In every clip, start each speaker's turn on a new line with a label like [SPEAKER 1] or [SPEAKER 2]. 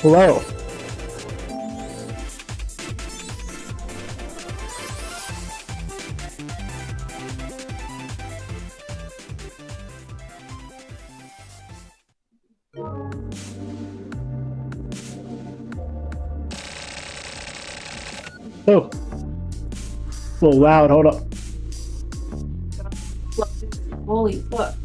[SPEAKER 1] Hello. Oh. A little loud, hold up.
[SPEAKER 2] Holy fuck.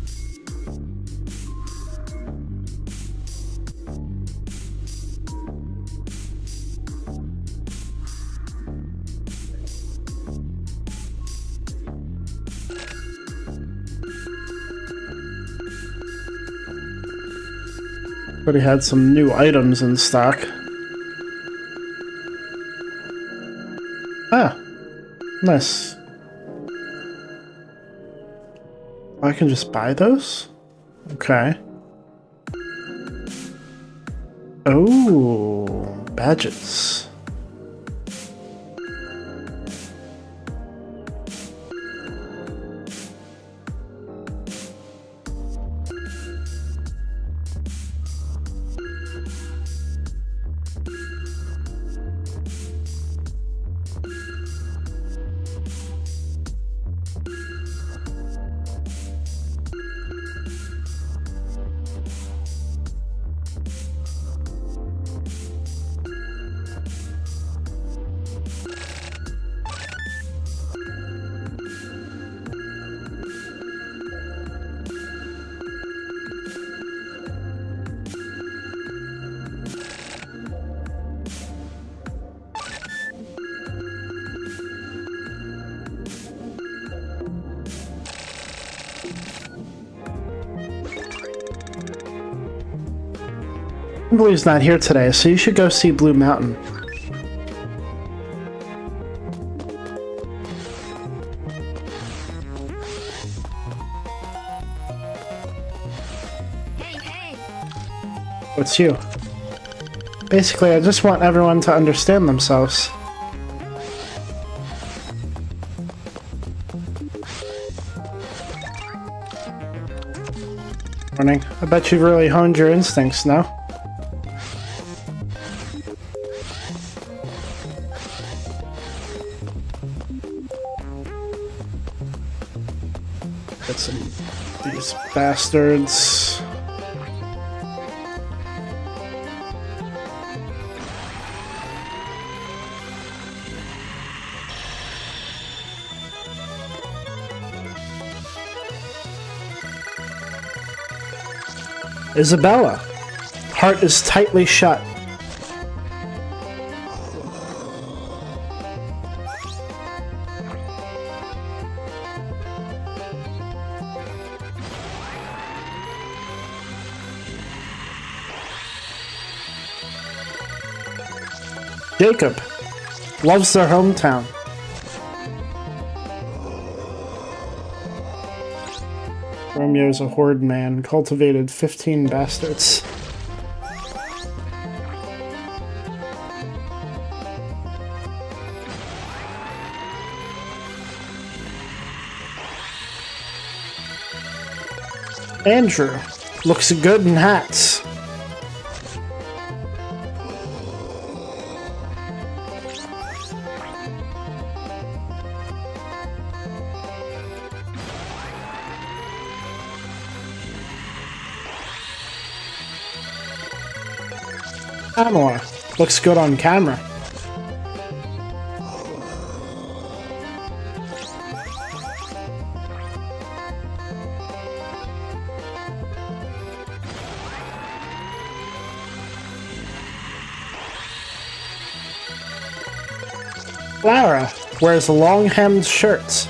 [SPEAKER 1] Already had some new items in stock. Ah, nice. I can just buy those? Okay. Oh, badges. Emily's not here today, so you should go see Blue Mountain.
[SPEAKER 3] Hey, hey.
[SPEAKER 1] What's you? Basically, I just want everyone to understand themselves. Morning. I bet you've really honed your instincts now. Get some these bastards. Isabella. Heart is tightly shut. Jacob loves their hometown. Romeo's a horde man, cultivated 15 bastards. Andrew looks good in hats. Amor looks good on camera. Lara wears long-hemmed shirts.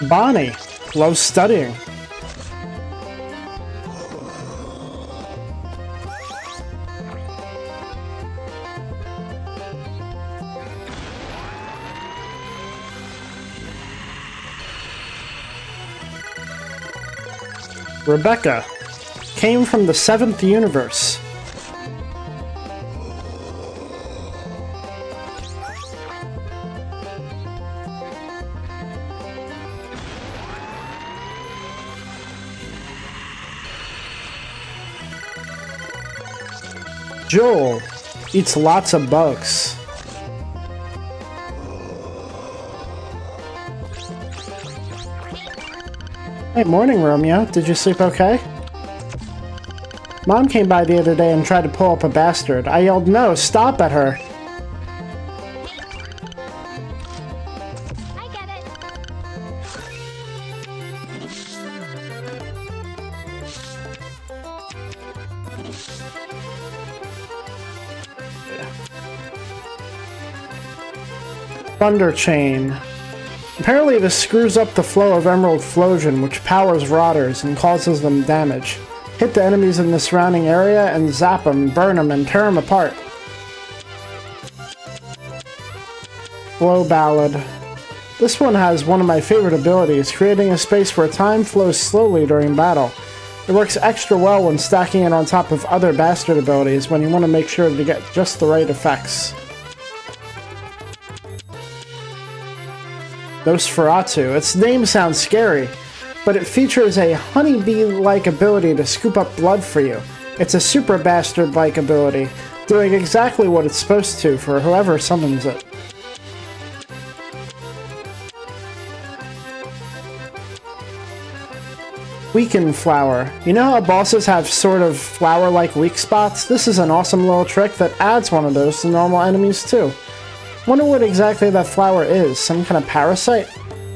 [SPEAKER 1] Bonnie loves studying. Rebecca came from the 7th universe. Joel eats lots of bugs. Hey, morning, Romeo. Did you sleep okay? Mom came by the other day and tried to pull up a bastard. I yelled, "No, stop!" at her.
[SPEAKER 3] I get it.
[SPEAKER 1] Thunder Chain. Apparently this screws up the flow of Emerald Flosion, which powers rotters and causes them damage. Hit the enemies in the surrounding area and zap them, burn them, and tear them apart. Flow Ballad. This one has one of my favorite abilities, creating a space where time flows slowly during battle. It works extra well when stacking it on top of other bastard abilities when you want to make sure to get just the right effects. Nosferatu. Its name sounds scary, but it features a honeybee-like ability to scoop up blood for you. It's a super bastard-like ability, doing exactly what it's supposed to for whoever summons it. Weaken Flower. You know how bosses have sort of flower-like weak spots? This is an awesome little trick that adds one of those to normal enemies too. Wonder what exactly that flower is. Some kind of parasite?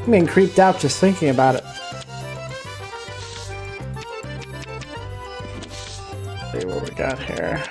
[SPEAKER 1] I'm getting creeped out just thinking about it. Let's see what we got here.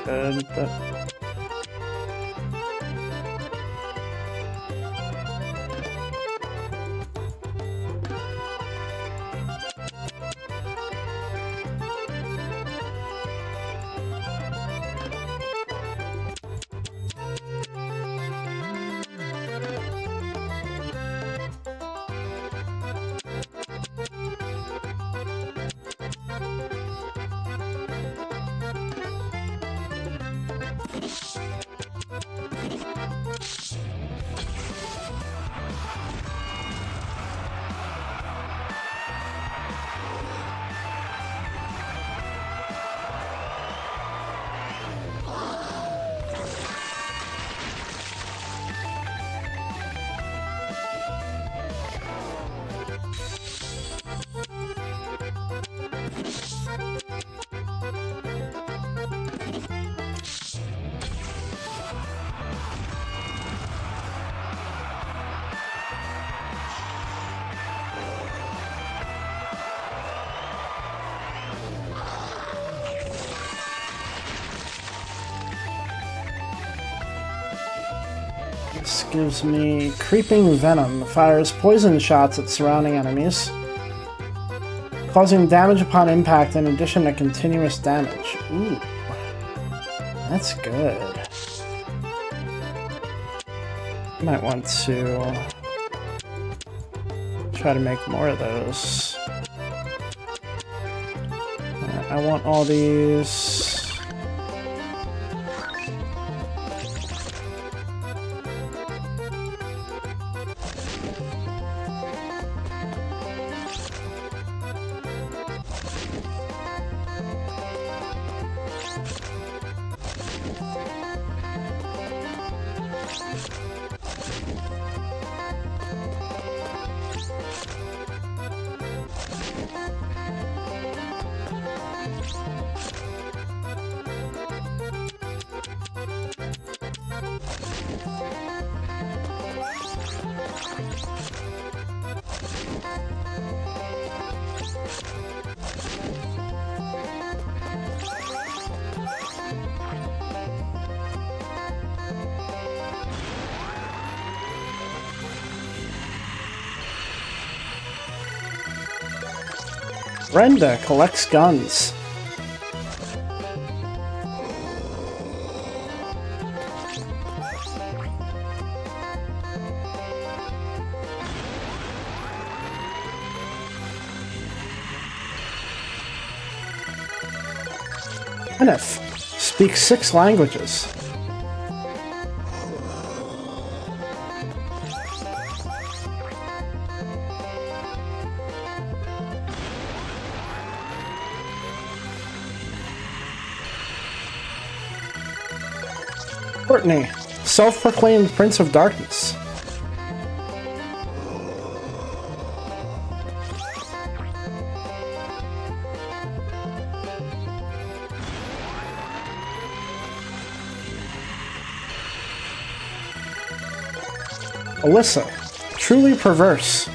[SPEAKER 1] good, but... This gives me Creeping Venom. Fires poison shots at surrounding enemies, causing damage upon impact in addition to continuous damage. Ooh, that's good. Might want to try to make more of those. I want all these. Brenda collects guns. Kenneth speaks 6 languages. Courtney, self-proclaimed Prince of Darkness. Alyssa, truly perverse.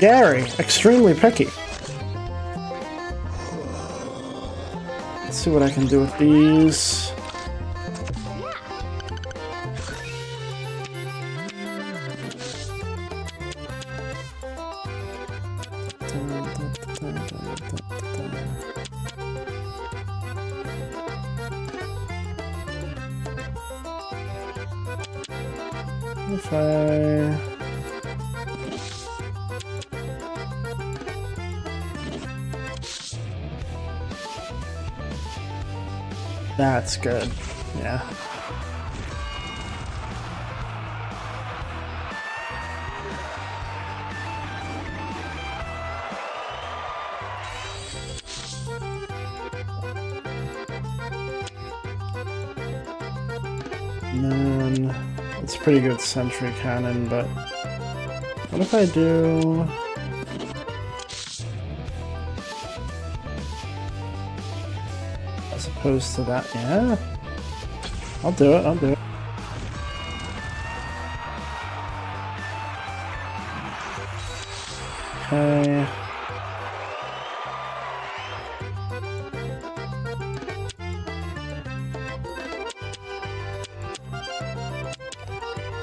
[SPEAKER 1] Gary, extremely picky. Let's see what I can do with these. If I... That's good, yeah. And then it's pretty good sentry cannon, but what if I do... As opposed to that, yeah. I'll do it. I'll do it. Okay.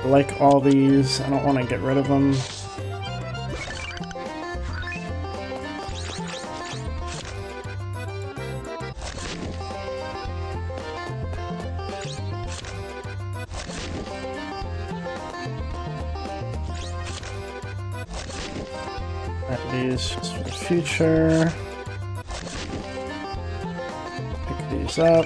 [SPEAKER 1] I like all these. I don't want to get rid of them. These just for the future. Pick these up.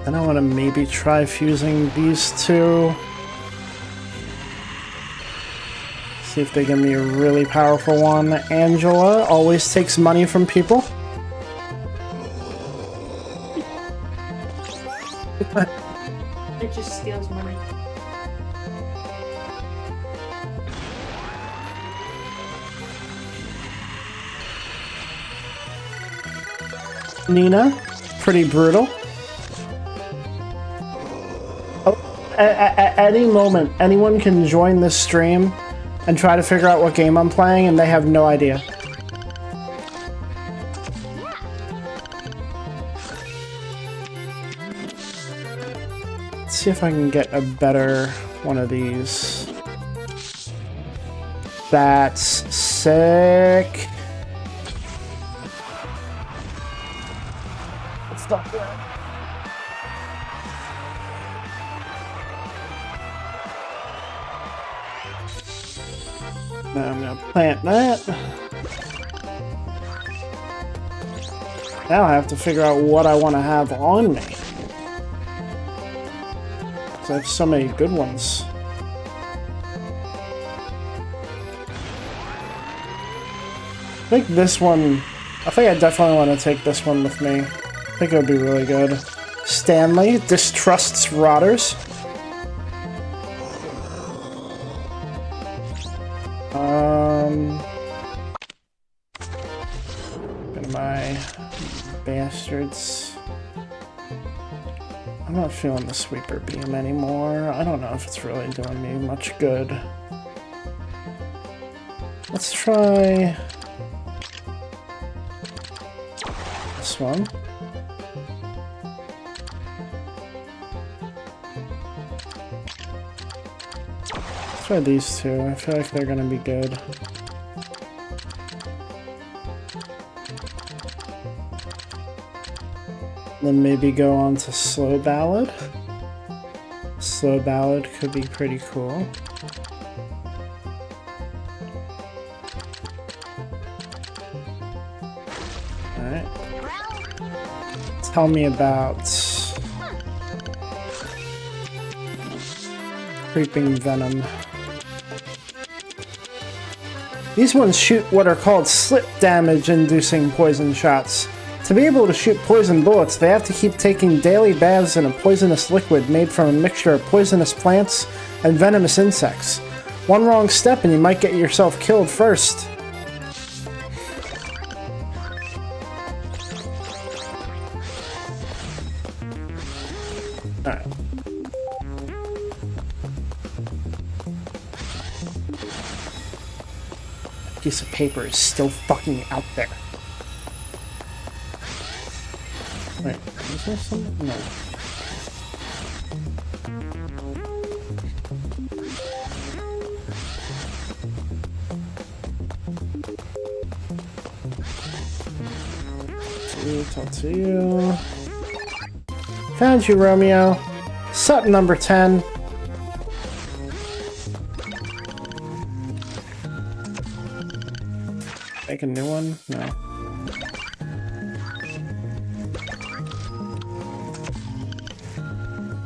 [SPEAKER 1] Then I want to maybe try fusing these two. See if they give me a really powerful one. Angela always takes money from people.
[SPEAKER 2] It just steals money.
[SPEAKER 1] Nina, pretty brutal. Oh, at any moment, anyone can join this stream and try to figure out what game I'm playing, and they have no idea. Let's see if I can get a better one of these. That's sick. Let's stop that. Now I'm gonna plant that. Now I have to figure out what I want to have on me. I have so many good ones. I think this one... I think I definitely want to take this one with me. I think it would be really good. Stanley distrusts rotters. Get my bastards. I'm not feeling the sweeper beam anymore. I don't know if it's really doing me much good. Let's try this one. Let's try these two. I feel like they're gonna be good. Then maybe go on to Slow Ballad. Slow Ballad could be pretty cool. Alright. Tell me about Creeping Venom. These ones shoot what are called slip damage inducing poison shots. To be able to shoot poison bullets, they have to keep taking daily baths in a poisonous liquid made from a mixture of poisonous plants and venomous insects. One wrong step and you might get yourself killed first. Alright. That piece of paper is still fucking out there. Wait, is there something? No. Talk to you. Found you, Romeo. Sup, number 10. Make a new one? No.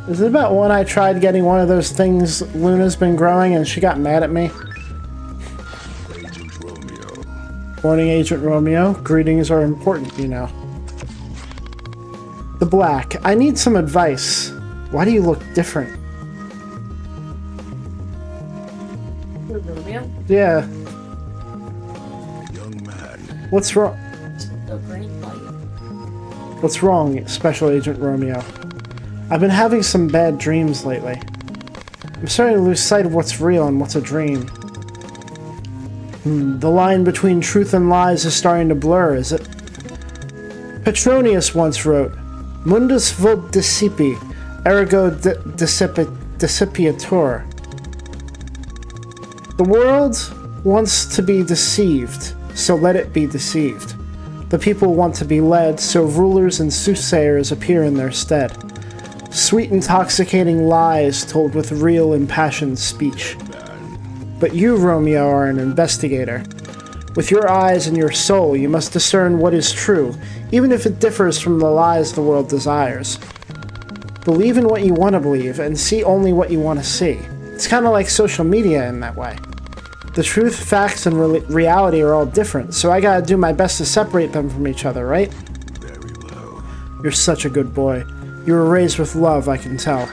[SPEAKER 1] Is it about when I tried getting one of those things Luna's been growing and she got mad at me?
[SPEAKER 3] Agent Romeo.
[SPEAKER 1] Morning, Agent Romeo. Greetings are important, you know. The Black. I need some advice. Why do you look different?
[SPEAKER 2] Romeo?
[SPEAKER 1] Yeah. What's wrong?
[SPEAKER 2] The green light.
[SPEAKER 1] What's wrong, Special Agent Romeo? I've been having some bad dreams lately. I'm starting to lose sight of what's real and what's a dream. The line between truth and lies is starting to blur, is it? Petronius once wrote, Mundus vult dissipi, ergo dissipiatur. The world wants to be deceived, so let it be deceived. The people want to be led, so rulers and soothsayers appear in their stead. Sweet, intoxicating lies told with real, impassioned speech. But you, Romeo, are an investigator. With your eyes and your soul, you must discern what is true, even if it differs from the lies the world desires. Believe in what you want to believe, and see only what you want to see. It's kind of like social media in that way. The truth, facts, and reality are all different, so I gotta do my best to separate them from each other, right?
[SPEAKER 3] Very well.
[SPEAKER 1] You're such a good boy. You were raised with love, I can tell.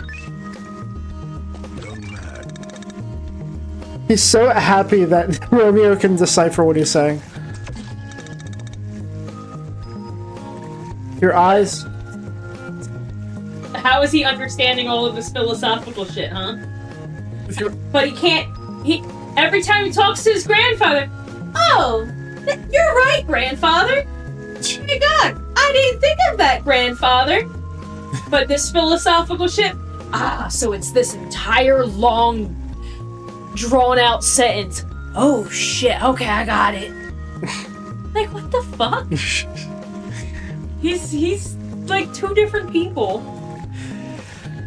[SPEAKER 3] Young man.
[SPEAKER 1] He's so happy that Romeo can decipher what he's saying. Your eyes...
[SPEAKER 2] How is he understanding all of this philosophical shit, huh? But he can't. Every time he talks to his grandfather, oh, you're right, grandfather. Oh my God, I didn't think of that, grandfather. But this philosophical shit, so it's this entire long, drawn-out sentence. Oh shit, okay, I got it. Like, what the fuck? He's like two different people.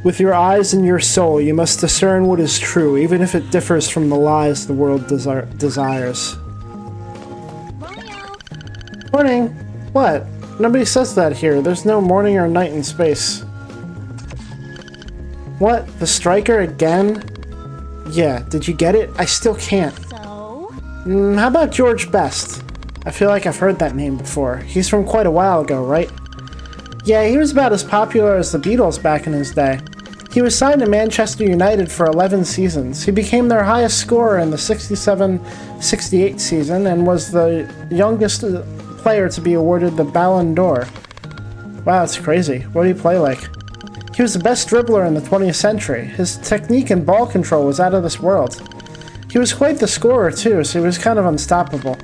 [SPEAKER 1] With your eyes and your soul, you must discern what is true, even if it differs from the lies the world desires. Morning! What? Nobody says that here. There's no morning or night in space. What? The striker again? Yeah, did you get it? I still can't.
[SPEAKER 4] So?
[SPEAKER 1] How about George Best? I feel like I've heard that name before. He's from quite a while ago, right? Yeah, he was about as popular as the Beatles back in his day. He was signed to Manchester United for 11 seasons. He became their highest scorer in the 67-68 season and was the youngest player to be awarded the Ballon d'Or. Wow, that's crazy. What did he play like? He was the best dribbler in the 20th century. His technique and ball control was out of this world. He was quite the scorer too, so he was kind of unstoppable.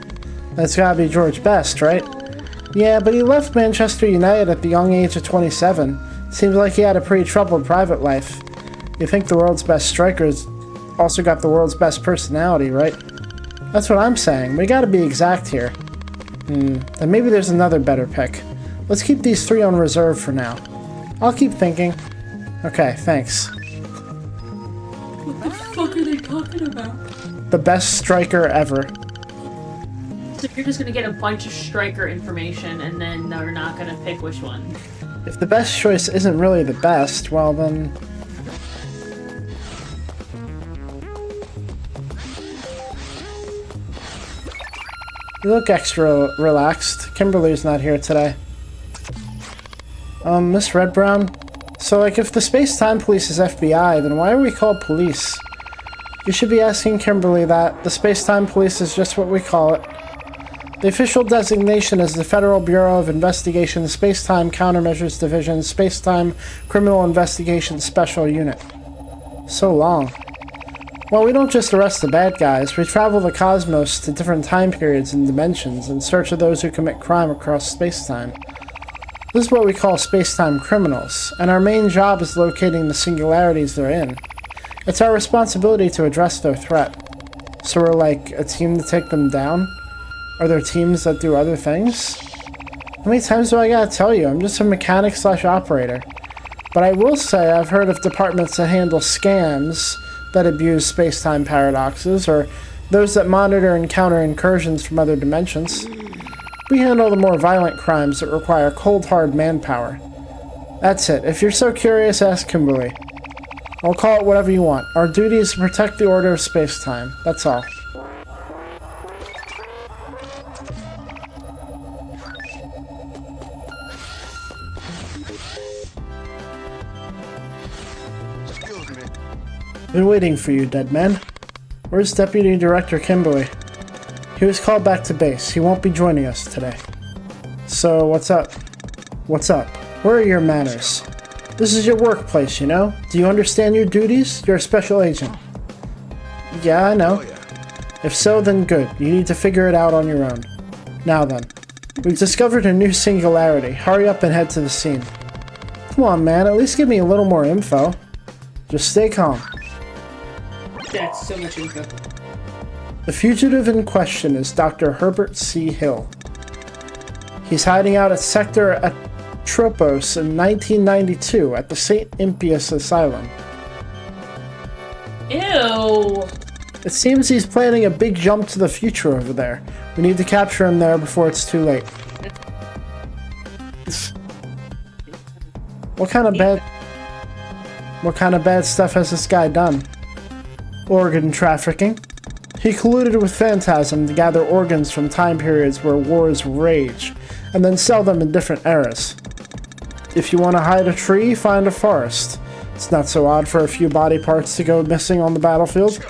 [SPEAKER 1] That's gotta be George Best, right? Yeah, but he left Manchester United at the young age of 27. Seems like he had a pretty troubled private life. You think the world's best striker's also got the world's best personality, right? That's what I'm saying. We gotta be exact here. Then maybe there's another better pick. Let's keep these three on reserve for now. I'll keep thinking. Okay, thanks.
[SPEAKER 2] What the fuck are they talking about?
[SPEAKER 1] The best striker ever.
[SPEAKER 2] So you're just gonna get a bunch of striker information and then they're not gonna pick which one.
[SPEAKER 1] If the best choice isn't really the best, well then... You look extra relaxed. Kimberly's not here today. Miss Redbrown? So, like, if the Space-Time Police is FBI, then why are we called police? You should be asking Kimberly that. The Space-Time Police is just what we call it. The official designation is the Federal Bureau of Investigation Space-Time Countermeasures Division Space-Time Criminal Investigation Special Unit. So long. Well, we don't just arrest the bad guys, we travel the cosmos to different time periods and dimensions in search of those who commit crime across space-time. This is what we call space-time criminals, and our main job is locating the singularities they're in. It's our responsibility to address their threat. So we're like a team to take them down? Are there teams that do other things? How many times do I gotta tell you? I'm just a mechanic/operator. But I will say I've heard of departments that handle scams that abuse space-time paradoxes, or those that monitor and counter incursions from other dimensions. We handle the more violent crimes that require cold, hard manpower. That's it. If you're so curious, ask Kimberly. I'll call it whatever you want. Our duty is to protect the order of space-time. That's all. Been waiting for you, dead man. Where's Deputy Director Kimberly? He was called back to base. He won't be joining us today. So, what's up? What's up? Where are your manners? This is your workplace, you know? Do you understand your duties? You're a special agent. Yeah, I know.
[SPEAKER 3] Oh, yeah.
[SPEAKER 1] If so, then good. You need to figure it out on your own. Now then. We've discovered a new singularity. Hurry up and head to the scene. Come on, man. At least give me a little more info. Just stay calm.
[SPEAKER 2] That's so much info.
[SPEAKER 1] The fugitive in question is Dr. Herbert C. Hill. He's hiding out at Sector Atropos in 1992 at the St. Impius Asylum.
[SPEAKER 2] Ew.
[SPEAKER 1] It seems he's planning a big jump to the future over there. We need to capture him there before it's too late. What kind of bad stuff has this guy done? Organ trafficking. He colluded with Phantasm to gather organs from time periods where wars rage, and then sell them in different eras. If you want to hide a tree, find a forest. It's not so odd for a few body parts to go missing on the battlefield.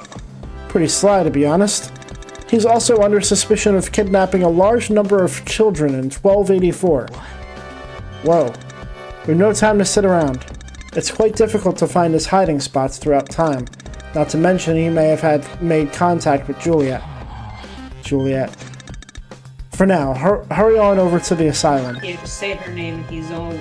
[SPEAKER 1] Pretty sly, to be honest. He's also under suspicion of kidnapping a large number of children in 1284. Whoa. We've no time to sit around. It's quite difficult to find his hiding spots throughout time. Not to mention he may have made contact with Juliet. For now, hurry on over to the asylum.
[SPEAKER 2] Yeah, just say her name and he's all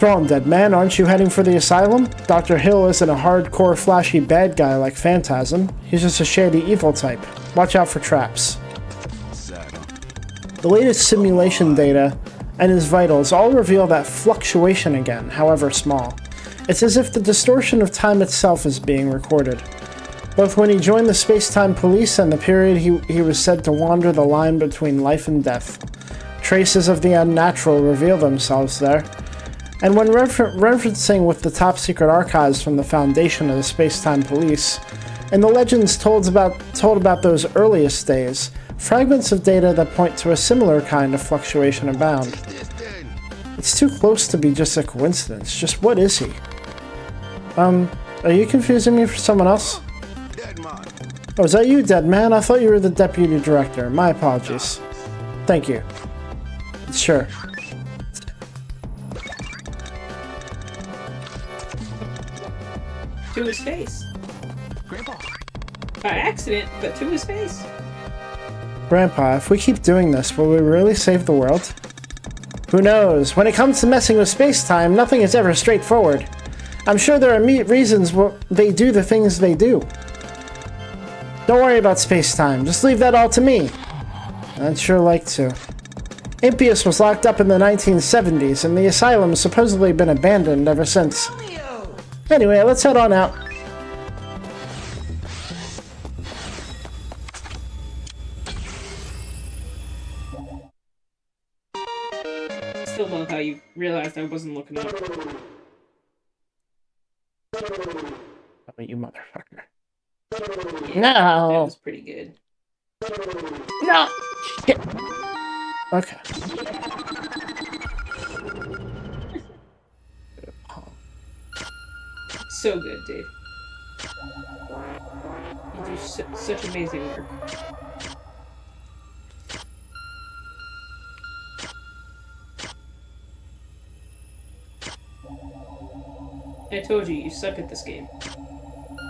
[SPEAKER 1] Go on, dead man. Aren't you heading for the asylum? Dr. Hill isn't a hardcore, flashy bad guy like Phantasm. He's just a shady evil type. Watch out for traps. The latest simulation data and his vitals all reveal that fluctuation again, however small. It's as if the distortion of time itself is being recorded. Both when he joined the space-time police and the period he was said to wander the line between life and death. Traces of the unnatural reveal themselves there. And when referencing with the top-secret archives from the foundation of the space-time police, and the legends told about those earliest days, fragments of data that point to a similar kind of fluctuation abound. It's too close to be just a coincidence. Just what is he? Are you confusing me for someone else? Oh, is that you, dead man? I thought you were the deputy director. My apologies. Thank you. Sure.
[SPEAKER 2] to his face.
[SPEAKER 3] Grandpa.
[SPEAKER 2] By accident, but to his face.
[SPEAKER 1] Grandpa, if we keep doing this, will we really save the world? Who knows? When it comes to messing with space-time, nothing is ever straightforward. I'm sure there are reasons they do the things they do. Don't worry about space-time. Just leave that all to me. I'd sure like to. Impius was locked up in the 1970s, and the asylum has supposedly been abandoned ever since. Anyway, let's head on out.
[SPEAKER 2] Still love how you realized I wasn't looking up.
[SPEAKER 1] Oh, you motherfucker.
[SPEAKER 2] Yeah,
[SPEAKER 1] No!
[SPEAKER 2] that was pretty good.
[SPEAKER 1] No! Shit. Okay.
[SPEAKER 2] So good, Dave. You do such amazing work. I told you, you suck at this game.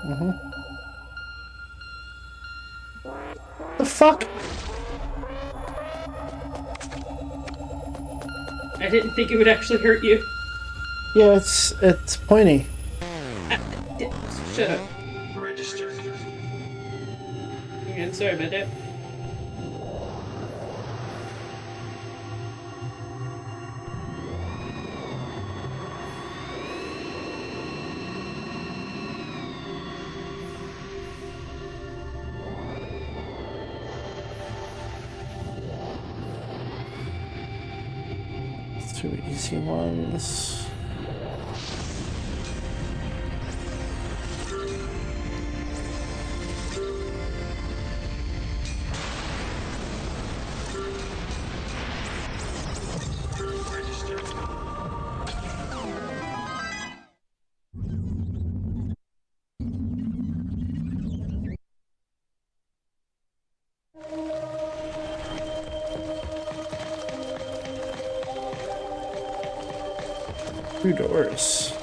[SPEAKER 1] Mm-hmm. The fuck?
[SPEAKER 2] I didn't think it would actually hurt you.
[SPEAKER 1] Yeah, it's pointy.
[SPEAKER 2] Shut up.
[SPEAKER 3] Registered.
[SPEAKER 2] I'm sorry about that.
[SPEAKER 1] Two easy ones. Two doors.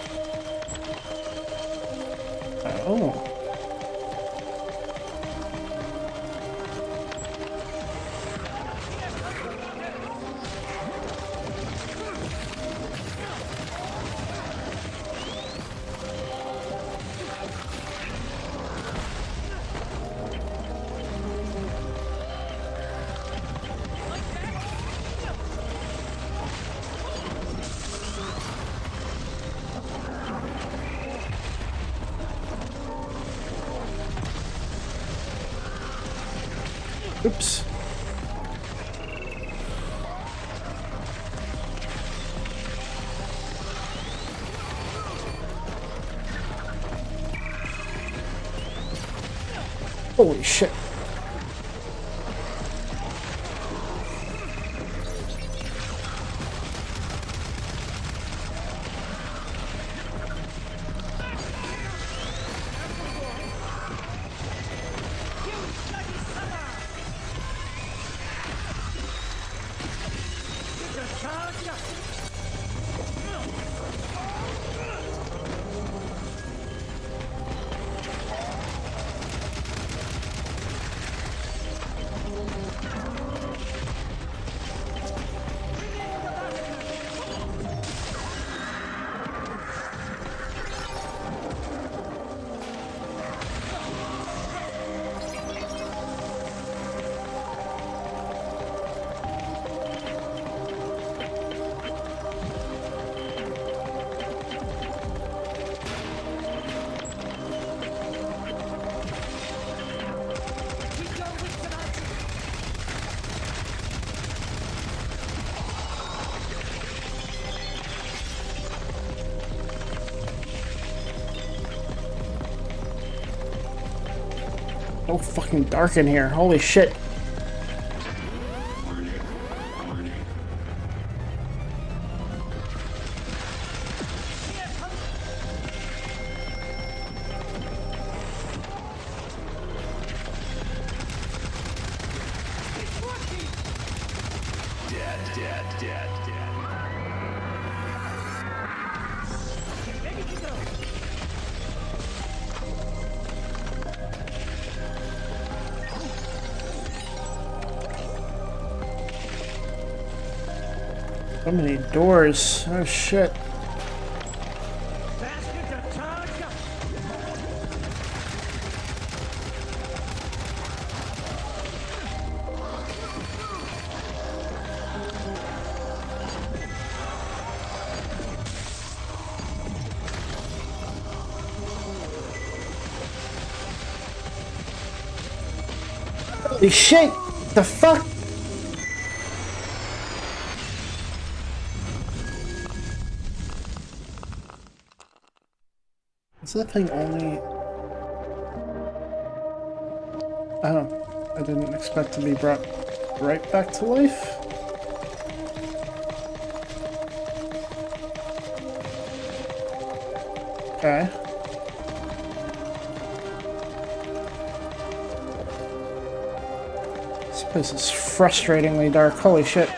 [SPEAKER 1] Oh. Oops. Holy shit. So fucking dark in here. Holy shit. So many doors. Oh shit. Holy shit! The fuck? Is that thing only... I didn't expect to be brought right back to life. Okay. This place is frustratingly dark. Holy shit.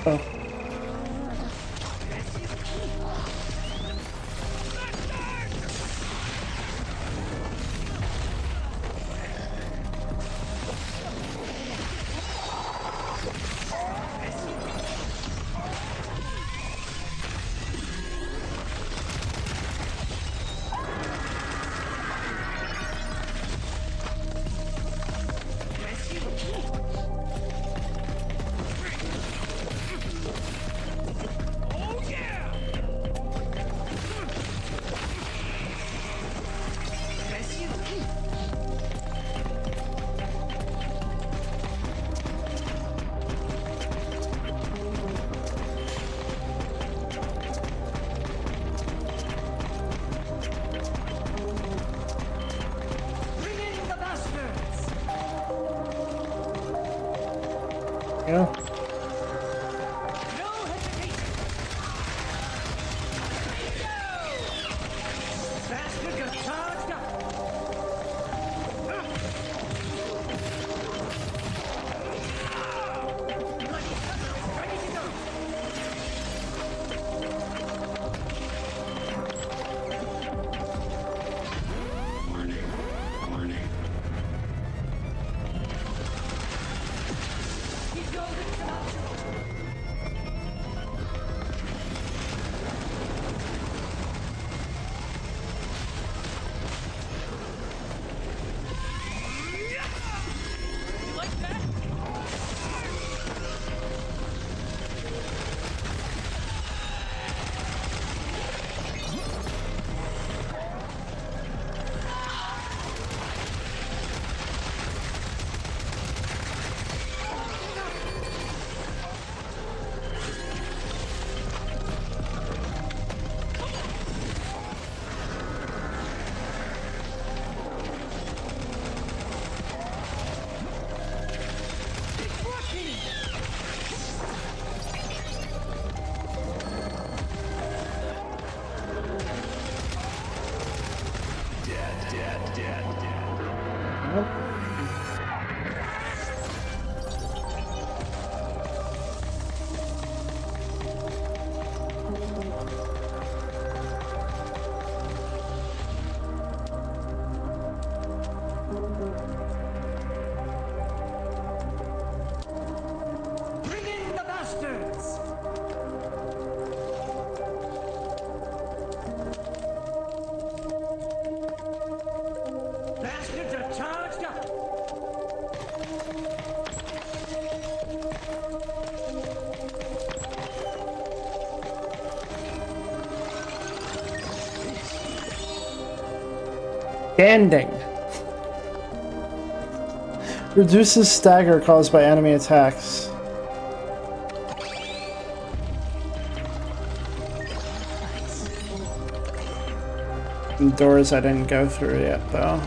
[SPEAKER 1] Uh-oh. Yeah. Standing. Reduces stagger caused by enemy attacks. Doors I didn't go through yet, though.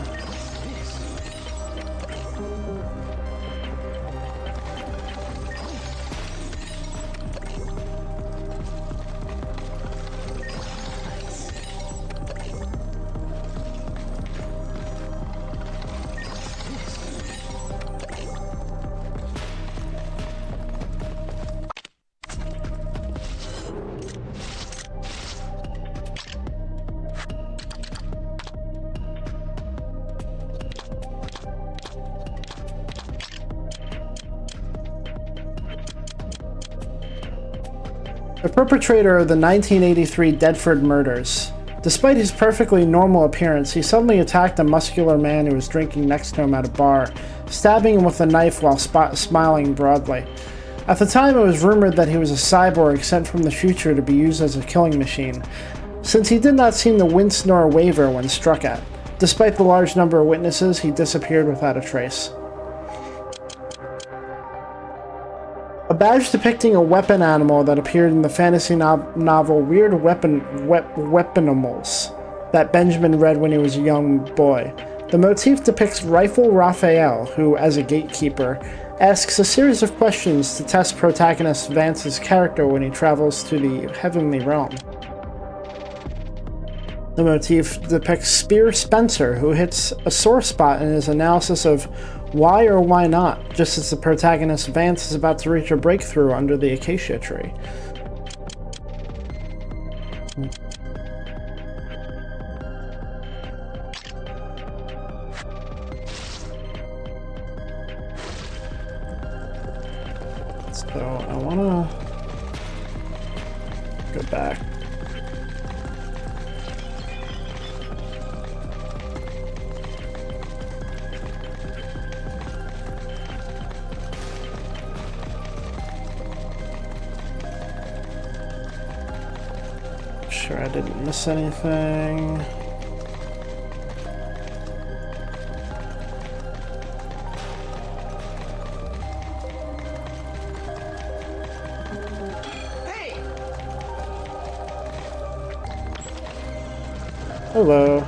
[SPEAKER 1] The perpetrator of the 1983 Deptford murders. Despite his perfectly normal appearance, he suddenly attacked a muscular man who was drinking next to him at a bar, stabbing him with a knife while smiling broadly. At the time, it was rumored that he was a cyborg sent from the future to be used as a killing machine, since he did not seem to wince nor waver when struck at. Despite the large number of witnesses, he disappeared without a trace. A badge depicting a weapon animal that appeared in the fantasy novel Weird Weaponimals that Benjamin read when he was a young boy. The motif depicts Rifle Raphael, who, as a gatekeeper, asks a series of questions to test protagonist Vance's character when he travels to the heavenly realm. The motif depicts Spear Spencer, who hits a sore spot in his analysis of why or why not, just as the protagonist Vance is about to reach a breakthrough under the acacia tree. So I wanna go back. Sure I didn't miss anything.
[SPEAKER 3] Hey!
[SPEAKER 1] Hello.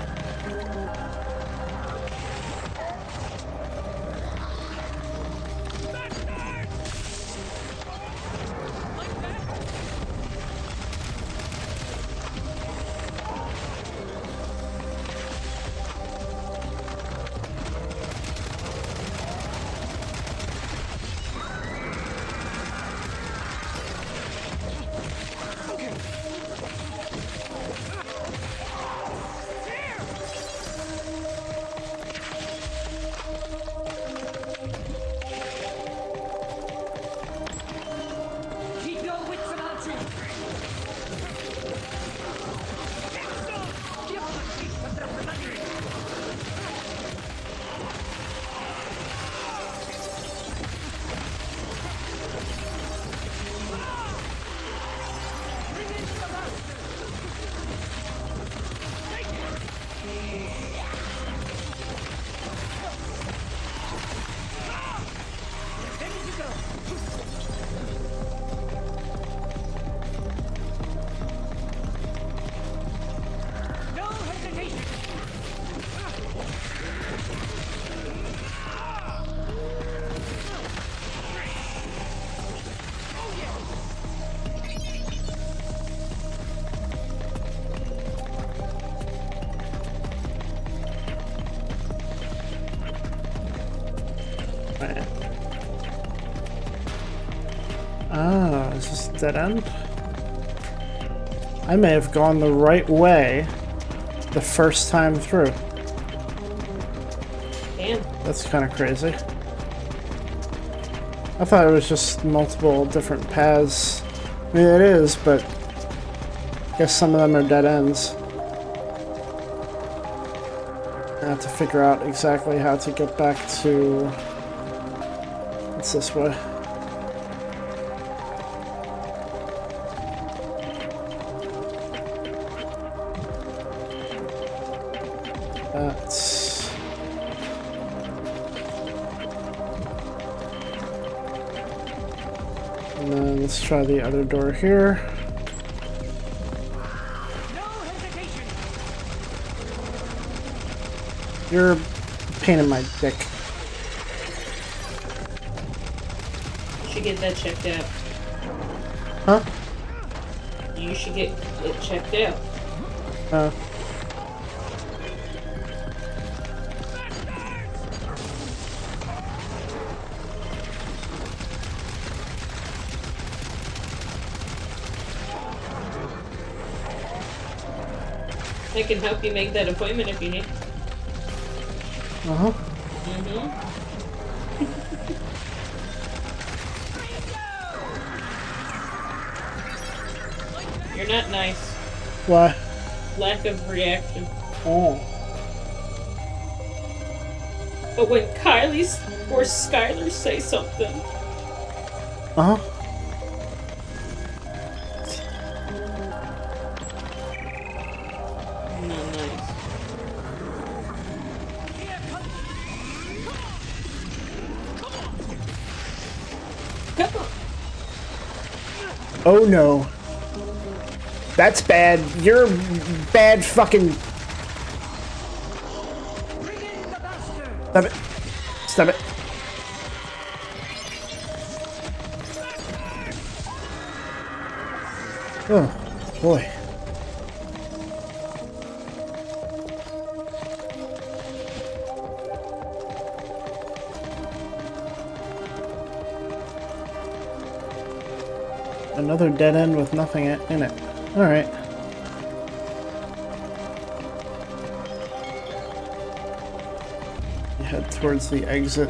[SPEAKER 1] Ah, is this a dead end? I may have gone the right way the first time through.
[SPEAKER 2] Damn.
[SPEAKER 1] That's kind of crazy. I thought it was just multiple different paths. I mean, it is, but I guess some of them are dead ends. I have to figure out exactly how to get back to... It's this way. That's... And then let's try the other door here. You're a pain in my dick.
[SPEAKER 2] You should get that checked out.
[SPEAKER 1] Huh?
[SPEAKER 2] You should get it checked out. I can help you make that appointment if you need.
[SPEAKER 1] Uh-huh.
[SPEAKER 2] You're not nice.
[SPEAKER 1] Why?
[SPEAKER 2] Lack of reaction.
[SPEAKER 1] Oh.
[SPEAKER 2] But when Kylie's or Skylar say something,
[SPEAKER 1] Uh-huh.
[SPEAKER 2] not nice. Come on.
[SPEAKER 1] Oh no. That's bad. You're bad fucking... Stop it. Stop it. Oh, boy. Another dead end with nothing in it. Alright. Head towards the exit.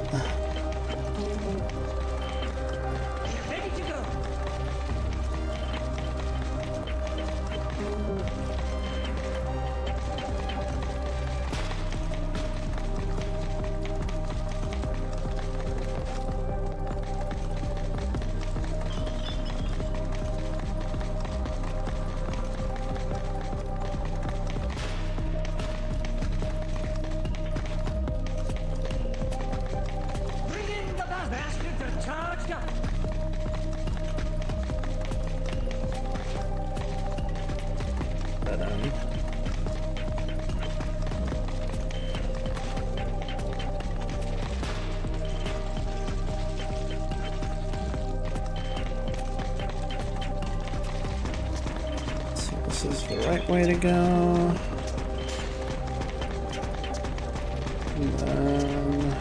[SPEAKER 1] This is the right way to go. And then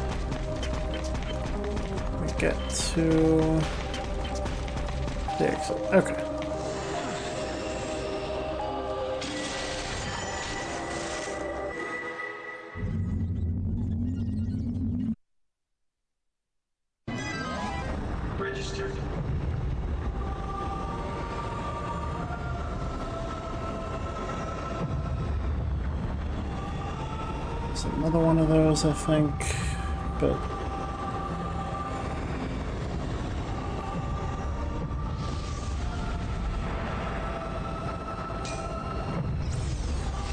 [SPEAKER 1] we get to the exit. Okay.
[SPEAKER 3] Registered.
[SPEAKER 1] There's another one of those, I think, but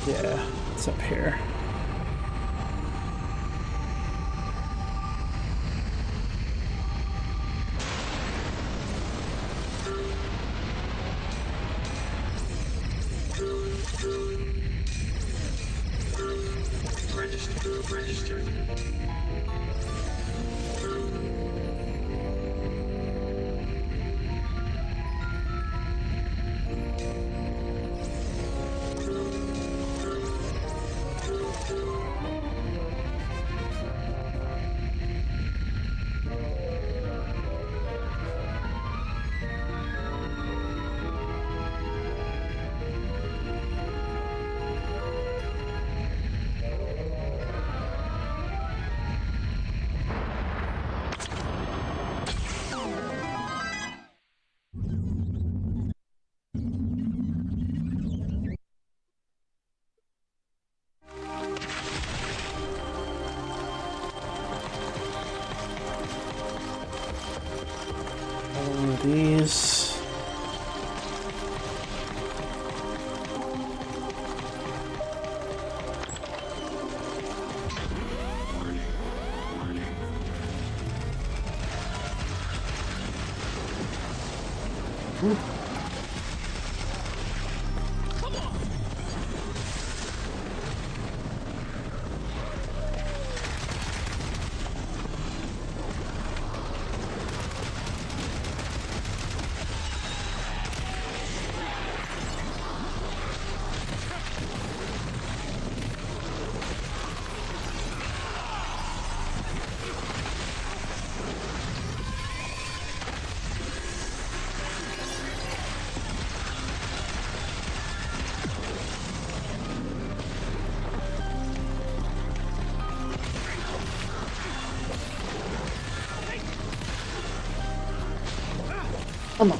[SPEAKER 1] yeah, it's up here.
[SPEAKER 3] registered.
[SPEAKER 1] All of these. Come on.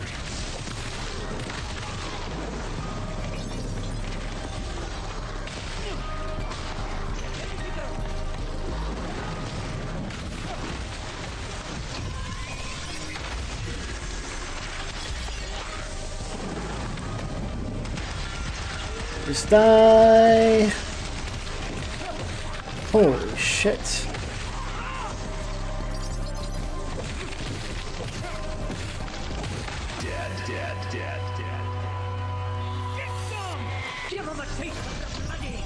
[SPEAKER 1] Just die. Holy shit.
[SPEAKER 4] Give him a taste of the bloody.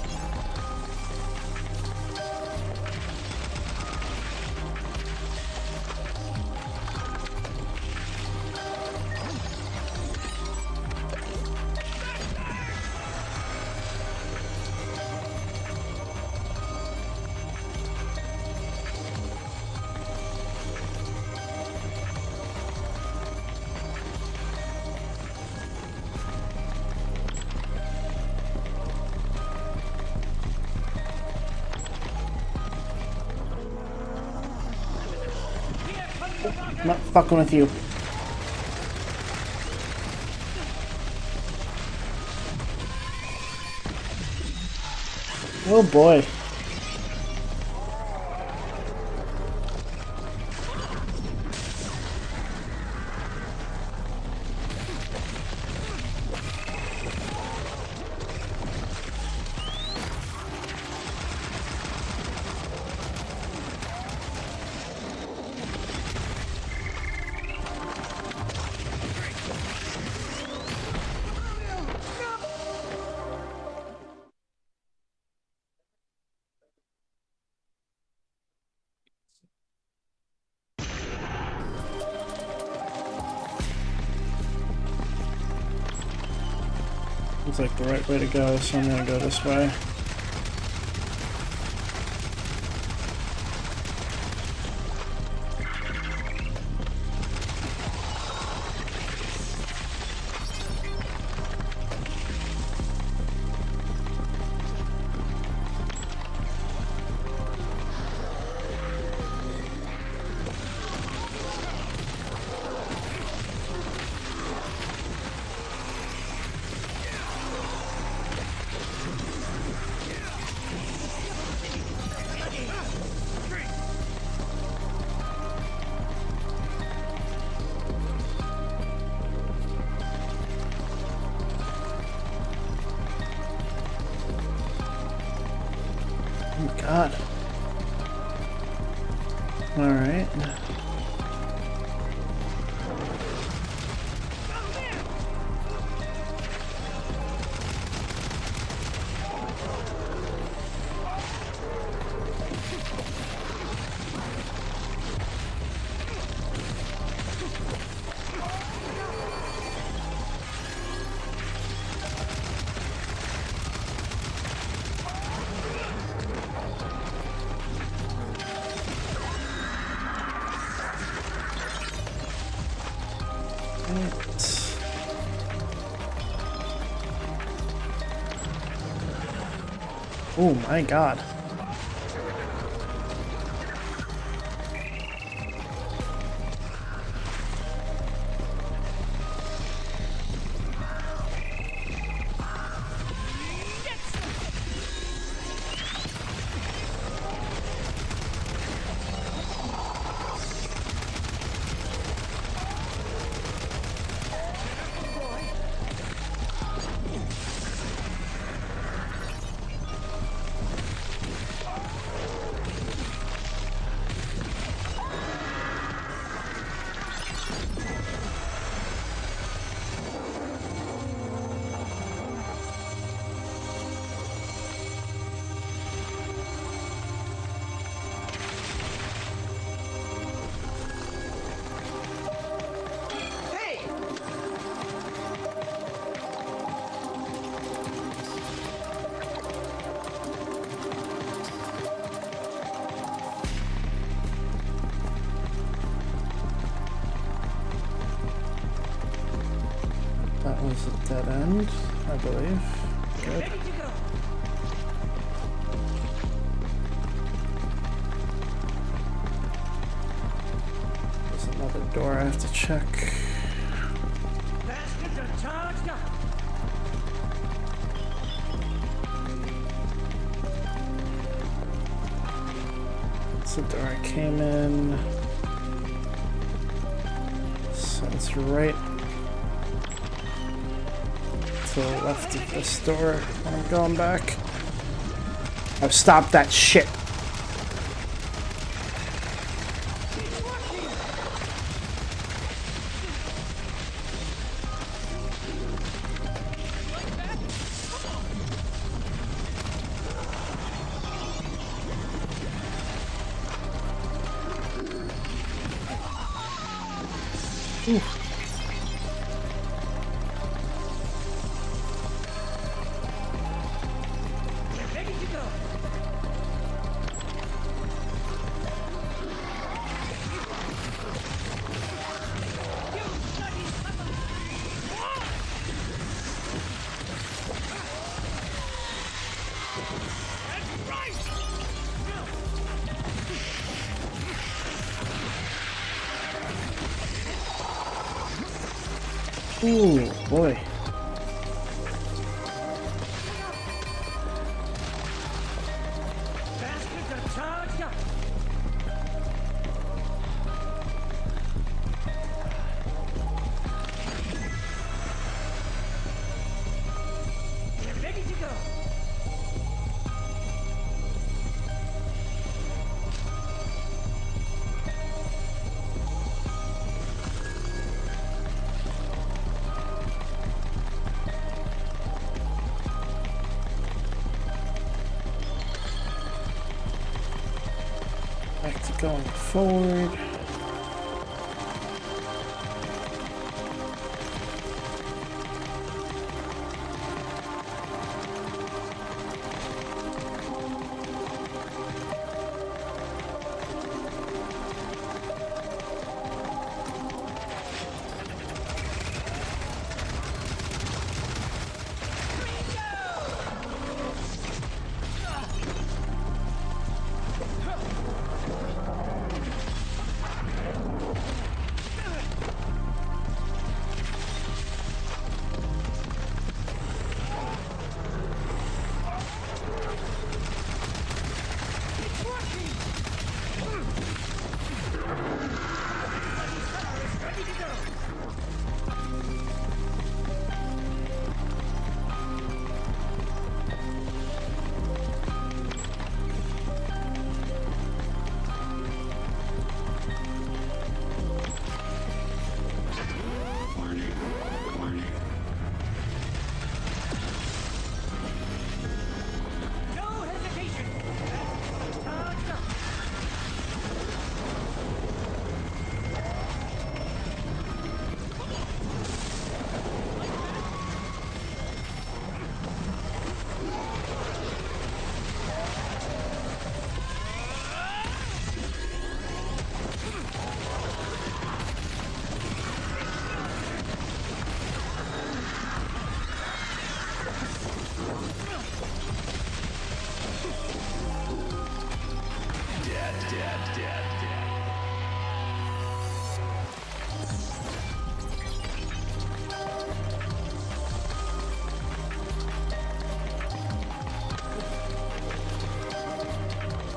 [SPEAKER 1] I'm not fucking with you. Oh boy. Looks like the right way to go, so I'm gonna go this way. Oh God. All right. Oh my god. That was a dead end, I believe. Good.
[SPEAKER 4] Ready to go.
[SPEAKER 1] There's another door I have to check.
[SPEAKER 4] Baskets are charged up.
[SPEAKER 1] That's the door I came in. So it's right to the left of this door when I'm going back. I've stopped that shit. Ooh.
[SPEAKER 4] Ready to go.
[SPEAKER 1] Ooh, boy.
[SPEAKER 4] Baskets are charged up. Ready to go.
[SPEAKER 1] Back to going forward.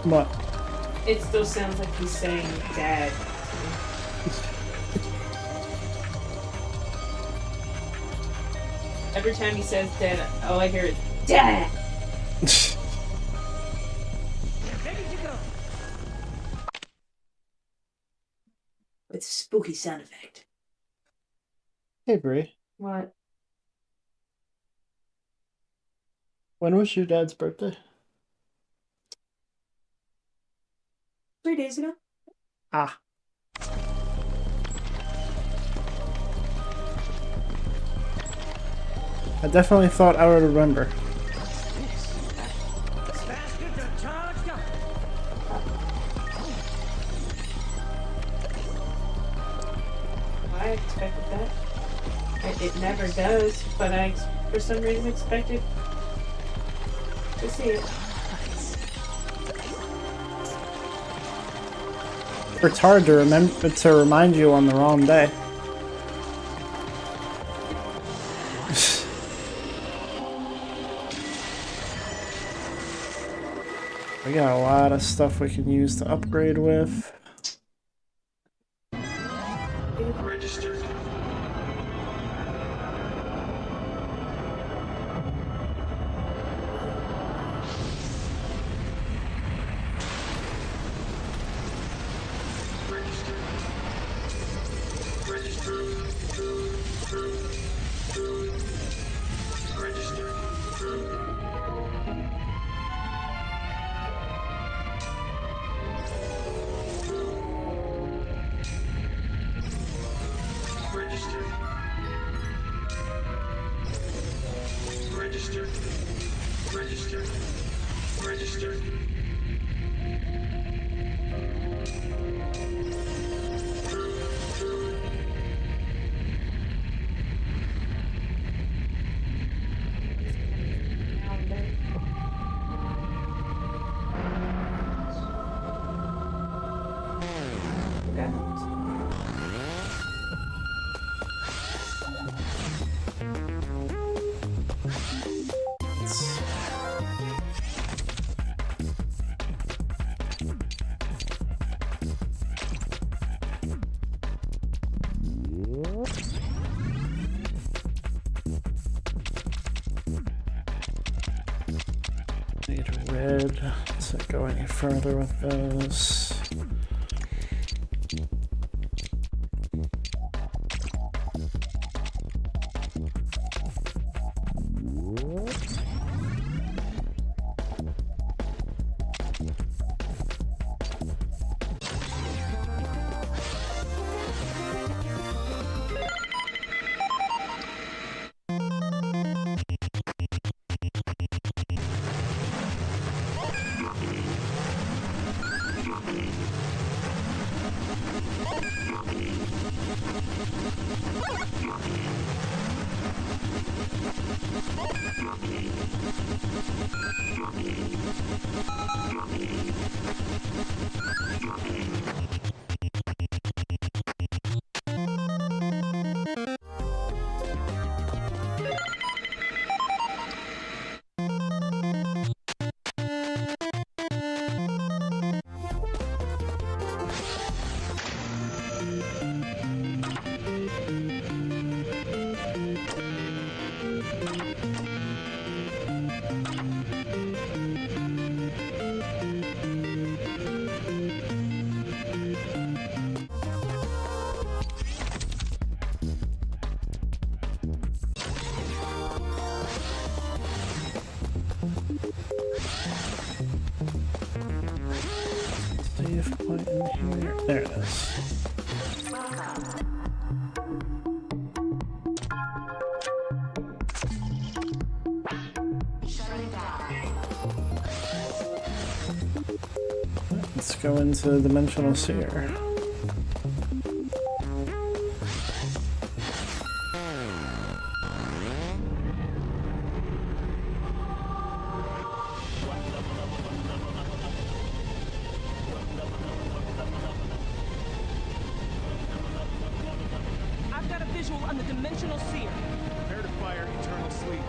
[SPEAKER 1] What?
[SPEAKER 2] It still sounds like he's saying dad. Every time he says dad, all I hear is dad!
[SPEAKER 4] Ready to go.
[SPEAKER 2] It's a spooky sound effect.
[SPEAKER 1] Hey, Bree.
[SPEAKER 2] What?
[SPEAKER 1] When was your dad's birthday?
[SPEAKER 2] 3 days ago?
[SPEAKER 1] Ah. I definitely thought I would remember.
[SPEAKER 4] Faster to charge up.
[SPEAKER 2] I expected that. It never does, but I, for some reason, expected to see it.
[SPEAKER 1] It's hard to remember to remind you on the wrong day. We got a lot of stuff we can use to upgrade with.
[SPEAKER 3] Registered.
[SPEAKER 1] Need red. Does it go any further with those? Save point in here. There it is. Let's go into Dimensional Seer.
[SPEAKER 4] I've got a visual on the dimensional seer.
[SPEAKER 5] Prepare to fire eternal sleep.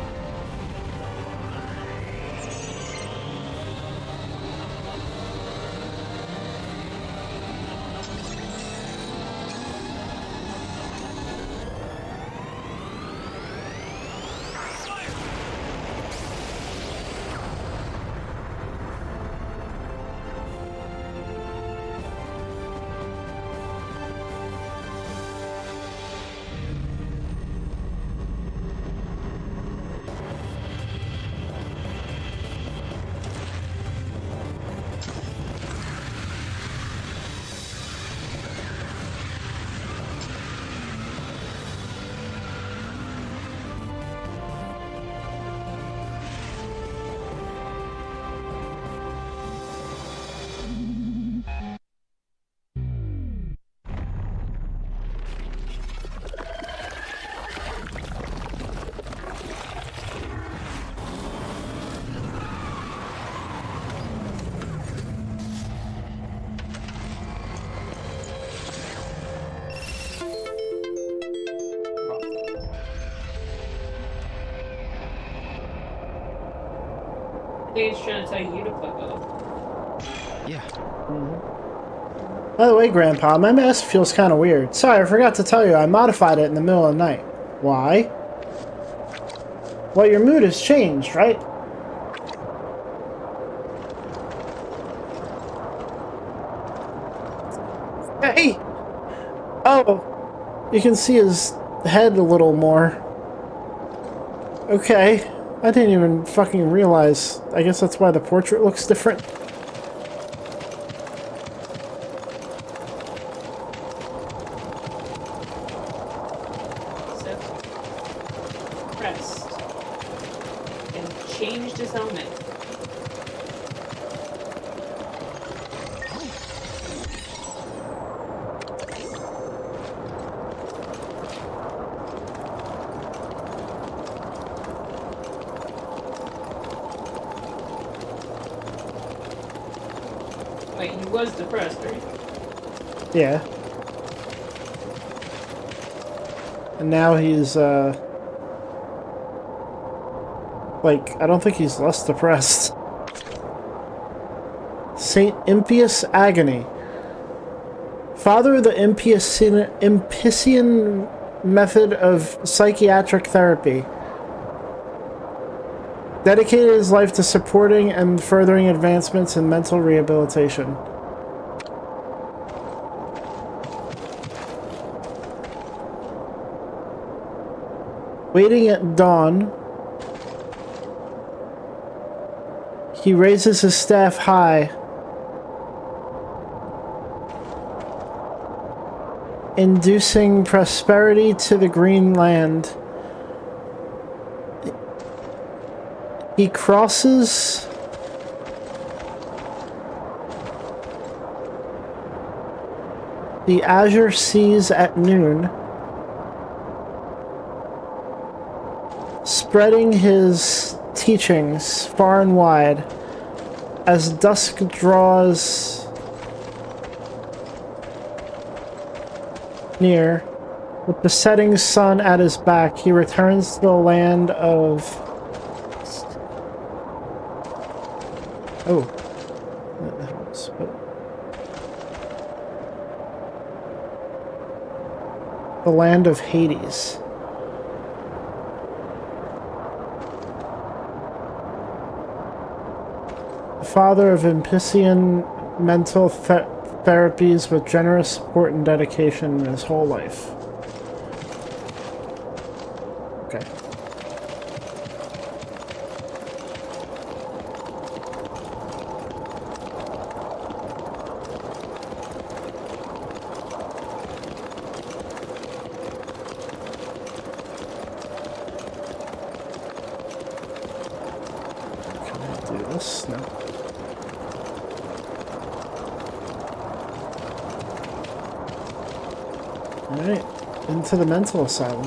[SPEAKER 2] think it's trying to tell you to fuck off.
[SPEAKER 5] Yeah.
[SPEAKER 1] By the way, Grandpa, my mask feels kind of weird. Sorry, I forgot to tell you, I modified it in the middle of the night. Why? Well, your mood has changed, right? Hey! Oh! You can see his head a little more. Okay. I didn't even fucking realize. I guess that's why the portrait looks different.
[SPEAKER 2] Pressed. And changed his helmet. Wait, he was depressed, right?
[SPEAKER 1] Yeah. And now he's, like, I don't think he's less depressed. Saint Impious Agony. Father of the Impician method of psychiatric therapy. Dedicated his life to supporting and furthering advancements in mental rehabilitation. Waiting at dawn, he raises his staff high, inducing prosperity to the green land. He crosses the azure seas at noon, spreading his teachings far and wide. As dusk draws near, with the setting sun at his back, he returns to the land of... Oh. That helps, but... the land of Hades. The father of Impician mental therapies with generous support and dedication in his whole life. Okay. Can I do this? No. Alright, into the mental asylum.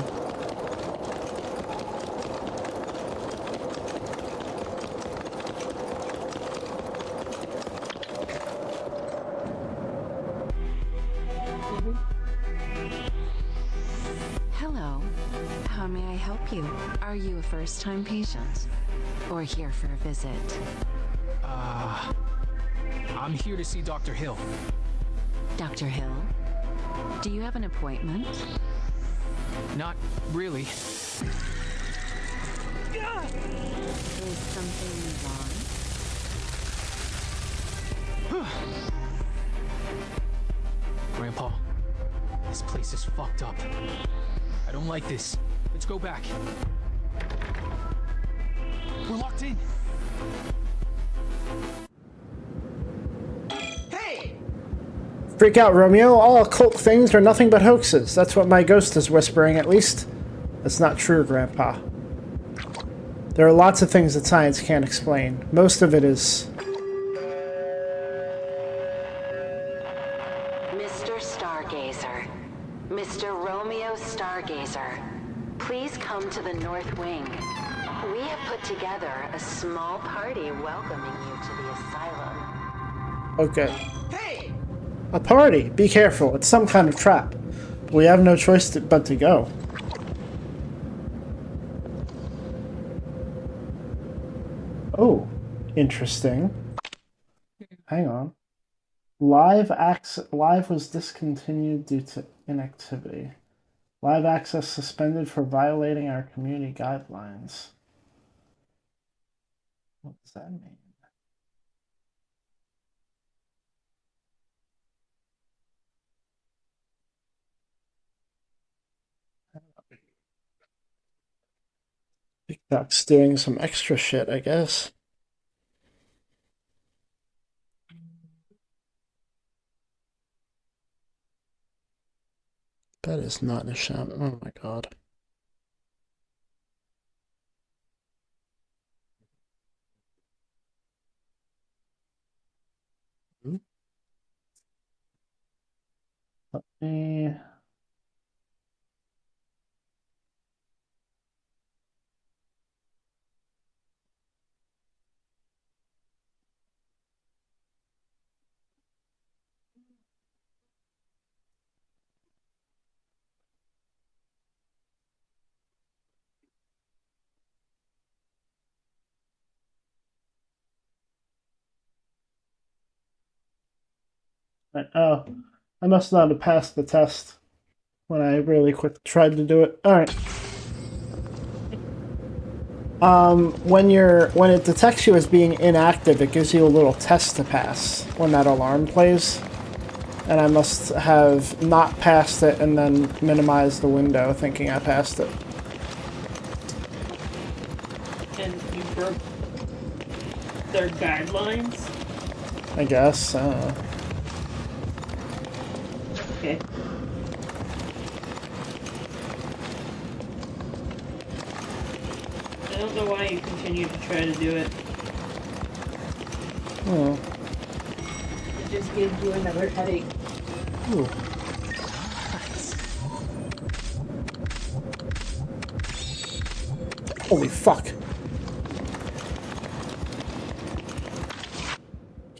[SPEAKER 6] Hello. How may I help you? Are you a first-time patient? Or here for a visit?
[SPEAKER 5] I'm here to see Dr. Hill.
[SPEAKER 6] Dr. Hill? Do you have an appointment?
[SPEAKER 5] Not really.
[SPEAKER 6] Is something wrong?
[SPEAKER 5] Grandpa, this place is fucked up. I don't like this. Let's go back. We're locked in.
[SPEAKER 1] Freak out, Romeo. All occult things are nothing but hoaxes. That's what my ghost is whispering, at least. That's not true, Grandpa. There are lots of things that science can't explain. Most of it is...
[SPEAKER 6] Mr. Stargazer. Mr. Romeo Stargazer. Please come to the North Wing. We have put together a small party welcoming you to the asylum.
[SPEAKER 1] Okay. Hey! A party? Be careful. It's some kind of trap. We have no choice but to go. Oh. Interesting. Hang on. Live was discontinued due to inactivity. Live access suspended for violating our community guidelines. What does that mean? TikTok's doing some extra shit, I guess. That is not a sham. Oh my god. Let me... Oh, I must not have passed the test when I really quick tried to do it. Alright. When it detects you as being inactive, it gives you a little test to pass when that alarm plays. And I must have not passed it and then minimized the window thinking I passed it.
[SPEAKER 2] And you broke their guidelines?
[SPEAKER 1] I guess.
[SPEAKER 2] Okay. I don't know why you continue to try to do it.
[SPEAKER 1] Oh.
[SPEAKER 2] It just gives you another headache.
[SPEAKER 1] Ooh. Holy fuck.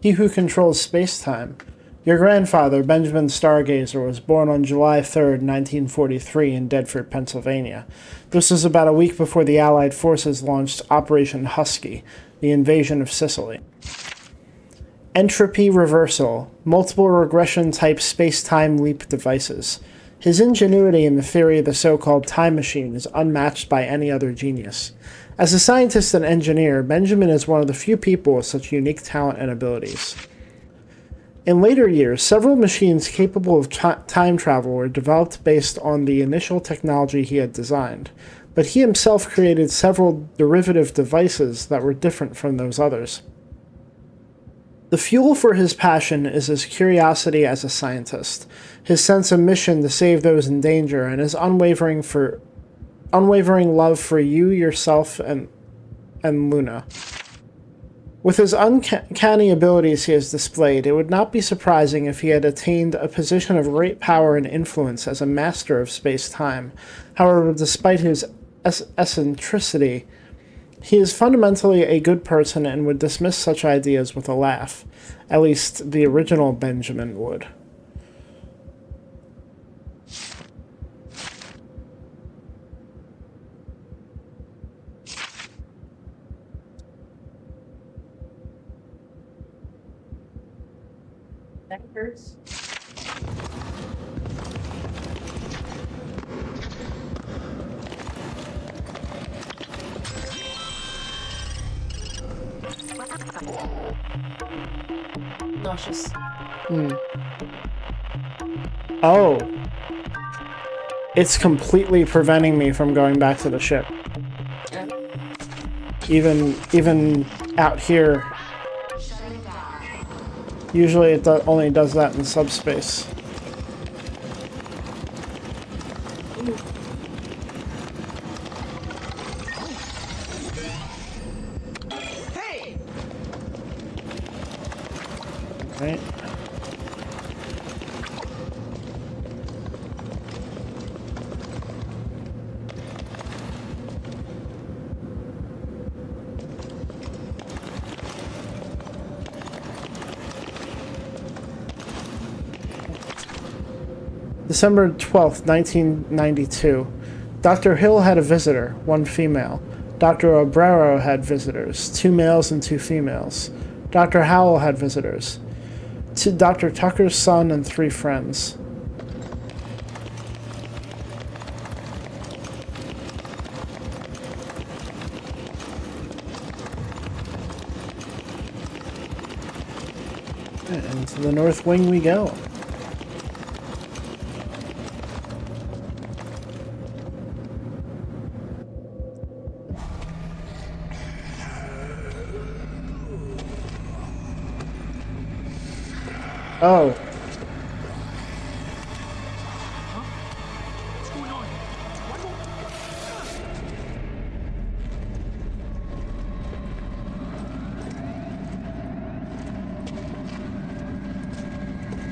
[SPEAKER 1] He who controls space-time. Your grandfather, Benjamin Stargazer, was born on July 3rd, 1943 in Bedford, Pennsylvania. This was about a week before the Allied forces launched Operation Husky, the invasion of Sicily. Entropy reversal, multiple regression-type space-time leap devices. His ingenuity in the theory of the so-called time machine is unmatched by any other genius. As a scientist and engineer, Benjamin is one of the few people with such unique talent and abilities. In later years, several machines capable of time travel were developed based on the initial technology he had designed, but he himself created several derivative devices that were different from those others. The fuel for his passion is his curiosity as a scientist, his sense of mission to save those in danger, and his unwavering love for you, yourself, and Luna. With his uncanny abilities he has displayed, it would not be surprising if he had attained a position of great power and influence as a master of space-time. However, despite his eccentricity, he is fundamentally a good person and would dismiss such ideas with a laugh. At least the original Benjamin would.
[SPEAKER 2] That hurts. Nauseous.
[SPEAKER 1] Oh. It's completely preventing me from going back to the ship.
[SPEAKER 2] Yeah.
[SPEAKER 1] Even out here. Usually it only does that in subspace.
[SPEAKER 4] Hey!
[SPEAKER 1] Right. December 12th, 1992. Dr. Hill had a visitor, one female. Dr. Obrero had visitors, 2 males and 2 females. Dr. Howell had visitors, Dr. Tucker's son and 3 friends. And to the North Wing we go. Oh.
[SPEAKER 5] What's going on?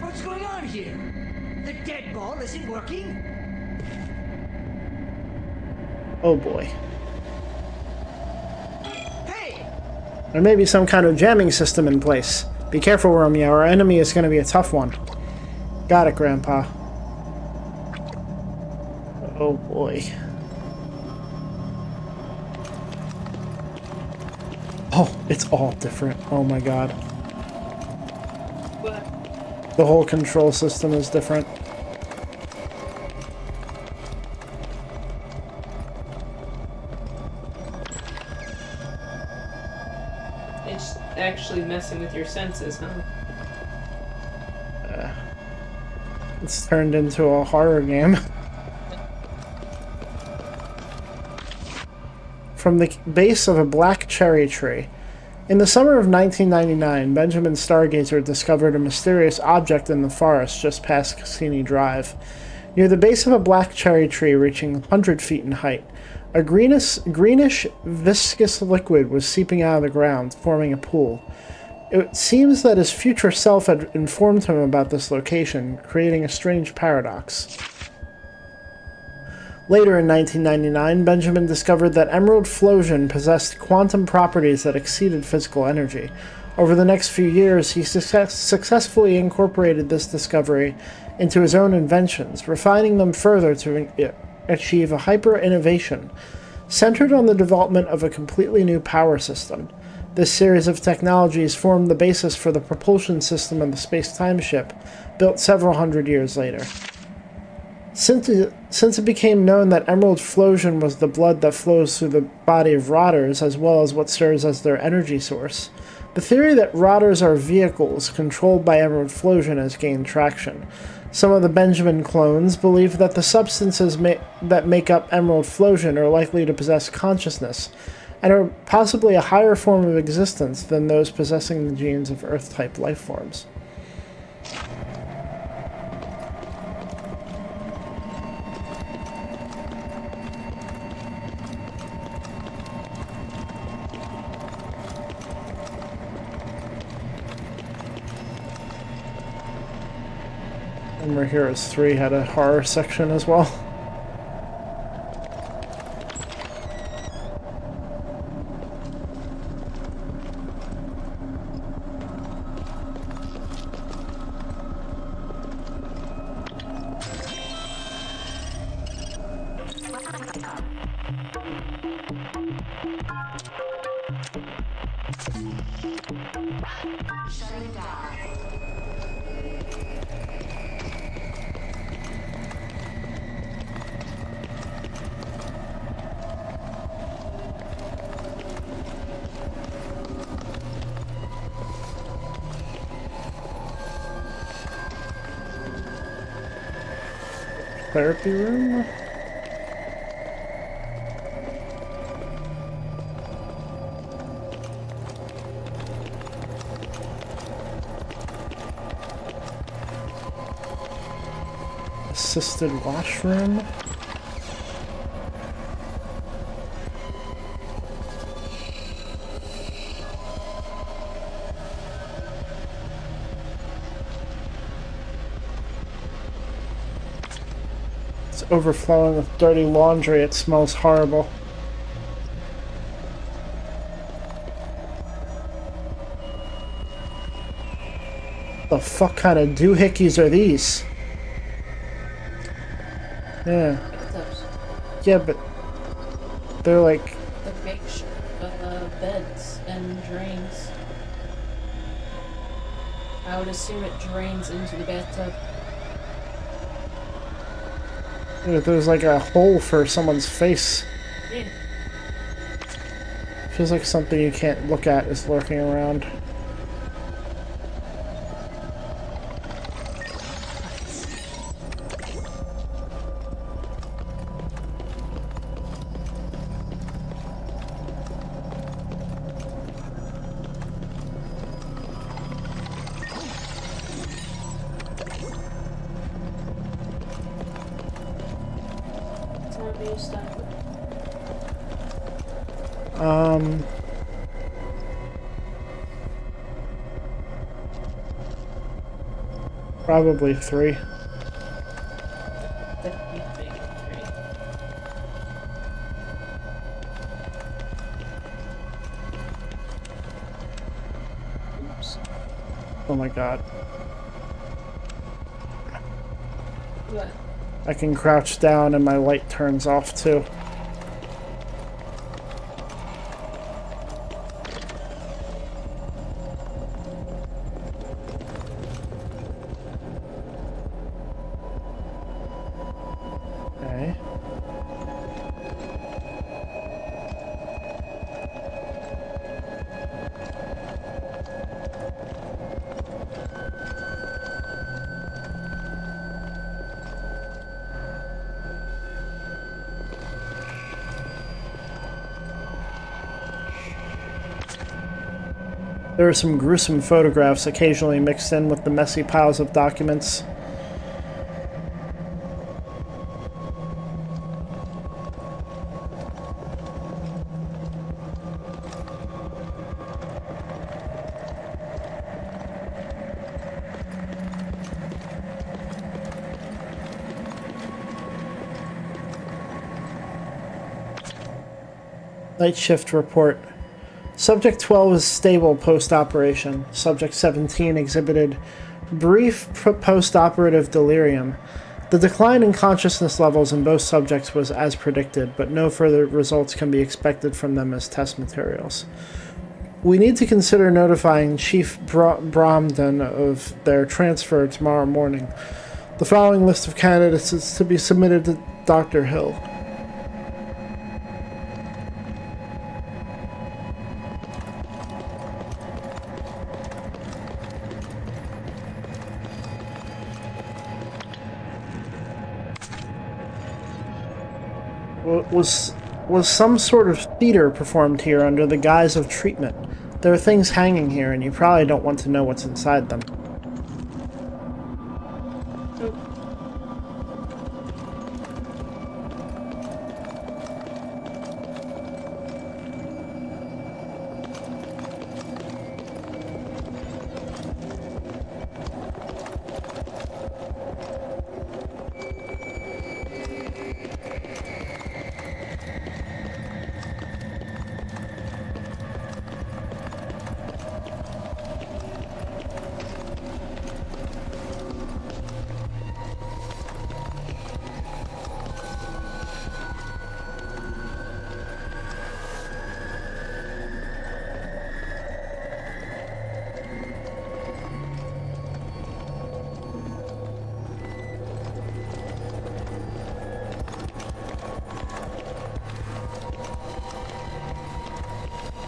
[SPEAKER 4] What's going on here? The dead ball isn't working?
[SPEAKER 1] Oh boy.
[SPEAKER 4] Hey!
[SPEAKER 1] There may be some kind of jamming system in place. Be careful, Romeo. Our enemy is going to be a tough one. Got it, Grandpa. Oh boy. Oh, it's all different. Oh my god.
[SPEAKER 2] What?
[SPEAKER 1] The whole control system is different.
[SPEAKER 2] It's actually messing with your senses, huh?
[SPEAKER 1] It's turned into a horror game. From the base of a black cherry tree. In the summer of 1999, Benjamin Stargazer discovered a mysterious object in the forest just past Cassini Drive. Near the base of a black cherry tree reaching 100 feet in height, a greenish viscous liquid was seeping out of the ground, forming a pool. It seems that his future self had informed him about this location, creating a strange paradox. Later in 1999, Benjamin discovered that emerald flosion possessed quantum properties that exceeded physical energy. Over the next few years, he successfully incorporated this discovery into his own inventions, refining them further to achieve a hyper-innovation centered on the development of a completely new power system. This series of technologies formed the basis for the propulsion system of the space-time ship, built several hundred years later. Since it became known that emerald flosion was the blood that flows through the body of rotters, as well as what serves as their energy source, the theory that rotters are vehicles controlled by emerald flosion has gained traction. Some of the Benjamin clones believe that the substances that make up emerald flosion are likely to possess consciousness, and are possibly a higher form of existence than those possessing the genes of Earth-type life forms. Remember Heroes 3 had a horror section as well. Therapy room? Assisted washroom? It's overflowing with dirty laundry. It smells horrible. The fuck kind of doohickeys are these? Yeah. Yeah, but they're like...
[SPEAKER 2] Like make beds and drains. I would assume it drains into the bathtub.
[SPEAKER 1] There's like a hole for someone's face.
[SPEAKER 2] Yeah.
[SPEAKER 1] Feels like something you can't look at is lurking around. Probably 3.
[SPEAKER 2] That'd be big at 3. Oops.
[SPEAKER 1] Oh my god.
[SPEAKER 2] What?
[SPEAKER 1] I can crouch down and my light turns off too. Okay. There are some gruesome photographs occasionally mixed in with the messy piles of documents. Night shift report. Subject 12 is stable post-operation. Subject 17 exhibited brief post-operative delirium. The decline in consciousness levels in both subjects was as predicted, but no further results can be expected from them as test materials. We need to consider notifying Chief Bromden of their transfer tomorrow morning. The following list of candidates is to be submitted to Dr. Hill. Was some sort of theater performed here under the guise of treatment? There are things hanging here, and you probably don't want to know what's inside them.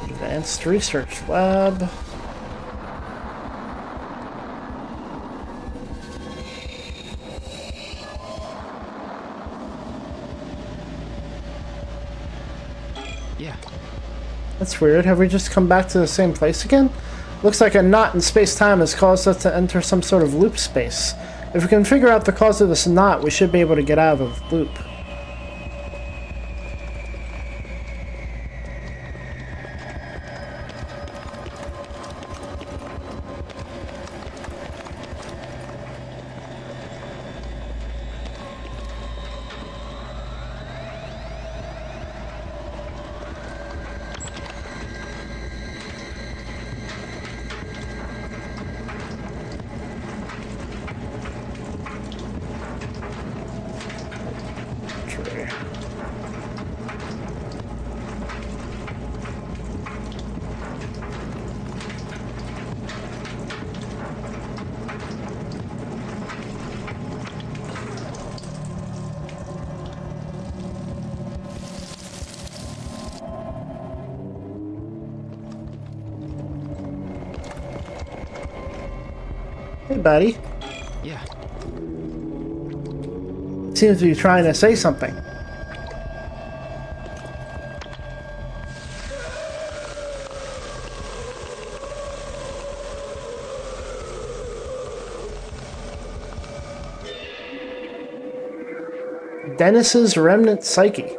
[SPEAKER 1] Advanced Research Lab.
[SPEAKER 5] Yeah.
[SPEAKER 1] That's weird. Have we just come back to the same place again? Looks like a knot in space-time has caused us to enter some sort of loop space. If we can figure out the cause of this knot, we should be able to get out of the loop. Hey, buddy.
[SPEAKER 5] Yeah.
[SPEAKER 1] Seems to be trying to say something. Dennis's remnant psyche.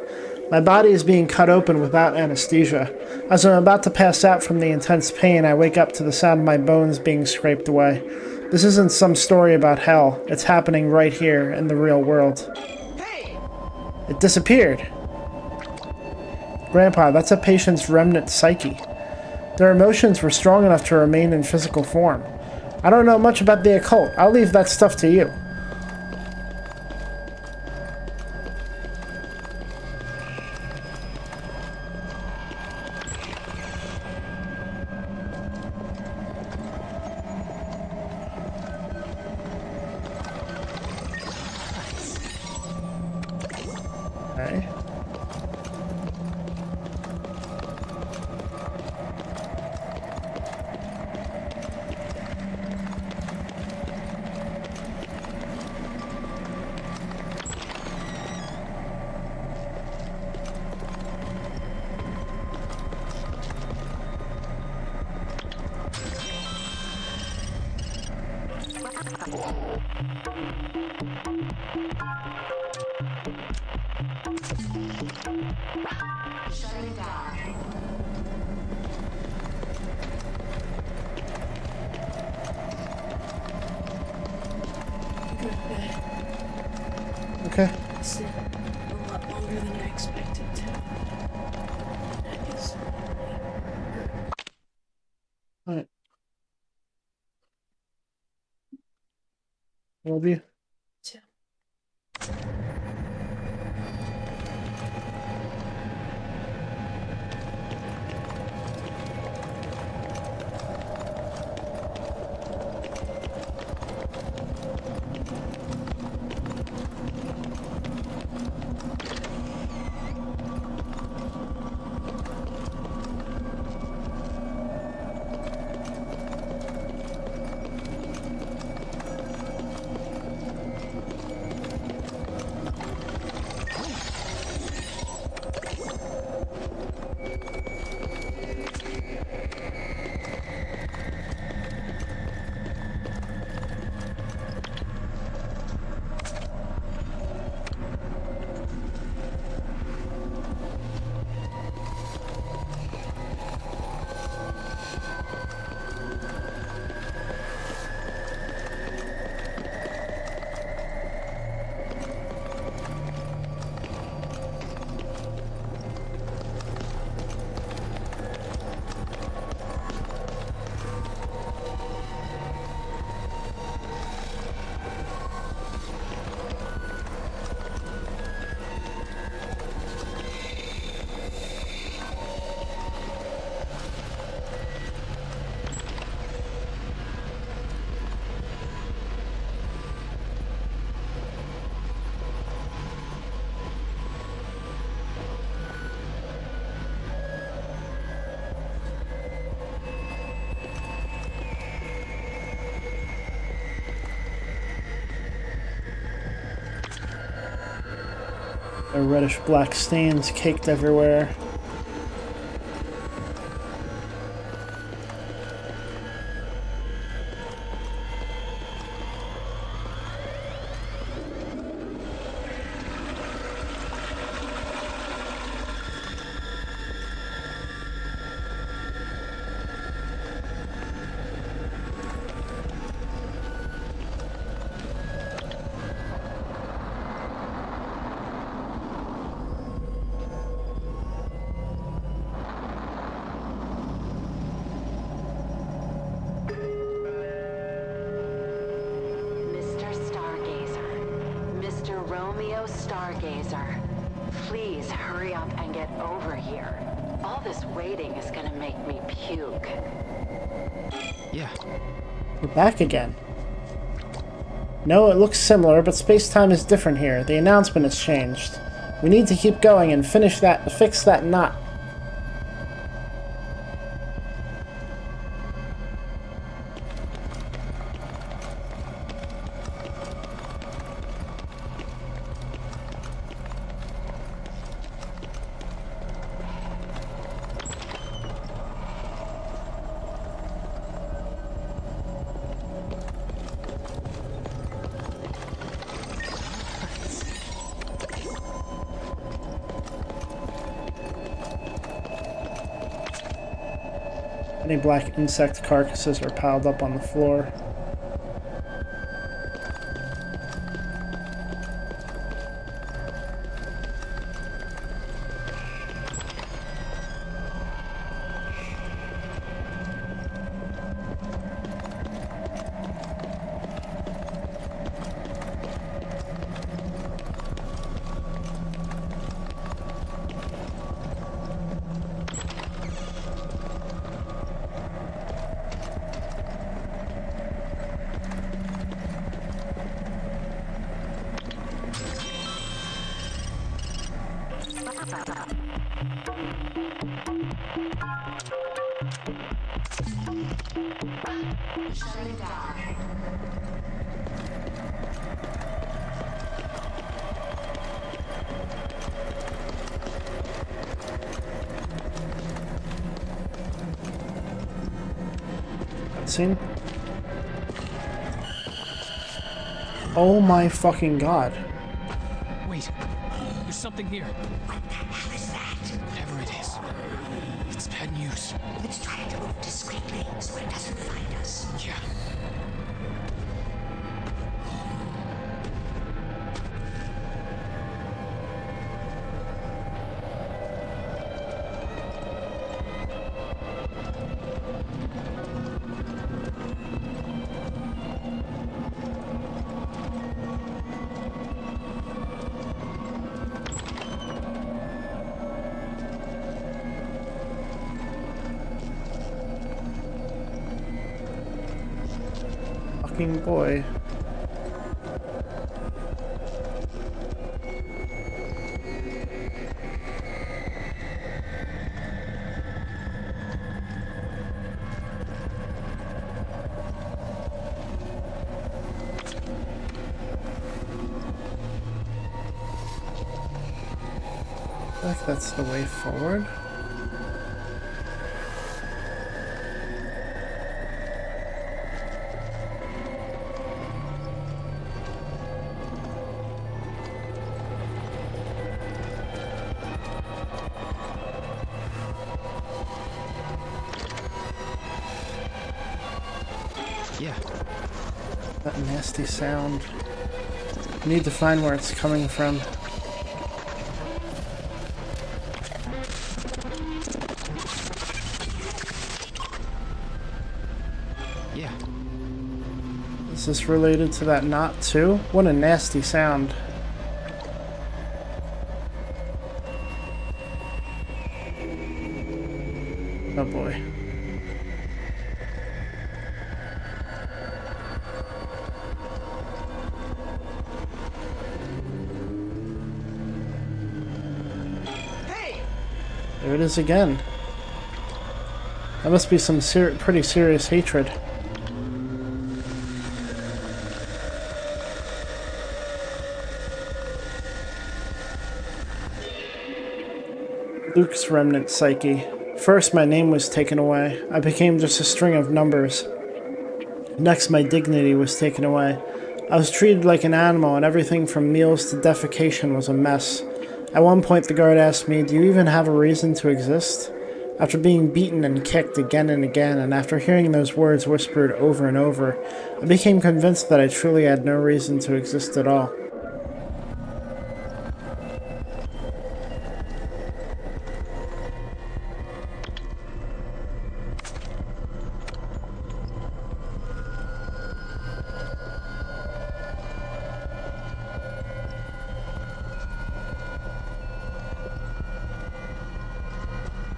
[SPEAKER 1] My body is being cut open without anesthesia. As I'm about to pass out from the intense pain, I wake up to the sound of my bones being scraped away. This isn't some story about hell. It's happening right here in the real world.
[SPEAKER 4] Hey!
[SPEAKER 1] It disappeared. Grandpa, that's a patient's remnant psyche. Their emotions were strong enough to remain in physical form. I don't know much about the occult. I'll leave that stuff to you. Okay. Okay.
[SPEAKER 2] It's a lot longer than I expected to.
[SPEAKER 1] Alright. Love you.
[SPEAKER 2] Too.
[SPEAKER 1] There are reddish black stains caked everywhere.
[SPEAKER 6] Mr. Stargazer. Mr. Romeo Stargazer. Please hurry up and get over here. All this waiting is gonna make me puke.
[SPEAKER 5] Yeah.
[SPEAKER 1] We're back again. No, it looks similar, but space-time is different here. The announcement has changed. We need to keep going and fix that knot. Many black insect carcasses are piled up on the floor. Cutscene. Oh my fucking god.
[SPEAKER 5] Wait, there's something here.
[SPEAKER 4] What the hell is that?
[SPEAKER 5] Whatever it is, it's bad news.
[SPEAKER 4] Let's try to move discreetly so it doesn't find us.
[SPEAKER 5] Yeah.
[SPEAKER 1] Fucking boy. I feel like that's the way forward.
[SPEAKER 5] Yeah.
[SPEAKER 1] That nasty sound. I need to find where it's coming from.
[SPEAKER 5] Yeah.
[SPEAKER 1] Is this related to that knot too? What a nasty sound. Oh boy. There it is again. That must be some pretty serious hatred. Luke's remnant psyche. First, my name was taken away. I became just a string of numbers. Next, my dignity was taken away. I was treated like an animal, and everything from meals to defecation was a mess. At one point, the guard asked me, "Do you even have a reason to exist?" After being beaten and kicked again and again, and after hearing those words whispered over and over, I became convinced that I truly had no reason to exist at all.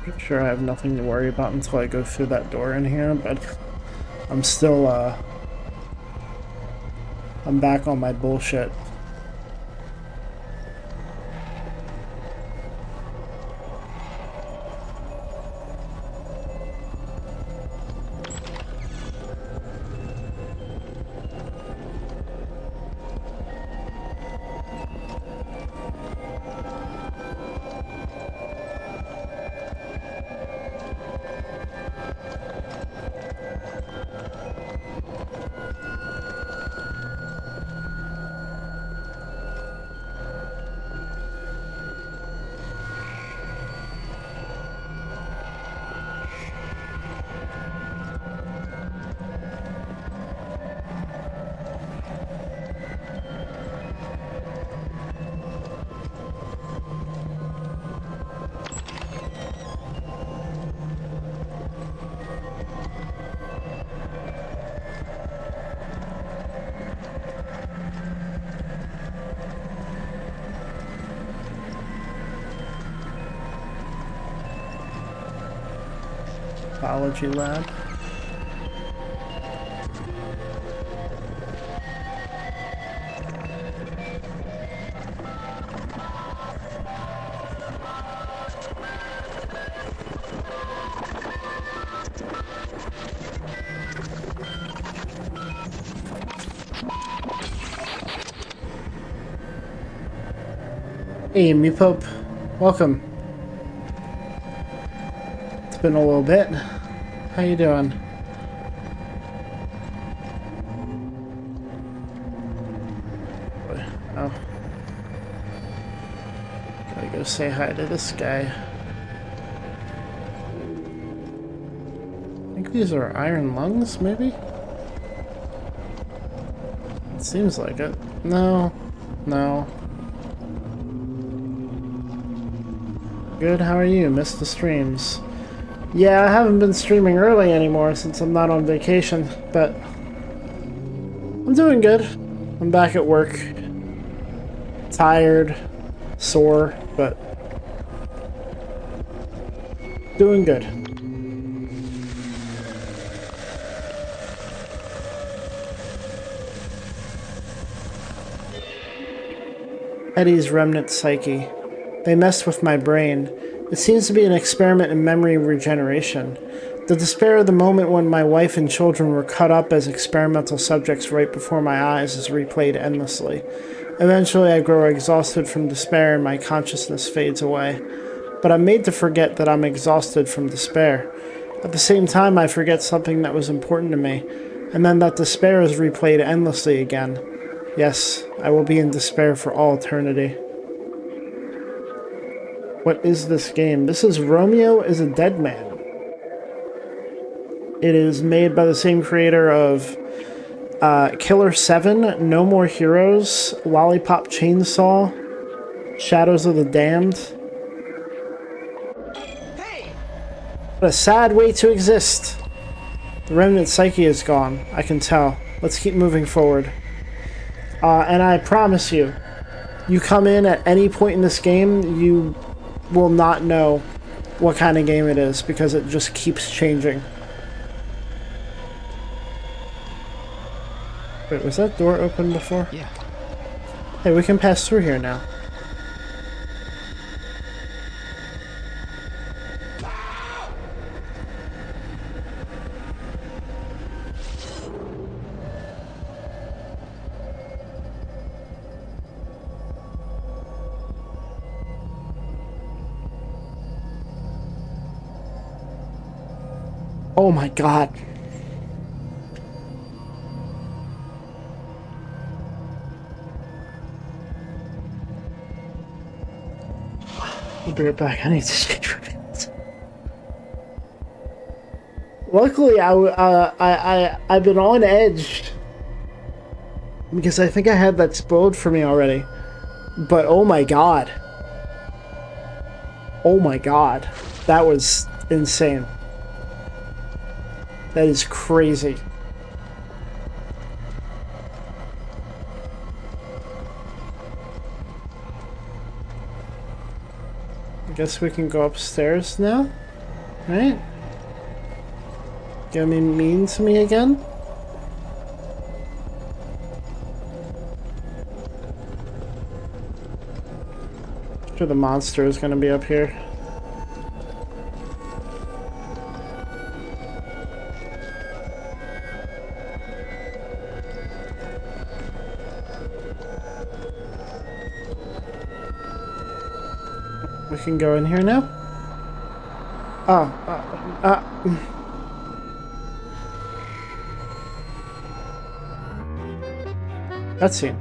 [SPEAKER 1] Pretty sure I have nothing to worry about until I go through that door in here, but I'm still, I'm back on my bullshit. Biology lab. Hey, Meepope. Welcome. It's been a little bit. How you doing? Oh. Gotta go say hi to this guy. I think these are iron lungs, maybe? It seems like it. No. No. Good, how are you? Missed the streams. Yeah, I haven't been streaming early anymore since I'm not on vacation, but I'm doing good. I'm back at work. Tired, sore, but doing good. Eddie's remnant psyche. They messed with my brain. It seems to be an experiment in memory regeneration. The despair of the moment when my wife and children were cut up as experimental subjects right before my eyes is replayed endlessly. Eventually I grow exhausted from despair and my consciousness fades away. But I'm made to forget that I'm exhausted from despair. At the same time I forget something that was important to me, and then that despair is replayed endlessly again. Yes, I will be in despair for all eternity. What is this game? This is Romeo is a Dead Man. It is made by the same creator of Killer 7, No More Heroes, Lollipop Chainsaw, Shadows of the Damned.
[SPEAKER 4] Hey!
[SPEAKER 1] What a sad way to exist. The remnant psyche is gone, I can tell. Let's keep moving forward. And I promise you, you come in at any point in this game, you will not know what kind of game it is because it just keeps changing. Wait, was that door open before?
[SPEAKER 5] Yeah.
[SPEAKER 1] Hey, we can pass through here now. Oh my god. I'll be right back. I need to change my pants. Luckily, I've been on edge because I think I had that spoiled for me already. But oh my god. Oh my god. That was insane. That is crazy. I guess we can go upstairs now, right? Gonna be mean to me again? I'm sure the monster is gonna be up here. We can go in here now? Cutscene.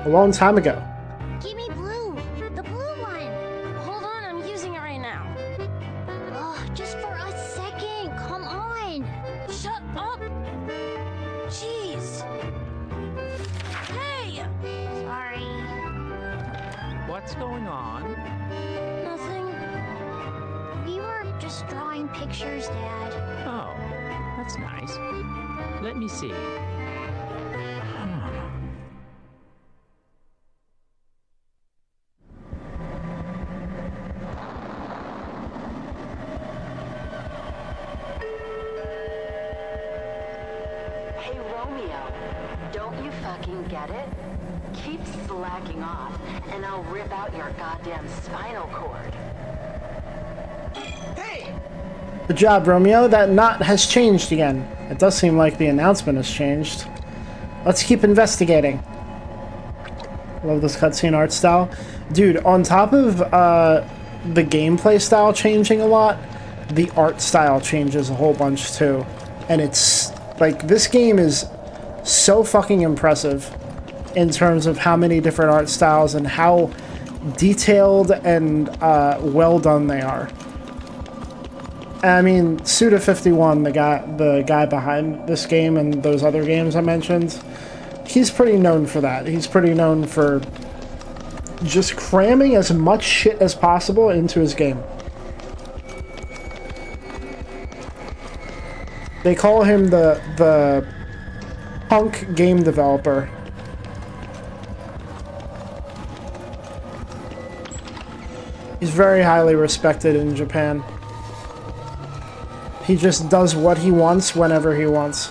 [SPEAKER 1] A long time ago.
[SPEAKER 7] Give me blue. The blue one. Hold on, I'm using it right now. Oh, just for a second. Come on. Shut up. Jeez. Hey. Sorry.
[SPEAKER 5] What's going on?
[SPEAKER 7] Nothing. We were just drawing pictures, Dad.
[SPEAKER 5] Oh, that's nice. Let me see.
[SPEAKER 6] Romeo, don't you fucking get it? Keep slacking off, and I'll rip out your goddamn spinal cord.
[SPEAKER 4] Hey!
[SPEAKER 1] Good job, Romeo. That knot has changed again. It does seem like the announcement has changed. Let's keep investigating. Love this cutscene art style. Dude, on top of the gameplay style changing a lot, the art style changes a whole bunch too. And it's like, this game is so fucking impressive in terms of how many different art styles and how detailed and well done they are. I mean, Suda51, the guy behind this game and those other games I mentioned, he's pretty known for that. He's pretty known for just cramming as much shit as possible into his game. They call him the punk game developer. He's very highly respected in Japan. He just does what he wants whenever he wants.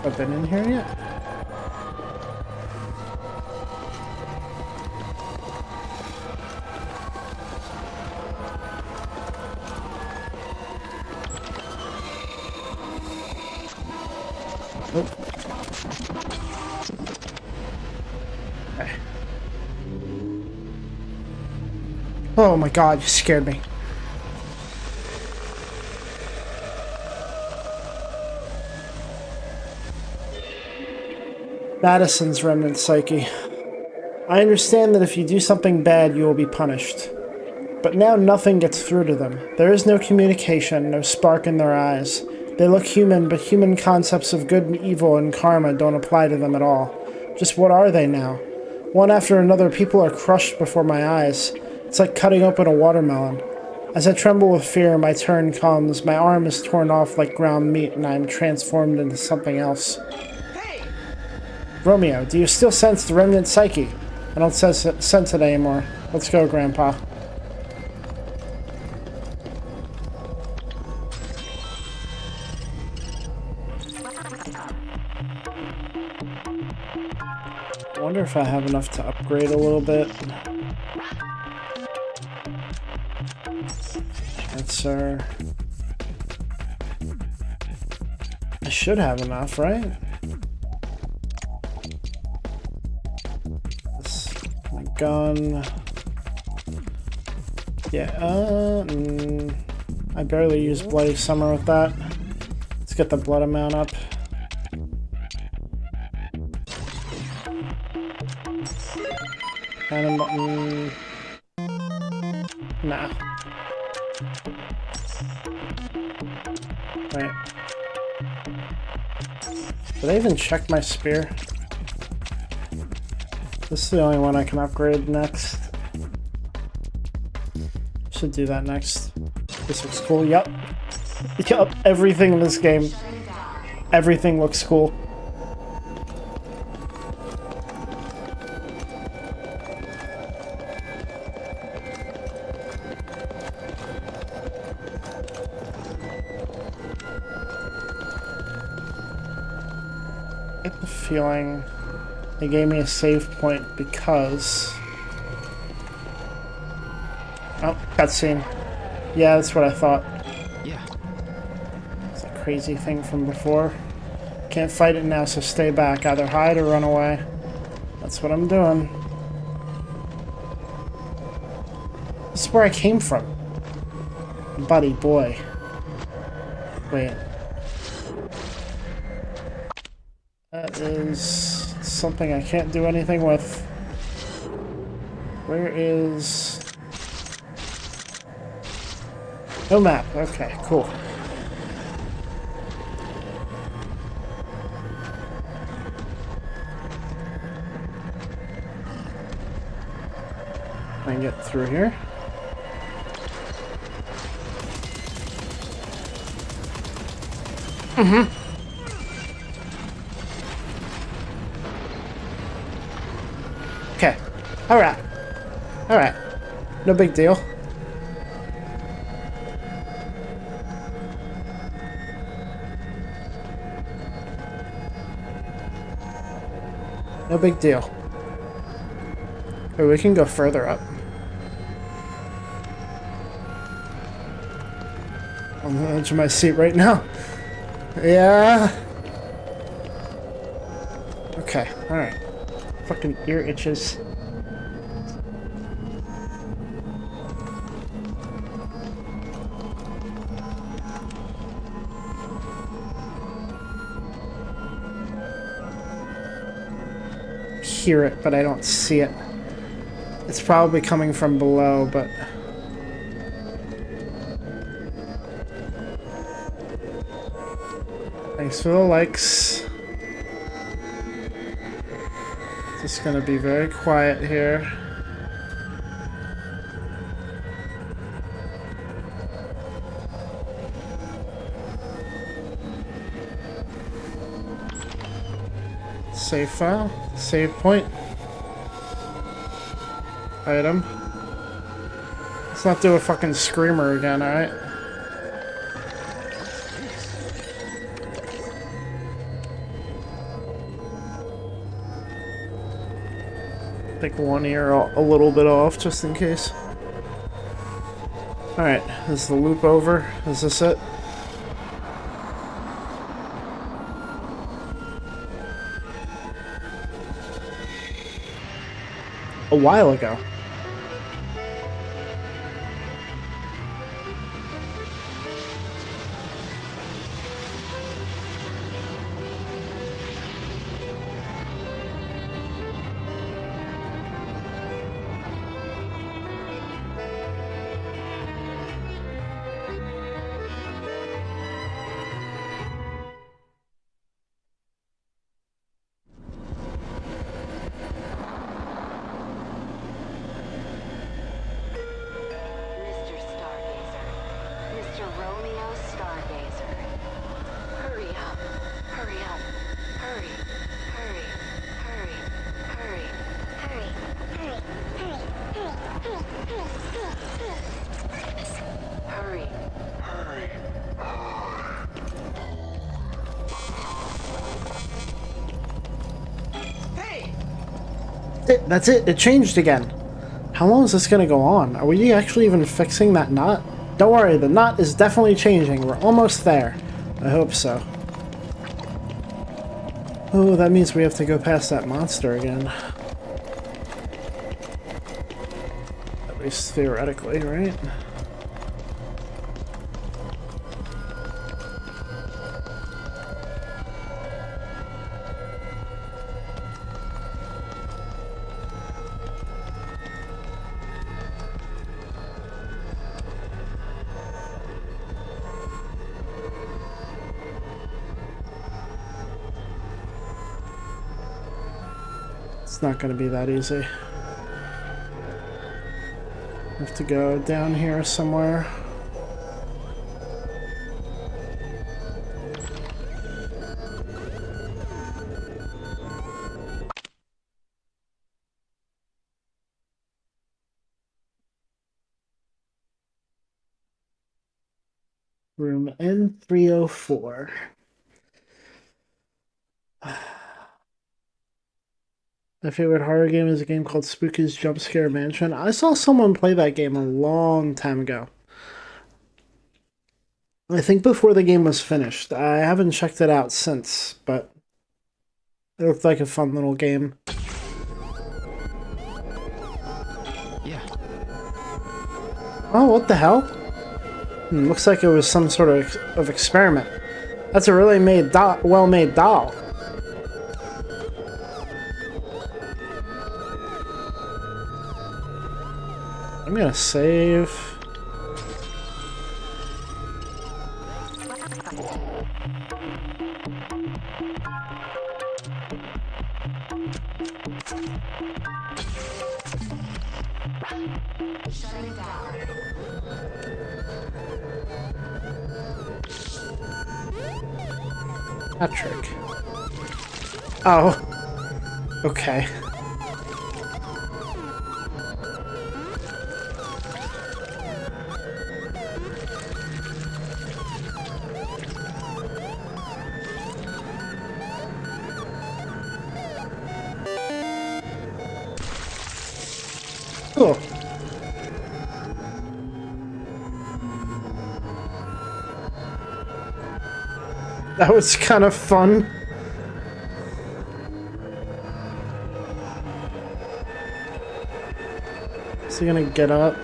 [SPEAKER 1] Have I been in here yet? Nope. Okay. Oh my god, you scared me. Madison's remnant psyche. I understand that if you do something bad, you will be punished. But now nothing gets through to them. There is no communication, no spark in their eyes. They look human, but human concepts of good and evil and karma don't apply to them at all. Just what are they now? One after another, people are crushed before my eyes. It's like cutting open a watermelon. As I tremble with fear, my turn comes. My arm is torn off like ground meat, and I am transformed into something else.
[SPEAKER 4] Hey!
[SPEAKER 1] Romeo, do you still sense the remnant psyche? I don't sense it anymore. Let's go, Grandpa. I wonder if I have enough to upgrade a little bit. Answer. I should have enough, right? This, my gun. Yeah, I barely use Bloody Summer with that. Let's get the blood amount up. Cannon button. Nah. Wait. Did I even check my spear? This is the only one I can upgrade next. Should do that next. This looks cool. Yup. Yup. Everything in this game. Everything looks cool. I get the feeling they gave me a save point because... Oh, cutscene. Yeah, that's what I thought.
[SPEAKER 5] Yeah.
[SPEAKER 1] It's a crazy thing from before. Can't fight it now, so stay back. Either hide or run away. That's what I'm doing. This is where I came from. Buddy boy. Wait. That is something I can't do anything with. Where is... No map. Okay, cool. I can get through here. Alright. Alright. No big deal. No big deal. Oh, we can go further up. I'm on the edge of my seat right now. Yeah. Okay, alright. Fucking ear itches. Hear it, but I don't see it. It's probably coming from below, but... Thanks for the likes. Just gonna be very quiet here. Save file, save point. Item. Let's not do a fucking screamer again, alright? Take one ear a little bit off just in case. Alright, is the loop over? Is this it? A while ago.
[SPEAKER 6] Mr. Stargazer. Mr. Romeo Stargazer. Hurry up. Hurry up. Hurry. Hurry. Hurry. Hurry.
[SPEAKER 7] Hurry, hurry, hurry, hurry, hurry, hurry.
[SPEAKER 6] Hurry.
[SPEAKER 1] That's it. It changed again. How long is this gonna go on? Are we actually even fixing that knot? Don't worry, the knot is definitely changing. We're almost there. I hope so. Oh, that means we have to go past that monster again. At least theoretically, right? It's not going to be that easy. Have to go down here somewhere. Room N304. My favorite horror game is a game called Spooky's Jump Scare Mansion. I saw someone play that game a long time ago. I think before the game was finished. I haven't checked it out since, but it looked like a fun little game.
[SPEAKER 5] Yeah.
[SPEAKER 1] Oh, what the hell? Looks like it was some sort of experiment. That's a really well-made doll. I'm gonna save. Patrick. Oh. Okay. Cool. That was kind of fun. Is he gonna get up?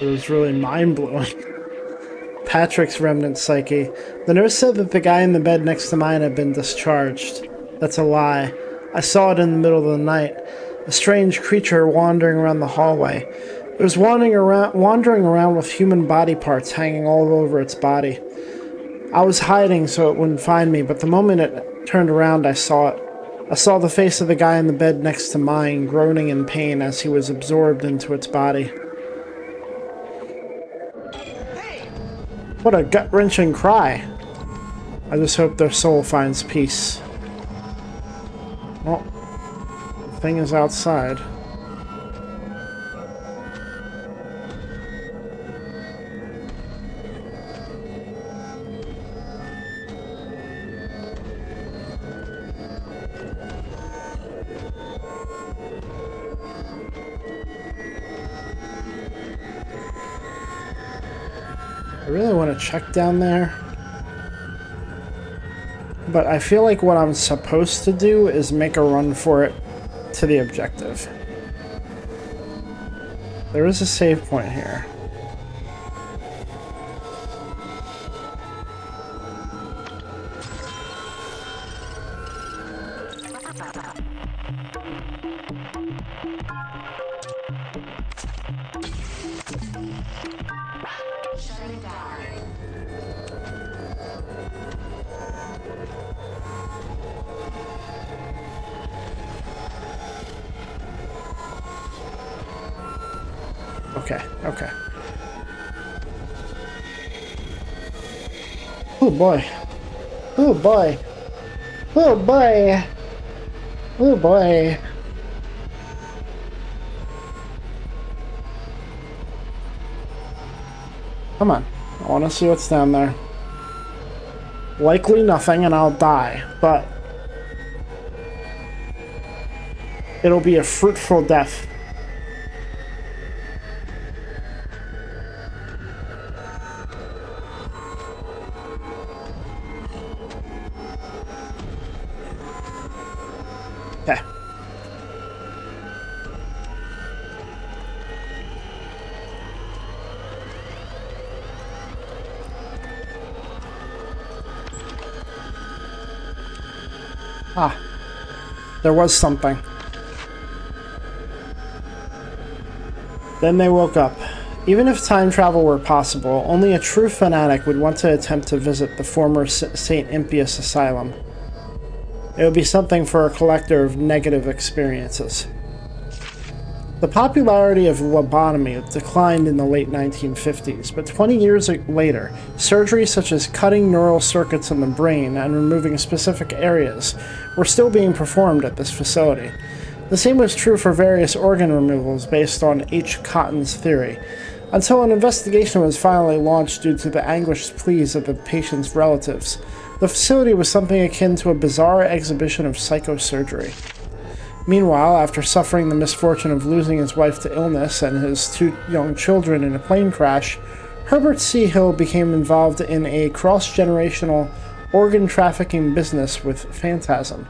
[SPEAKER 1] It was really mind-blowing. Patrick's remnant psyche. The nurse said that the guy in the bed next to mine had been discharged. That's a lie. I saw it in the middle of the night. A strange creature wandering around the hallway. It was wandering around with human body parts hanging all over its body. I was hiding so it wouldn't find me, but the moment it turned around, I saw it. I saw the face of the guy in the bed next to mine, groaning in pain as he was absorbed into its body. What a gut-wrenching cry. I just hope their soul finds peace. Well, the thing is outside. I really want to check down there, but I feel like what I'm supposed to do is make a run for it to the objective. There is a save point here. Okay. Oh boy. Oh boy. Oh boy. Oh boy. Come on. I want to see what's down there. Likely nothing and I'll die, but it'll be a fruitful death. Okay. Ah, there was something. Then they woke up. Even if time travel were possible, only a true fanatic would want to attempt to visit the former St. Impius Asylum. It would be something for a collector of negative experiences. The popularity of lobotomy declined in the late 1950s, but 20 years later, surgeries such as cutting neural circuits in the brain and removing specific areas were still being performed at this facility. The same was true for various organ removals based on H. Cotton's theory, until an investigation was finally launched due to the anguished pleas of the patient's relatives. The facility was something akin to a bizarre exhibition of psychosurgery. Meanwhile, after suffering the misfortune of losing his wife to illness and his 2 young children in a plane crash, Herbert C. Hill became involved in a cross-generational organ trafficking business with Phantasm.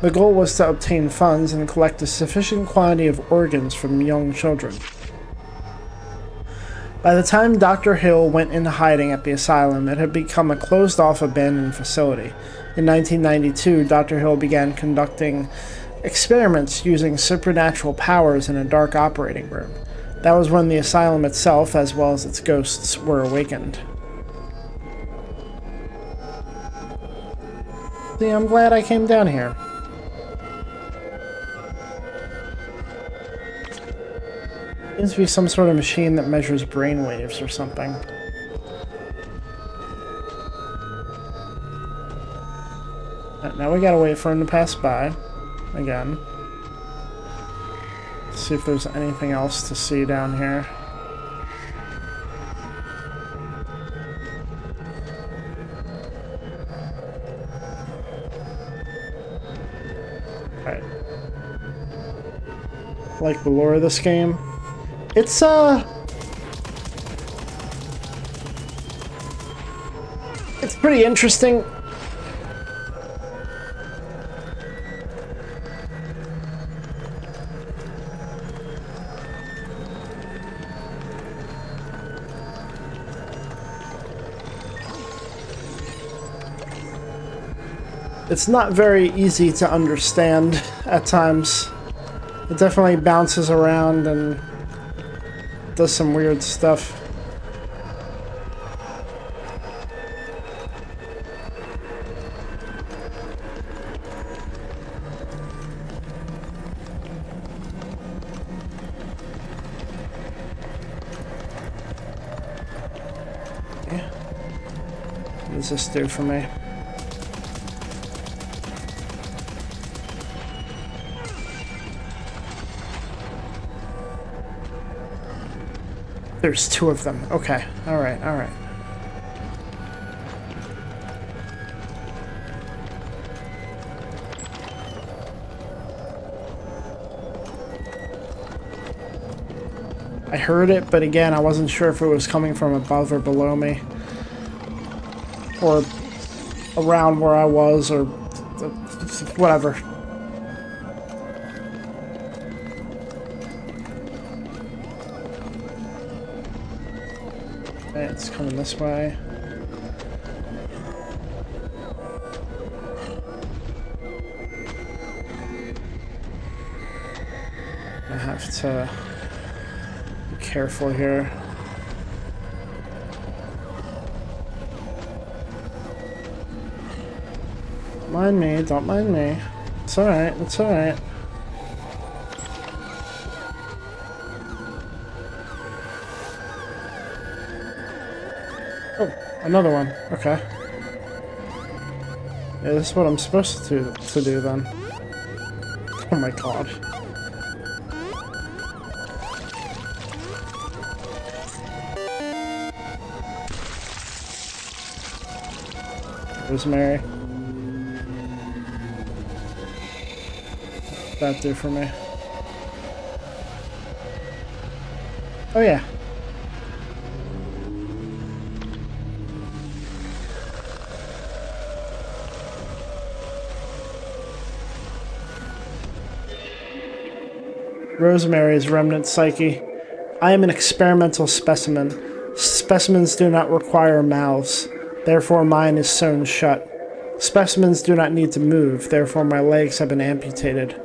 [SPEAKER 1] The goal was to obtain funds and collect a sufficient quantity of organs from young children. By the time Dr. Hill went into hiding at the asylum, it had become a closed-off, abandoned facility. In 1992, Dr. Hill began conducting experiments using supernatural powers in a dark operating room. That was when the asylum itself, as well as its ghosts, were awakened. See, I'm glad I came down here. Seems to be some sort of machine that measures brain waves or something. Now we gotta wait for him to pass by. Again. Let's see if there's anything else to see down here. like the lore of this game. It's pretty interesting. It's not very easy to understand at times. It definitely bounces around and does some weird stuff. Yeah. What does this do for me? There's two of them. Okay. Alright, alright. I heard it, but again, I wasn't sure if it was coming from above or below me. Or around where I was, or whatever. It's coming this way. I have to be careful here. Mind me, don't mind me. It's alright, it's alright. Oh, another one. Okay. Yeah, this is what I'm supposed to do then. Oh my god. Rosemary. What's that do for me? Oh yeah. Rosemary's remnant psyche. I am an experimental specimen. Specimens do not require mouths, therefore mine is sewn shut. Specimens do not need to move, therefore my legs have been amputated.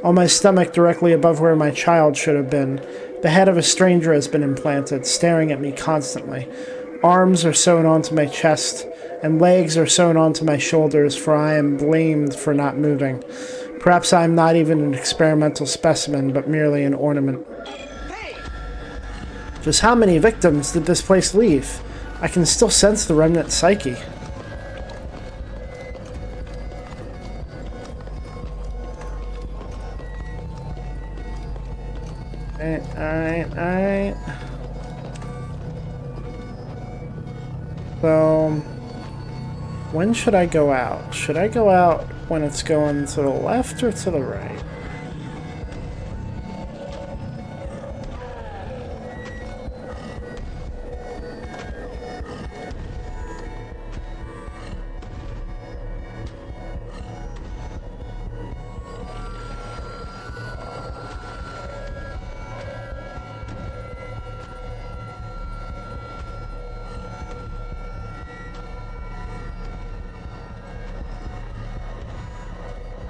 [SPEAKER 1] On my stomach, directly above where my child should have been, the head of a stranger has been implanted, staring at me constantly. Arms are sewn onto my chest, and legs are sewn onto my shoulders, for I am blamed for not moving. Perhaps I am not even an experimental specimen, but merely an ornament. Just how many victims did this place leave? I can still sense the remnant psyche. Alright. So, when should I go out? Should I go out when it's going to the left or to the right?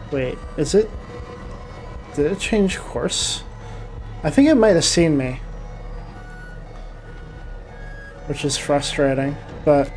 [SPEAKER 1] Wait, is it... Did it change course? I think it might have seen me. Which is frustrating, but...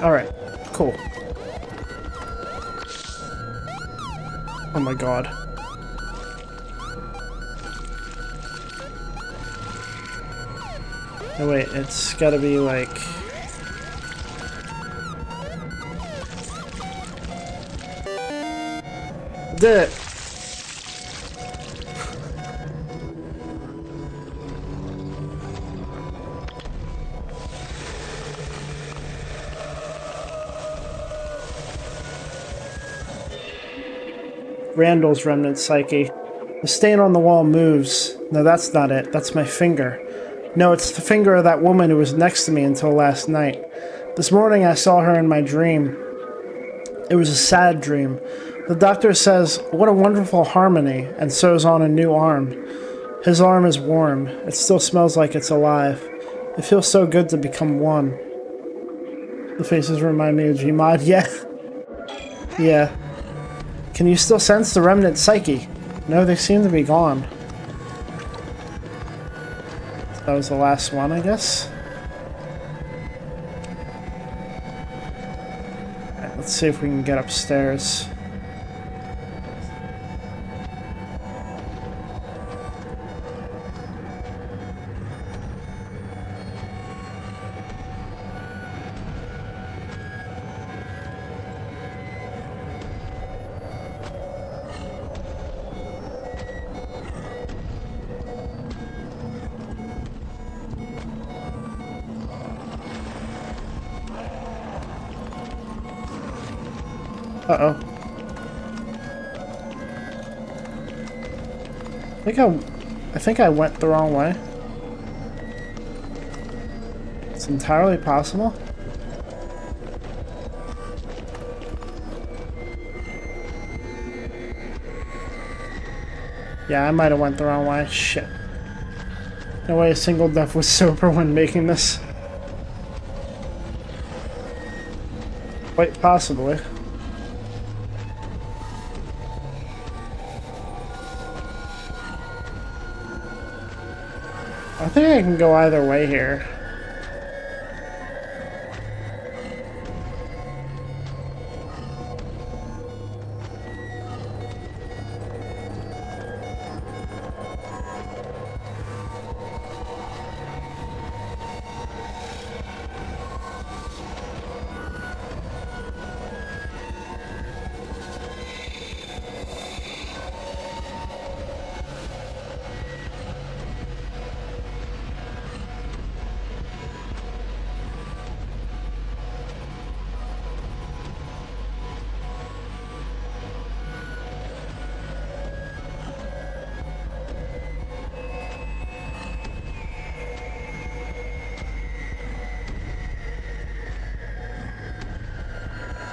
[SPEAKER 1] Alright, cool. Oh my god. Oh wait, it's gotta be like... did it. Randall's remnant psyche. The stain on the wall moves. No, that's not it. That's my finger. No, it's the finger of that woman who was next to me until last night. This morning I saw her in my dream. It was a sad dream. The doctor says, "What a wonderful harmony," and sews on a new arm. His arm is warm. It still smells like it's alive. It feels so good to become one. The faces remind me of Gmod. Yeah. Yeah. Can you still sense the remnant psyche? No, they seem to be gone. That was the last one, I guess. Alright, let's see if we can get upstairs. Uh-oh. I think I went the wrong way. It's entirely possible. Yeah, I might have went the wrong way. Shit. No way a single death was sober when making this. Quite possibly. I think I can go either way here.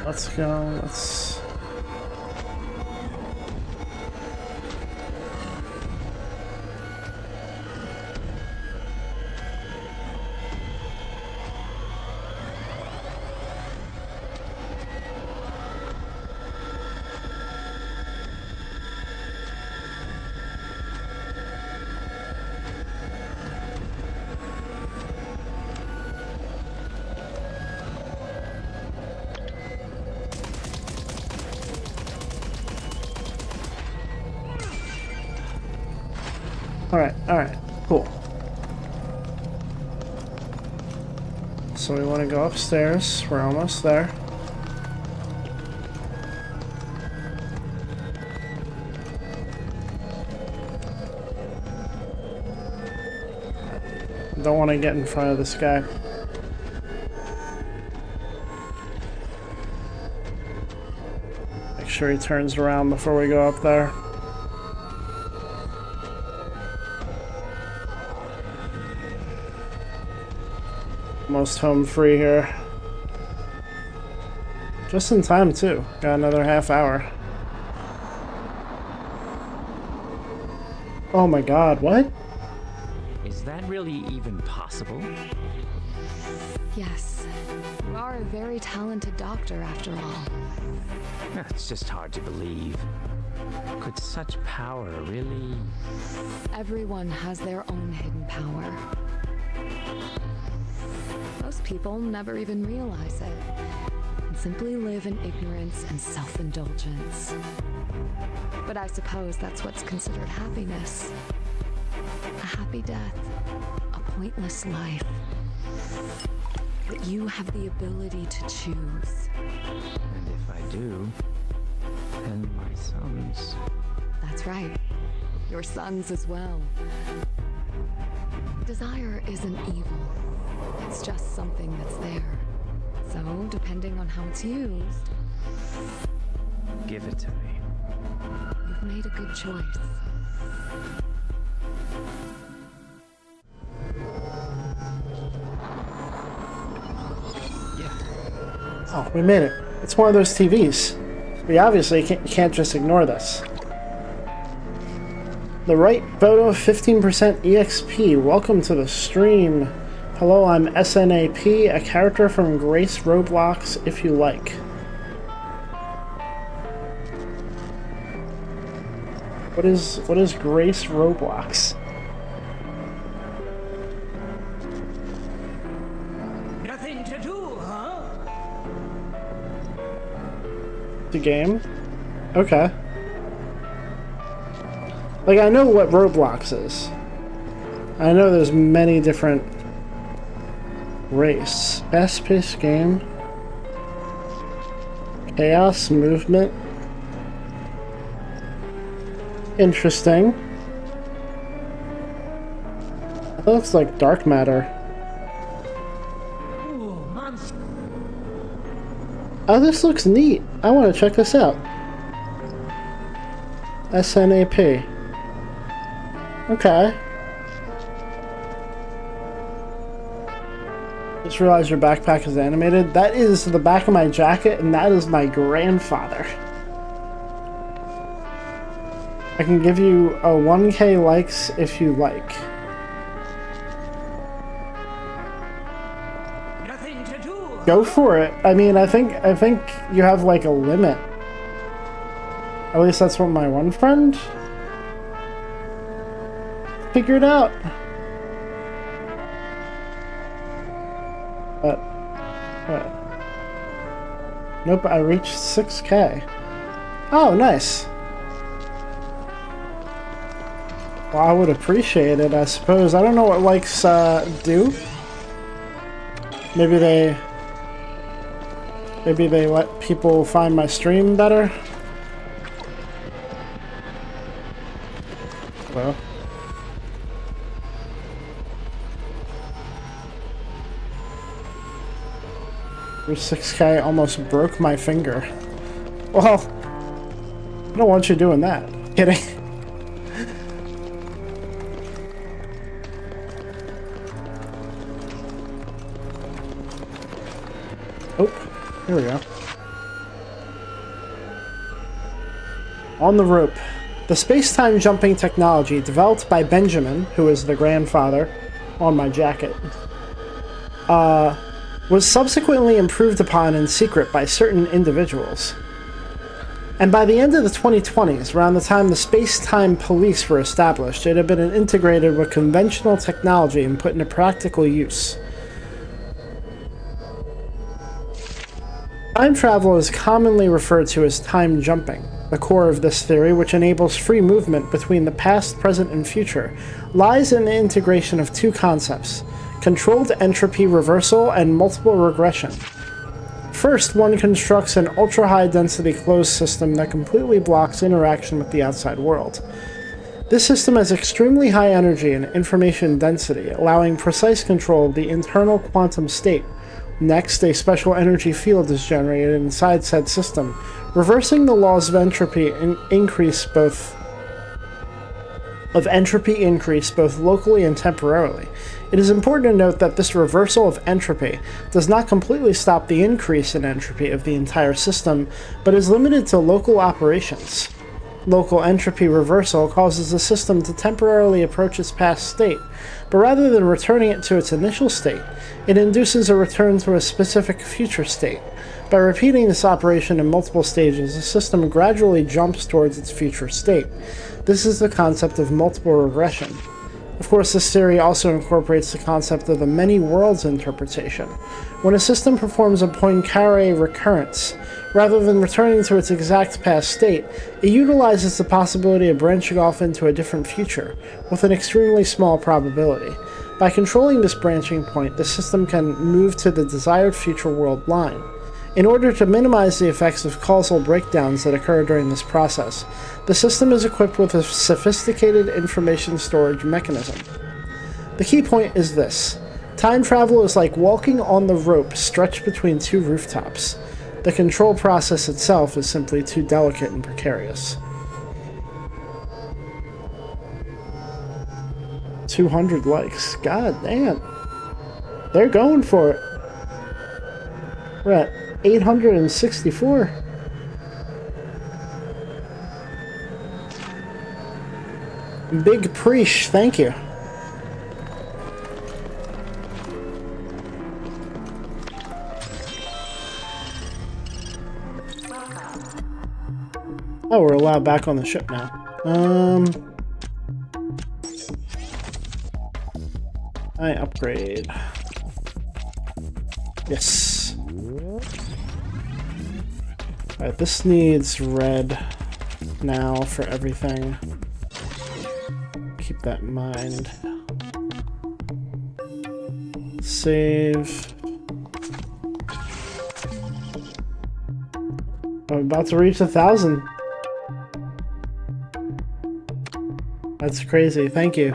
[SPEAKER 1] Let's go, let's... Alright, cool. So we want to go upstairs. We're almost there. Don't want to get in front of this guy. Make sure he turns around before we go up there. Almost home free here. Just in time too. Got another half hour. Oh my god, what?
[SPEAKER 5] Is that really even possible?
[SPEAKER 8] Yes. You are a very talented doctor after all.
[SPEAKER 5] It's just hard to believe. Could such power really...
[SPEAKER 8] Everyone has their own hidden power. Most people never even realize it, and simply live in ignorance and self-indulgence. But I suppose that's what's considered happiness. A happy death, a pointless life. But you have the ability to choose.
[SPEAKER 5] And if I do... And my sons.
[SPEAKER 8] That's right. Your sons as well. Desire isn't evil. It's just something that's there. So, depending on how it's used,
[SPEAKER 5] Give it to me.
[SPEAKER 8] you've made a good choice.
[SPEAKER 1] Oh, we made it. It's one of those TVs. We obviously can't just ignore this. The right photo 15% EXP. Welcome to the stream. Hello, I'm SNAP, a character from Grace Roblox, if you like. What is Grace Roblox?
[SPEAKER 4] Nothing to do, huh?
[SPEAKER 1] The game? Okay. Like, I know what Roblox is. I know there's many different race. Fast-paced game. Chaos movement. Interesting. That looks like dark matter.
[SPEAKER 4] Ooh, monster.
[SPEAKER 1] Oh, this looks neat. I want to check this out. SNAP. Okay. Just realized your backpack is animated. That is the back of my jacket, and that is my grandfather. I can give you a 1K likes if you like.
[SPEAKER 4] Nothing to do.
[SPEAKER 1] Go for it. I mean, I think you have like a limit. At least that's what my one friend figured out. But nope, I reached 6K. Oh, nice. Well, I would appreciate it, I suppose. I don't know what likes do. Maybe they let people find my stream better. Well. Your 6K almost broke my finger. Well, I don't want you doing that. Kidding. Oh, here we go. On the rope. The space-time jumping technology developed by Benjamin, who is the grandfather on my jacket, was subsequently improved upon in secret by certain individuals. And by the end of the 2020s, around the time the space-time police were established, it had been integrated with conventional technology and put into practical use. Time travel is commonly referred to as time jumping. The core of this theory, which enables free movement between the past, present, and future, lies in the integration of two concepts: controlled entropy reversal and multiple regression. First, one constructs an ultra-high density closed system that completely blocks interaction with the outside world. This system has extremely high energy and information density, allowing precise control of the internal quantum state. Next, a special energy field is generated inside said system, reversing the laws of entropy increase both locally and temporarily. It is important to note that this reversal of entropy does not completely stop the increase in entropy of the entire system, but is limited to local operations. Local entropy reversal causes the system to temporarily approach its past state, but rather than returning it to its initial state, it induces a return to a specific future state. By repeating this operation in multiple stages, the system gradually jumps towards its future state. This is the concept of multiple regression. Of course, this theory also incorporates the concept of the many worlds interpretation. When a system performs a Poincaré recurrence, rather than returning to its exact past state, it utilizes the possibility of branching off into a different future, with an extremely small probability. By controlling this branching point, the system can move to the desired future world line. In order to minimize the effects of causal breakdowns that occur during this process, the system is equipped with a sophisticated information storage mechanism. The key point is this. Time travel is like walking on the rope stretched between two rooftops. The control process itself is simply too delicate and precarious. 200 likes. God damn. They're going for it. We're at 864. Big Preach, thank you. Oh, we're allowed back on the ship now. I upgrade. Yes. Alright, this needs red now for everything. Keep that in mind. Save. I'm about to reach 1,000. That's crazy. Thank you.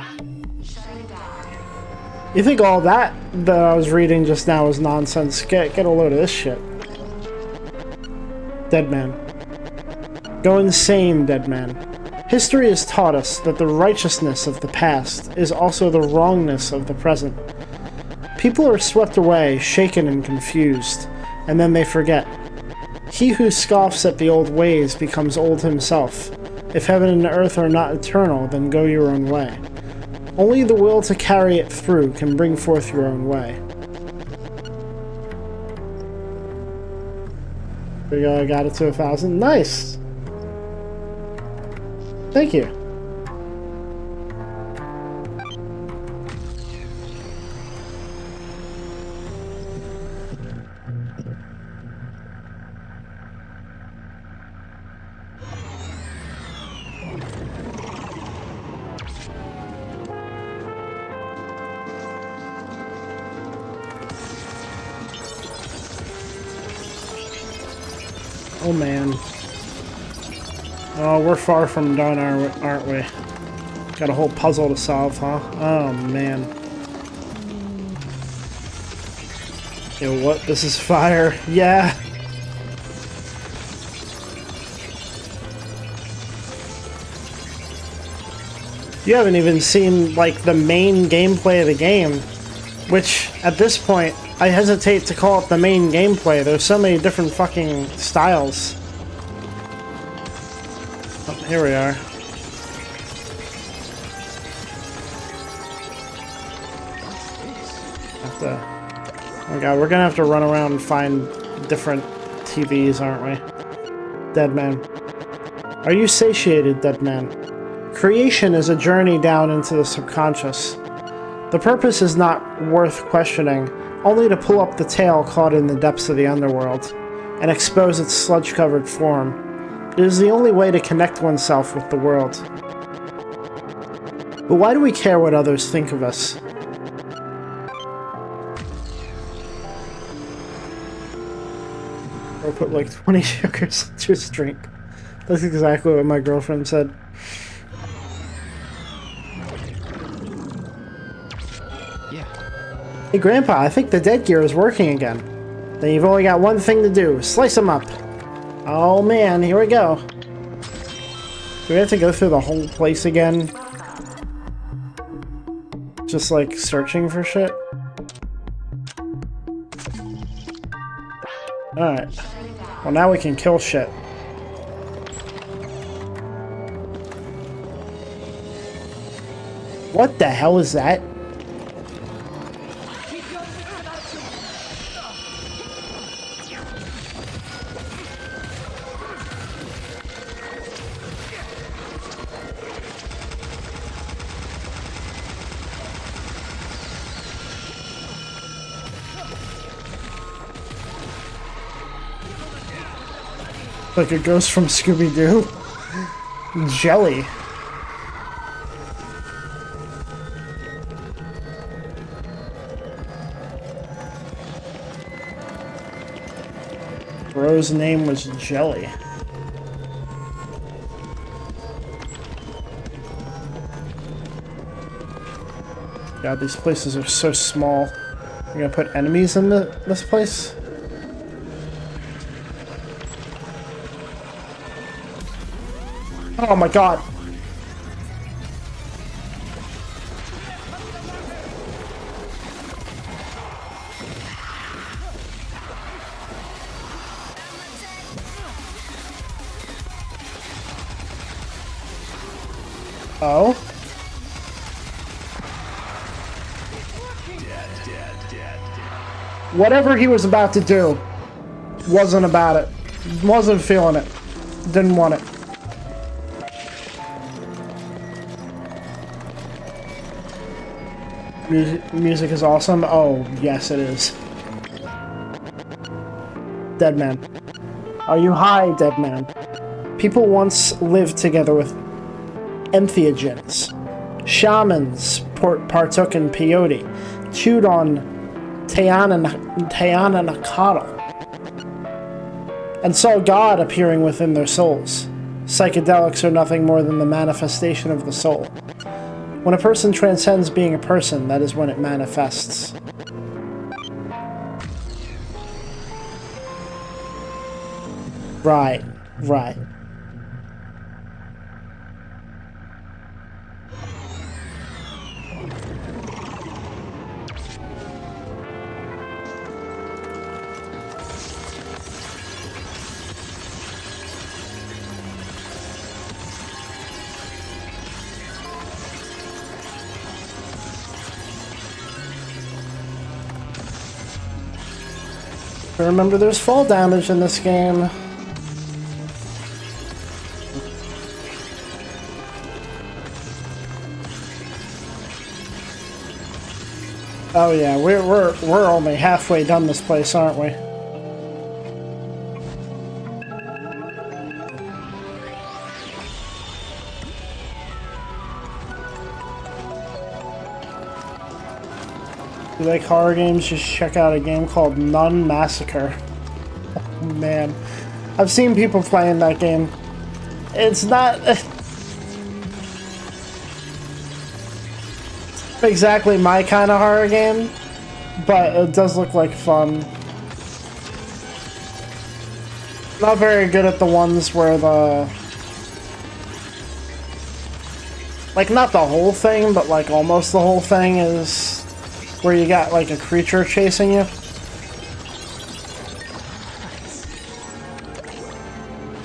[SPEAKER 1] You think all that I was reading just now was nonsense? Get a load of this shit. Dead man. Go insane, dead man. History has taught us that the righteousness of the past is also the wrongness of the present. People are swept away, shaken and confused, and then they forget. He who scoffs at the old ways becomes old himself. If heaven and earth are not eternal, then go your own way. Only the will to carry it through can bring forth your own way. There you go, I got it to 1,000. Nice! Thank you. Oh man. Oh, we're far from done, aren't we? Got a whole puzzle to solve, huh? Oh man. Yo, what? This is fire. Yeah! You haven't even seen, like, the main gameplay of the game, which, at this point, I hesitate to call it the main gameplay. There's so many different fucking styles. Oh, here we are. Oh god, we're gonna have to run around and find different TVs, aren't we? Dead man. Are you satiated, dead man? Creation is a journey down into the subconscious. The purpose is not worth questioning, only to pull up the tail caught in the depths of the underworld, and expose its sludge-covered form. It is the only way to connect oneself with the world. But why do we care what others think of us? Or put like 20 sugars into his drink. That's exactly what my girlfriend said. Hey Grandpa, I think the dead gear is working again. Then you've only got one thing to do. Slice them up. Oh man, here we go. Do we have to go through the whole place again? Just like searching for shit? Alright. Well, now we can kill shit. What the hell is that? Like a ghost from Scooby-Doo. Jelly. Bro's name was Jelly. God, these places are so small. You're gonna put enemies in this place? Oh my god! Oh? Whatever he was about to do wasn't about it. Wasn't feeling it. Didn't want it. Music is awesome. Oh, yes it is. Dead man. Are you high, dead man? People once lived together with entheogens. Shamans partook in peyote, chewed on Tayananakata, and saw God appearing within their souls. Psychedelics are nothing more than the manifestation of the soul. When a person transcends being a person, that is when it manifests. Right, right. Remember, there's fall damage in this game. Oh yeah, we're only halfway done this place, aren't we? If you like horror games, just check out a game called Nun Massacre. Oh, man, I've seen people playing that game. It's not exactly my kind of horror game, but it does look like fun. Not very good at the ones where the... like, not the whole thing, but like almost the whole thing is where you got like a creature chasing you.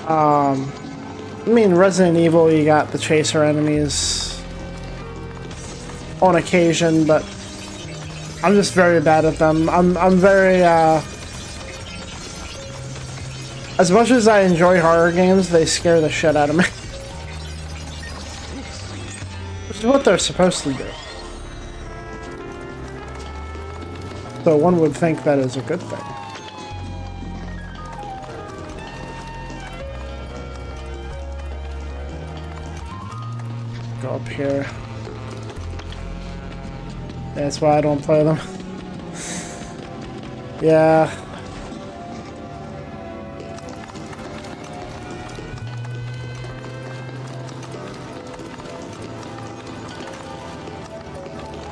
[SPEAKER 1] I mean, Resident Evil, you got the chaser enemies on occasion, but I'm just very bad at them. I'm very, as much as I enjoy horror games, they scare the shit out of me. Which is what they're supposed to do. So one would think that is a good thing. Go up here. That's why I don't play them. Yeah.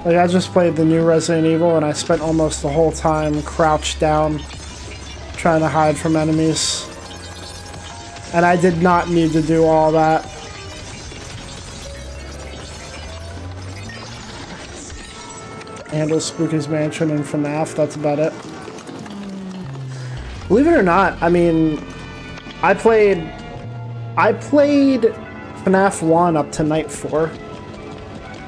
[SPEAKER 1] Like, I just played the new Resident Evil and I spent almost the whole time crouched down trying to hide from enemies. And I did not need to do all that. Handle Spooky's Mansion and FNAF, that's about it. Believe it or not, I mean, I played FNAF 1 up to night 4.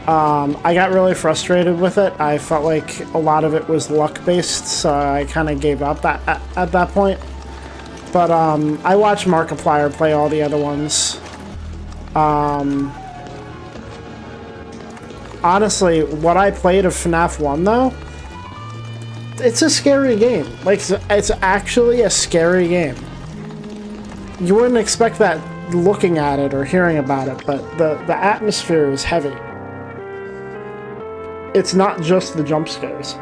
[SPEAKER 1] I got really frustrated with it. I felt like a lot of it was luck-based, so I kind of gave up at that point. But I watched Markiplier play all the other ones. Honestly, what I played of FNAF 1, though, it's a scary game. Like, it's actually a scary game. You wouldn't expect that looking at it or hearing about it, but the atmosphere is heavy. It's not just the jump scares.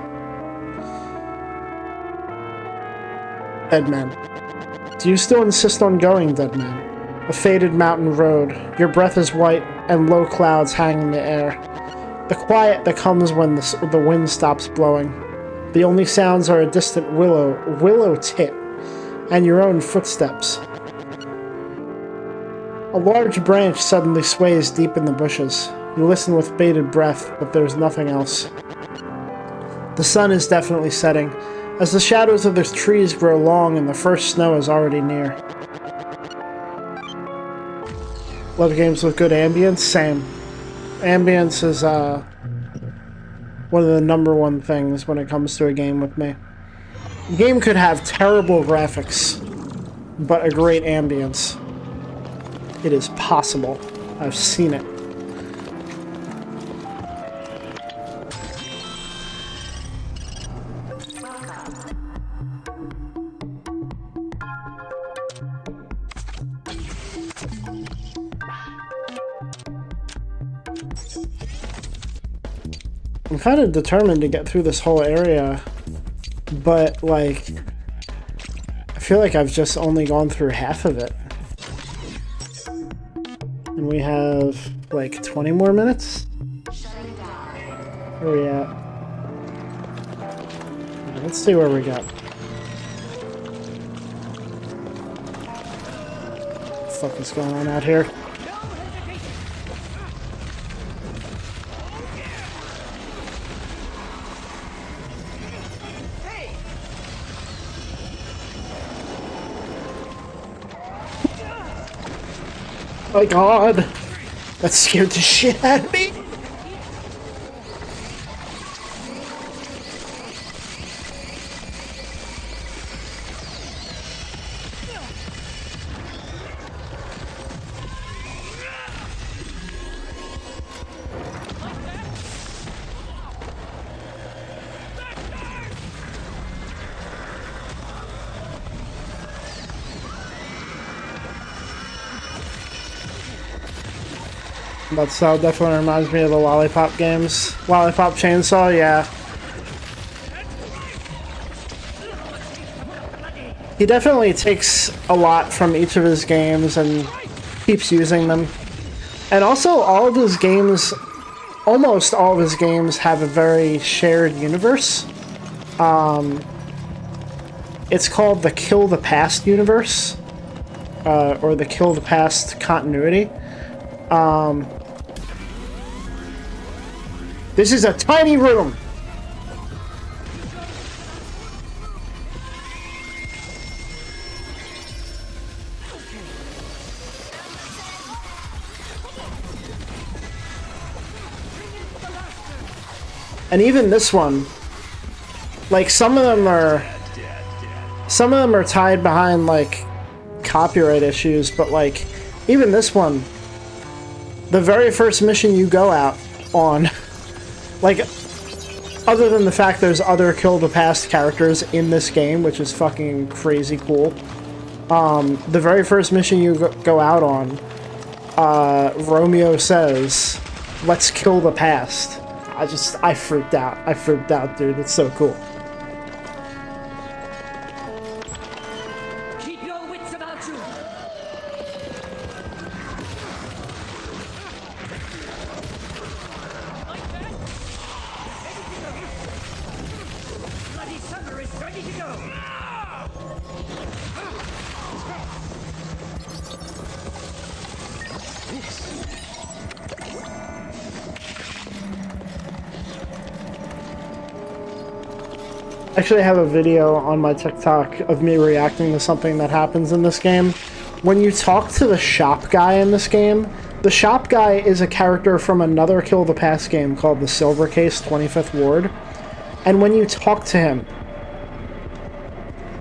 [SPEAKER 1] Dead man. Do you still insist on going, dead man? A faded mountain road. Your breath is white, and low clouds hang in the air. The quiet that comes when the wind stops blowing. The only sounds are a distant willow tip, and your own footsteps. A large branch suddenly sways deep in the bushes. You listen with bated breath, but there's nothing else. The sun is definitely setting, as the shadows of the trees grow long and the first snow is already near. Love games with good ambience? Same. Ambience is one of the #1 things when it comes to a game with me. The game could have terrible graphics, but a great ambience. It is possible. I've seen it. I'm kind of determined to get through this whole area, but, like, I feel like I've just only gone through half of it. And we have, like, 20 more minutes? Where are we at? Let's see where we got. What the fuck is going on out here? Oh my god! That scared the shit out of me! That sound definitely reminds me of the Lollipop games. Lollipop Chainsaw, yeah. He definitely takes a lot from each of his games and keeps using them. And also, all of his games, almost all of his games, have a very shared universe. It's called the Kill the Past universe, or the Kill the Past continuity. This is a tiny room! And even this one, like, some of them are tied behind, like, copyright issues, but, like, even this one, the very first mission you go out on, like, other than the fact there's other Kill the Past characters in this game, which is fucking crazy cool, the very first mission you go out on, Romeo says, "Let's kill the past." I freaked out. I freaked out, dude. It's so cool.
[SPEAKER 4] Keep your wits about you. Bloody Summer is ready to go.
[SPEAKER 1] Actually, I have a video on my TikTok of me reacting to something that happens in this game. When you talk to the shop guy in this game, the shop guy is a character from another Kill the Past game called the Silver Case 25th Ward. And when you talk to him,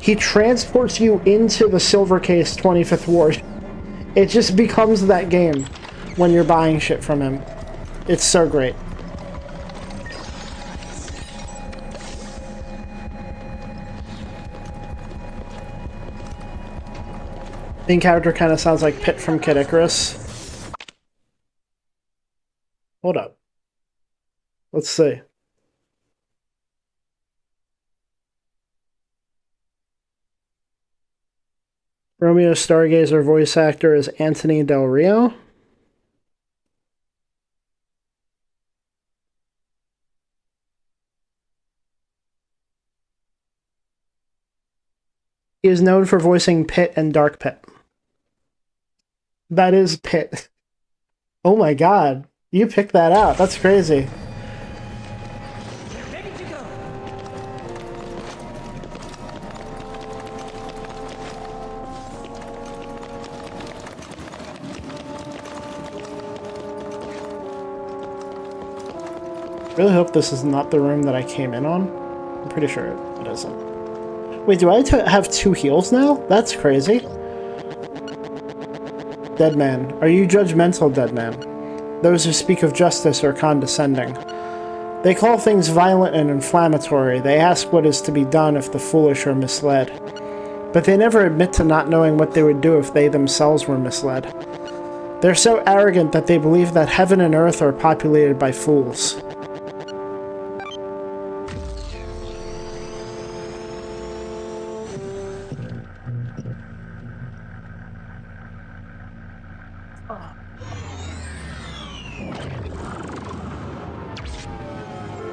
[SPEAKER 1] he transports you into the Silver Case 25th Ward. It just becomes that game when you're buying shit from him. It's so great. Main character kind of sounds like Pit from Kid Icarus. Hold up. Let's see. Romeo Stargazer voice actor is Anthony Del Rio. He is known for voicing Pit and Dark Pit. That is Pit. Oh my god. You picked that out. That's crazy.
[SPEAKER 4] Ready to go.
[SPEAKER 1] I really hope this is not the room that I came in on. I'm pretty sure it isn't. Wait, do I have 2 heals now? That's crazy. Dead man. Are you judgmental, dead man? Those who speak of justice are condescending. They call things violent and inflammatory. They ask what is to be done if the foolish are misled. But they never admit to not knowing what they would do if they themselves were misled. They're so arrogant that they believe that heaven and earth are populated by fools.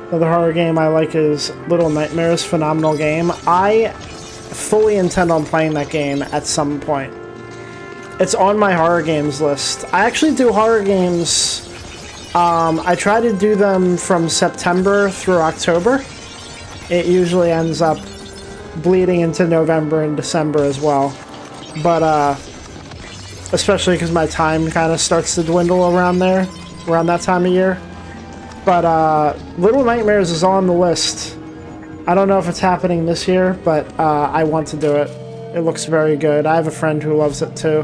[SPEAKER 1] Another horror game I like is Little Nightmares. Phenomenal game. I fully intend on playing that game at some point. It's on my horror games list. I actually do horror games. I try to do them from September through October. It usually ends up bleeding into November and December as well. But, especially because my time kind of starts to dwindle around there, around that time of year. But, Little Nightmares is on the list. I don't know if it's happening this year, but, I want to do it. It looks very good. I have a friend who loves it too.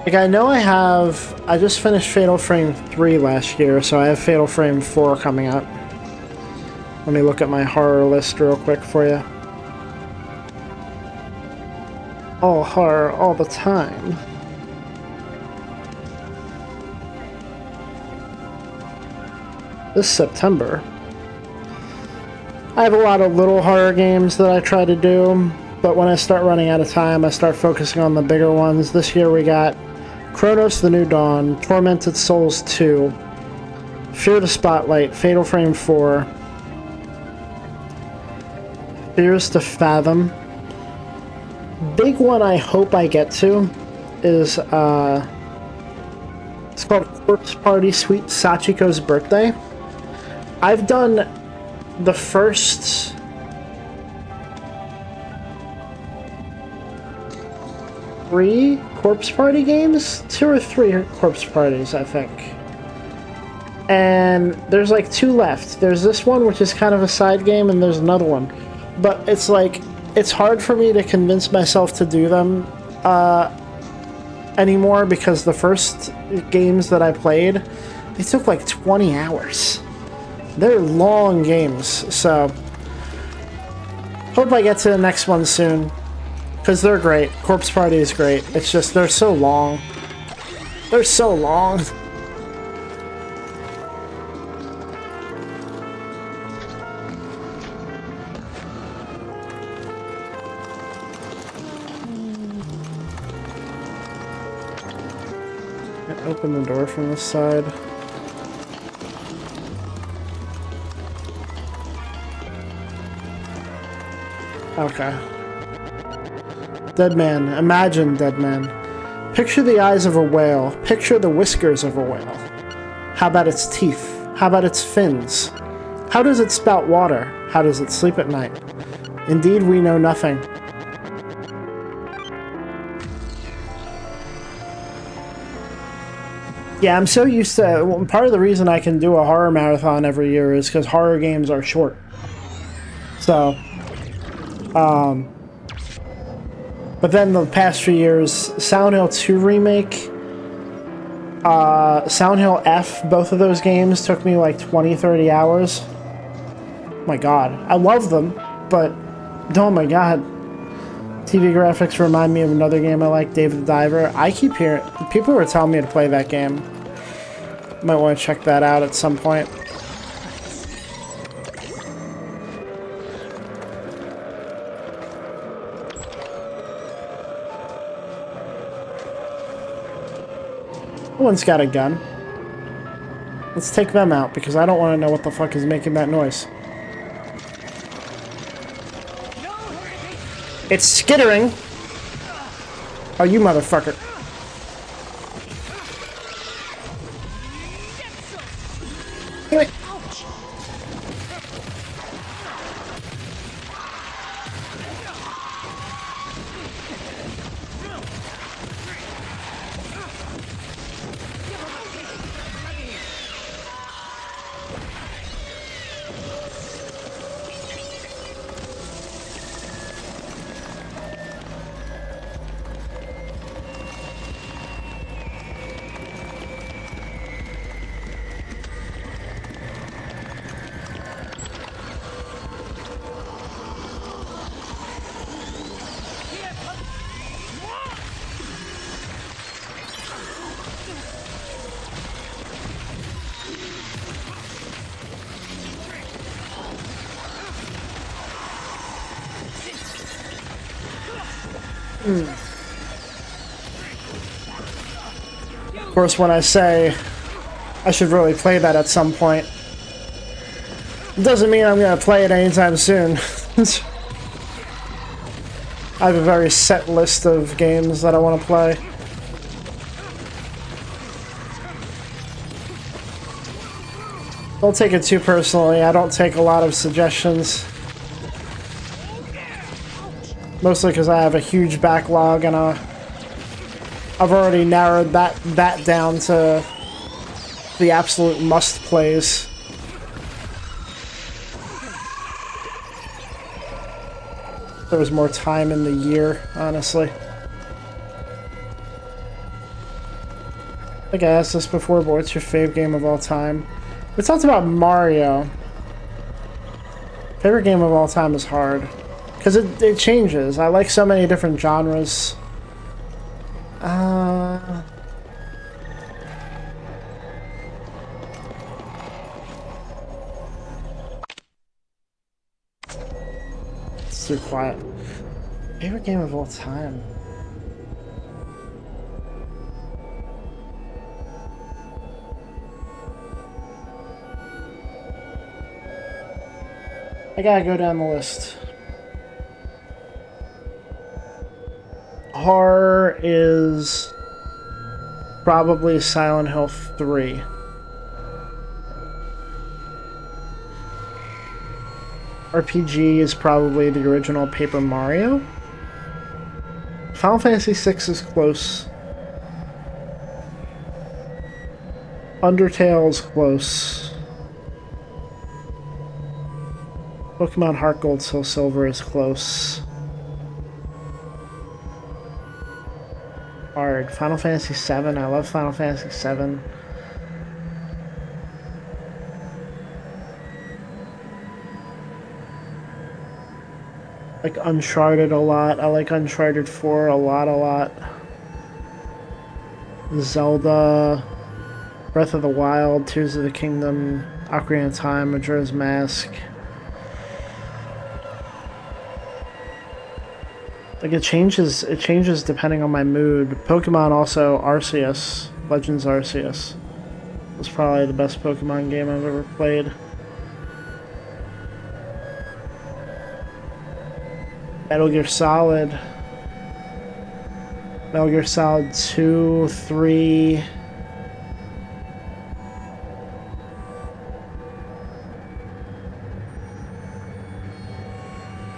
[SPEAKER 1] Like, I know I just finished Fatal Frame 3 last year, so I have Fatal Frame 4 coming up. Let me look at my horror list real quick for you. All horror, all the time. This September. I have a lot of little horror games that I try to do, but when I start running out of time, I start focusing on the bigger ones. This year we got Chronos: The New Dawn, Tormented Souls 2, Fear the Spotlight, Fatal Frame 4, Fears to Fathom. Big one I hope I get to is, it's called Corpse Party Sweet Sachiko's Birthday. I've done the first 3 Corpse Party games? 2 or 3 Corpse Parties, I think. And there's like 2 left. There's this one, which is kind of a side game, and there's another one. But it's like, it's hard for me to convince myself to do them anymore, because the first games that I played, they took like 20 hours. They're long games, so hope I get to the next one soon, because they're great. Corpse Party is great. It's just, they're so long. They're so long. Open the door from this side. Okay. Dead man. Imagine, dead man. Picture the eyes of a whale. Picture the whiskers of a whale. How about its teeth? How about its fins? How does it spout water? How does it sleep at night? Indeed, we know nothing. Yeah, I'm so used to... Well, part of the reason I can do a horror marathon every year is because horror games are short. So... But then the past few years, Silent Hill 2 Remake, Silent Hill F, both of those games took me like 20-30 hours. Oh my god. I love them, but... Oh my god. TV graphics remind me of another game I like, Dave the Diver. I keep hearing... People are telling me to play that game. Might want to check that out at some point. One's got a gun. Let's take them out, because I don't want to know what the fuck is making that noise. It's skittering! Oh, you motherfucker. Damn it. Of course, when I say I should really play that at some point, it doesn't mean I'm going to play it anytime soon. I have a very set list of games that I want to play. Don't take it too personally. I don't take a lot of suggestions. Mostly because I have a huge backlog and I've already narrowed that down to the absolute must plays. There was more time in the year, honestly. I think I asked this before, but what's your fave game of all time? We talked about Mario. Favorite game of all time is hard. Because it changes. I like so many different genres. It's too quiet. Favorite game of all time? I gotta go down the list. Horror is probably Silent Hill 3. RPG is probably the original Paper Mario. Final Fantasy VI is close. Undertale is close. Pokemon Heart Gold Soul Silver is close. Hard. Final Fantasy VII. I love Final Fantasy VII. Like Uncharted a lot. I like Uncharted 4 a lot. Zelda, Breath of the Wild, Tears of the Kingdom, Ocarina of Time, Majora's Mask. Like it changes depending on my mood. Pokemon also, Arceus, Legends Arceus was probably the best Pokemon game I've ever played. Metal Gear Solid. Metal Gear Solid 2, 3.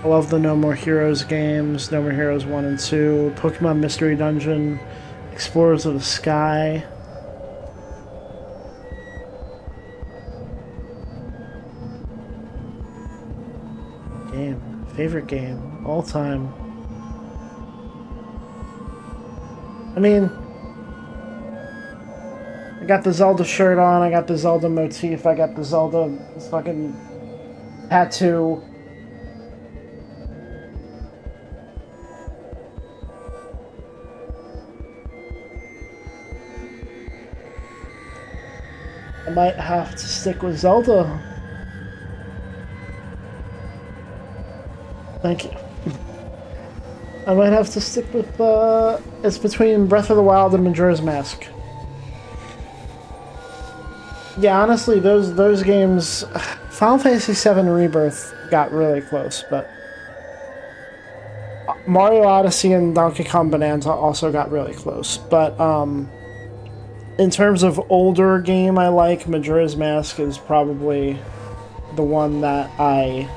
[SPEAKER 1] I love the No More Heroes games, No More Heroes 1 and 2, Pokemon Mystery Dungeon, Explorers of the Sky. Favorite game, all time. I mean, I got the Zelda shirt on, I got the Zelda motif, I got the Zelda fucking tattoo. I might have to stick with Zelda. Thank you. I might have to stick with, it's between Breath of the Wild and Majora's Mask. Yeah, honestly, those games... Final Fantasy VII Rebirth got really close, but... Mario Odyssey and Donkey Kong Bonanza also got really close, but, in terms of older game I like, Majora's Mask is probably the one that I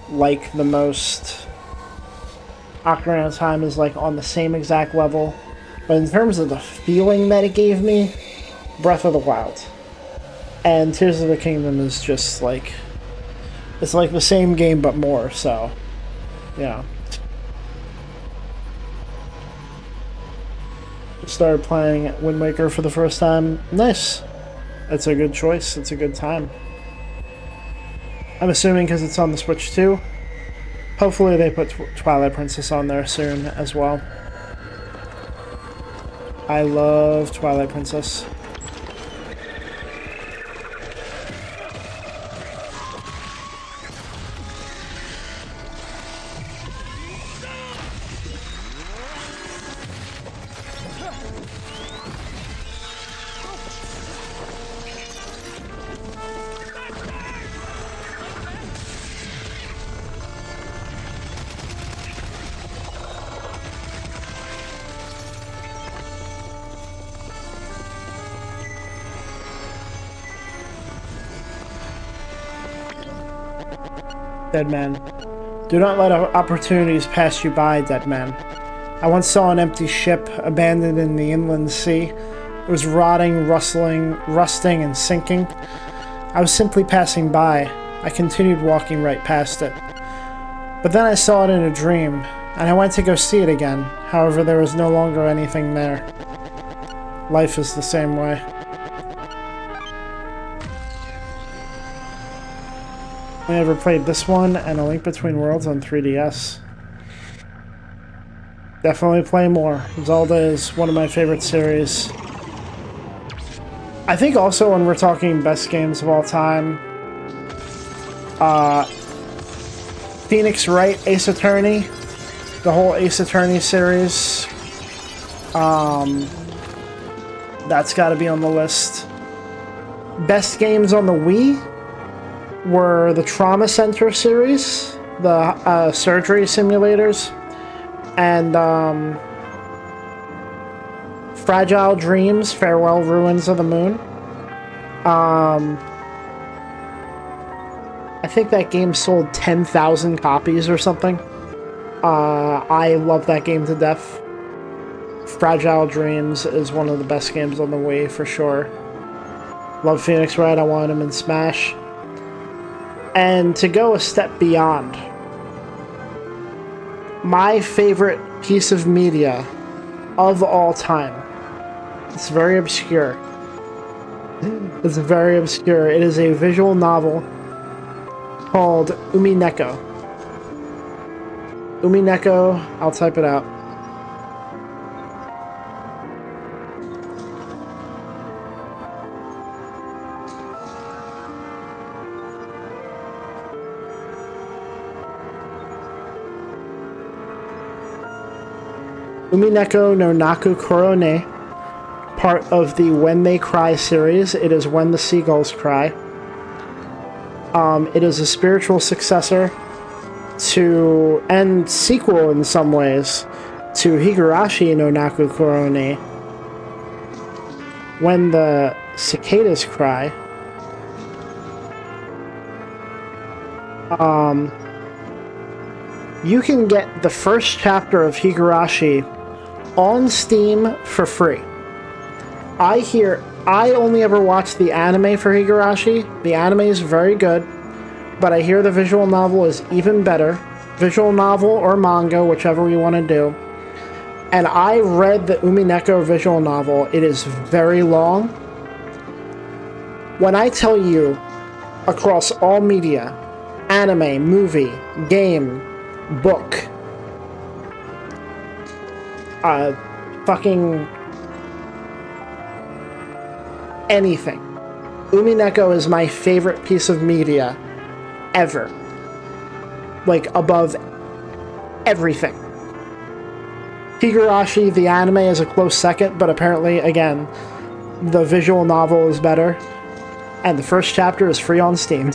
[SPEAKER 1] like the most. Ocarina of Time is like on the same exact level, but in terms of the feeling that it gave me, Breath of the Wild. And Tears of the Kingdom is just like, it's like the same game but more, so, yeah. Started playing Wind Waker for the first time. Nice. It's a good choice. It's a good time. I'm assuming because it's on the Switch too. Hopefully they put Twilight Princess on there soon as well. I love Twilight Princess. Dead man. Do not let opportunities pass you by, dead man. I once saw an empty ship abandoned in the inland sea. It was rotting, rusting, and sinking. I was simply passing by. I continued walking right past it. But then I saw it in a dream, and I went to go see it again. However, there was no longer anything there. Life is the same way. I ever played this one and A Link Between Worlds on 3DS. Definitely play more. Zelda is one of my favorite series. I think also when we're talking best games of all time, Phoenix Wright, Ace Attorney, the whole Ace Attorney series, that's got to be on the list. Best games on the Wii were the Trauma Center series, the surgery simulators, and Fragile Dreams, Farewell Ruins of the Moon. I think that game sold 10,000 copies or something. I love that game to death. Fragile Dreams is one of the best games on the Wii for sure. Love Phoenix Wright, I wanted him in Smash. And to go a step beyond, my favorite piece of media of all time. It's very obscure. It's very obscure. It is a visual novel called Umineko. Umineko, I'll type it out. Umineko no Naku Korone, part of the When They Cry series. It is When the Seagulls Cry. It is a spiritual successor to, and sequel in some ways, to Higurashi no Naku Korone, When the Cicadas Cry. You can get the first chapter of Higurashi on Steam for free. I only ever watched the anime for Higurashi. The anime is very good, but I hear the visual novel is even better. Visual novel or manga, whichever you want to do. And I read the Umineko visual novel. It is very long. When I tell you, across all media, anime, movie, game, book, fucking anything, Umineko is my favorite piece of media ever. Like, above everything. Higurashi, the anime, is a close second, but apparently, again, the visual novel is better. And the first chapter is free on Steam.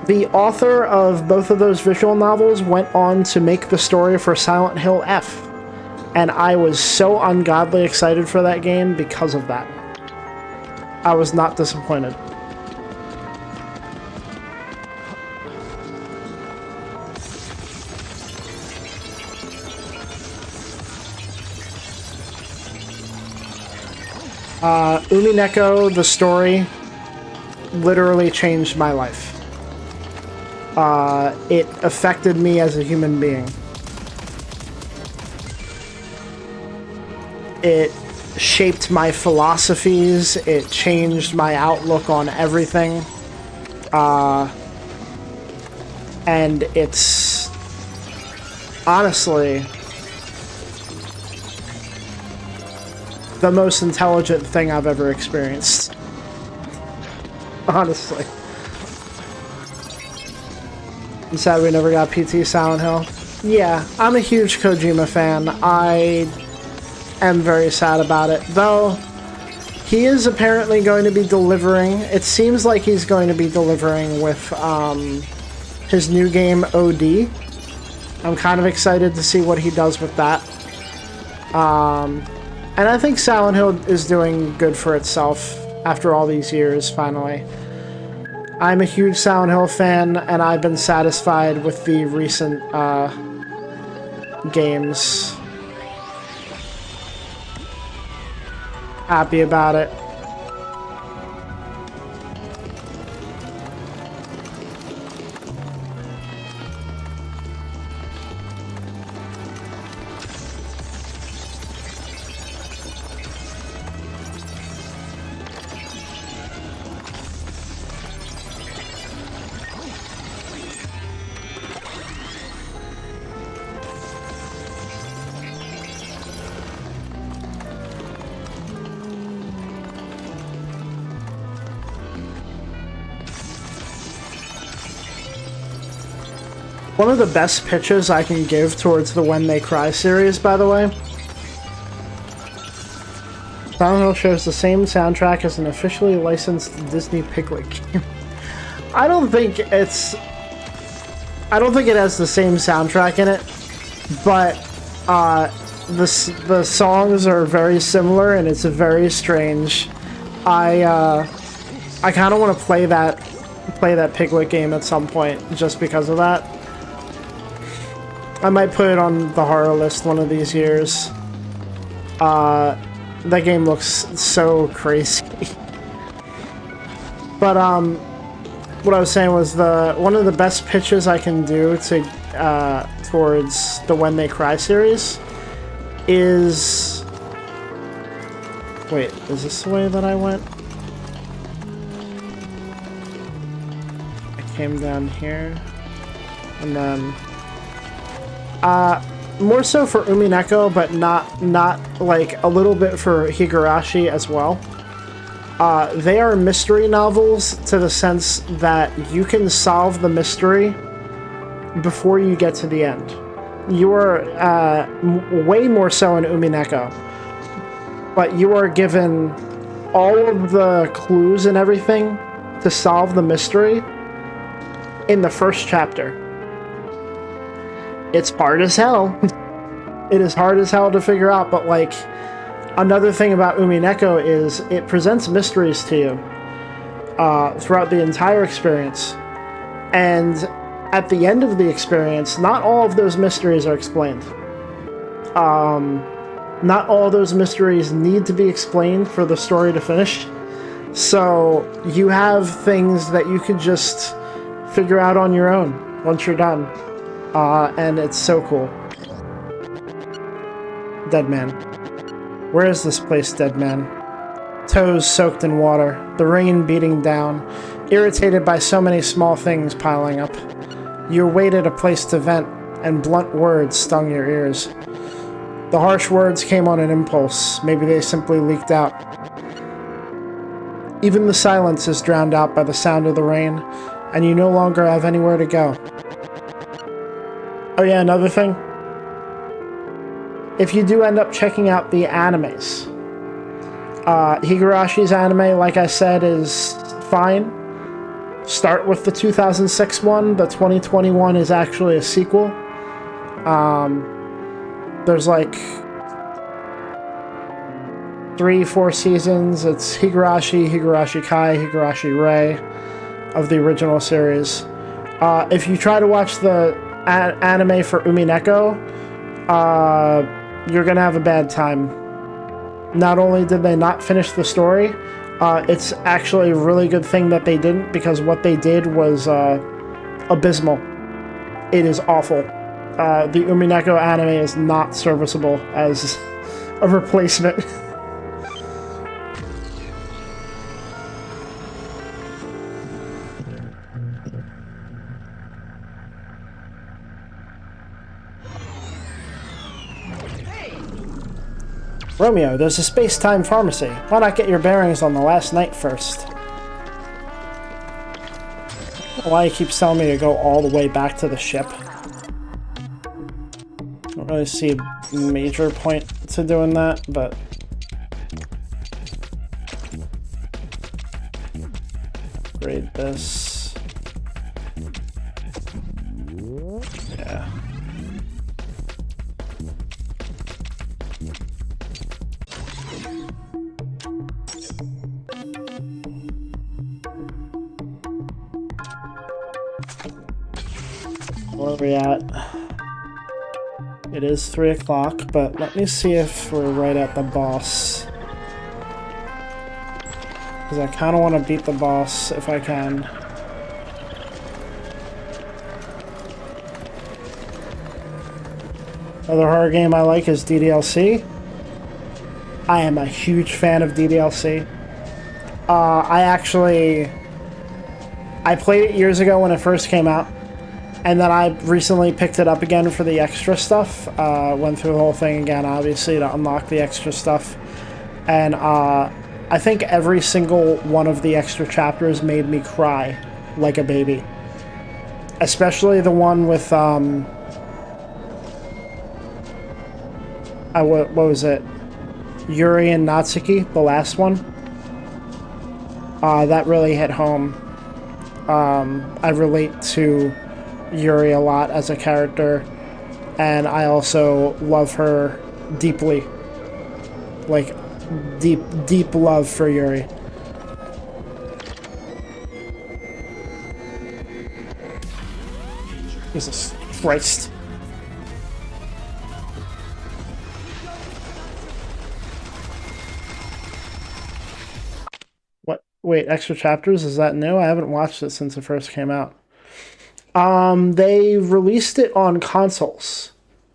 [SPEAKER 1] The author of both of those visual novels went on to make the story for Silent Hill F. And I was so ungodly excited for that game because of that. I was not disappointed. Umineko, the story, literally changed my life. It affected me as a human being. It shaped my philosophies, it changed my outlook on everything. And it's honestly the most intelligent thing I've ever experienced. Honestly. I'm sad we never got PT Silent Hill. Yeah, I'm a huge Kojima fan. I am very sad about it. Though, he is apparently going to be delivering... It seems like he's going to be delivering with his new game, OD. I'm kind of excited to see what he does with that. And I think Silent Hill is doing good for itself after all these years, finally. I'm a huge Silent Hill fan, and I've been satisfied with the recent games. Happy about it. One of the best pitches I can give towards the When They Cry series, by the way. Silent Hill shares the same soundtrack as an officially licensed Disney Piglet game. I don't think it has the same soundtrack in it, but the songs are very similar and it's very strange. I kind of want to play that Piglet game at some point just because of that. I might put it on the horror list one of these years. That game looks so crazy. But what I was saying was one of the best pitches I can do to towards the When They Cry series is... Wait, is this the way that I went? I came down here, and then more so for Umineko, but not like a little bit for Higurashi as well. They are mystery novels to the sense that you can solve the mystery before you get to the end. You are way more so in Umineko, but you are given all of the clues and everything to solve the mystery in the first chapter. It's hard as hell. It is hard as hell to figure out, but like, another thing about Umineko is it presents mysteries to you throughout the entire experience. And at the end of the experience, not all of those mysteries are explained. Not all those mysteries need to be explained for the story to finish. So you have things that you could just figure out on your own once you're done. And it's so cool. Dead man. Where is this place, dead man? Toes soaked in water, the rain beating down, irritated by so many small things piling up. You awaited a place to vent, and blunt words stung your ears. The harsh words came on an impulse. Maybe they simply leaked out. Even the silence is drowned out by the sound of the rain, and you no longer have anywhere to go. Oh yeah, another thing. If you do end up checking out the animes, Higurashi's anime, like I said, is fine. Start with the 2006 one. The 2021 is actually a sequel. There's like 3-4 seasons. It's Higurashi, Higurashi Kai, Higurashi Rei of the original series. If you try to watch the anime for Umineko, you're gonna have a bad time. Not only did they not finish the story, it's actually a really good thing that they didn't, because what they did was abysmal. It is awful. The Umineko anime is not serviceable as a replacement. Romeo, there's a space-time pharmacy. Why not get your bearings on the last night first? Why he keeps telling me to go all the way back to the ship. I don't really see a major point to doing that, but... Upgrade this. Yeah. Where are we at? It is 3 o'clock, but let me see if we're right at the boss. Because I kind of want to beat the boss if I can. Another horror game I like is DDLC. I am a huge fan of DDLC. I played it years ago when it first came out. And then I recently picked it up again for the extra stuff. Went through the whole thing again, obviously, to unlock the extra stuff. And I think every single one of the extra chapters made me cry like a baby. Especially the one with, what was it? Yuri and Natsuki, the last one. That really hit home. I relate to Yuri a lot as a character, and I also love her deeply. Like, deep love for Yuri. Jesus Christ. What? Wait, extra chapters? Is that new? I haven't watched it since it first came out. They released it on consoles.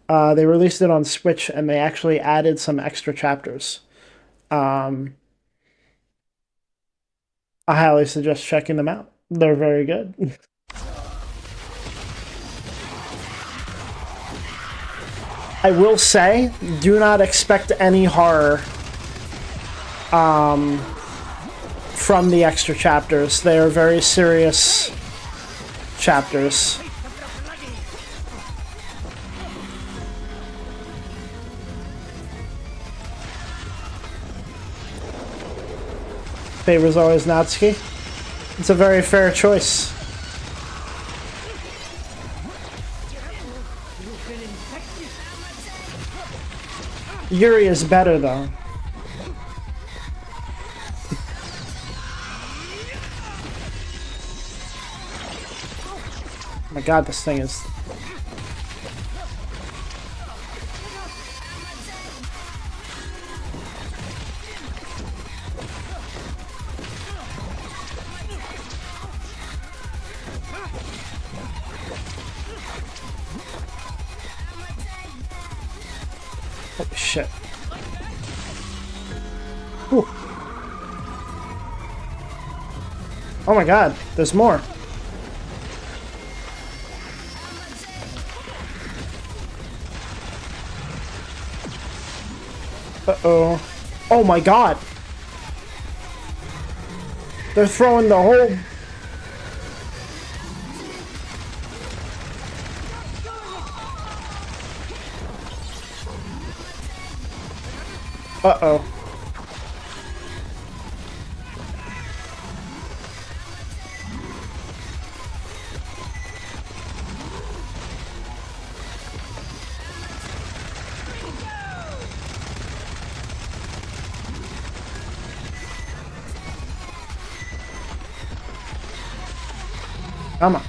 [SPEAKER 1] They released it on Switch, and they actually added some extra chapters. I highly suggest checking them out. They're very good. I will say, do not expect any horror from the extra chapters. They are very serious chapters. Favors always Natsuki. It's a very fair choice. Yuri is better though. Oh my god, this thing is... Holy shit. Whew. Oh my god, there's more. Uh-oh. Oh my god! They're throwing the whole... Uh-oh. Come on.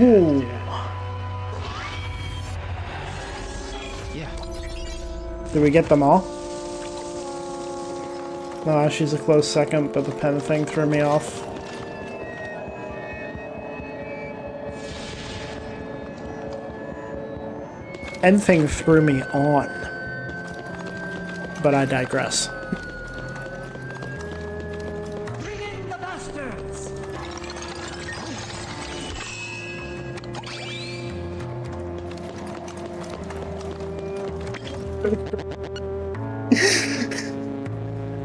[SPEAKER 1] Ooh.
[SPEAKER 5] Yeah.
[SPEAKER 1] Did we get them all? No, she's a close second, but the pen thing threw me off. Pen thing threw me on. But I digress.
[SPEAKER 4] Bring in the bastards!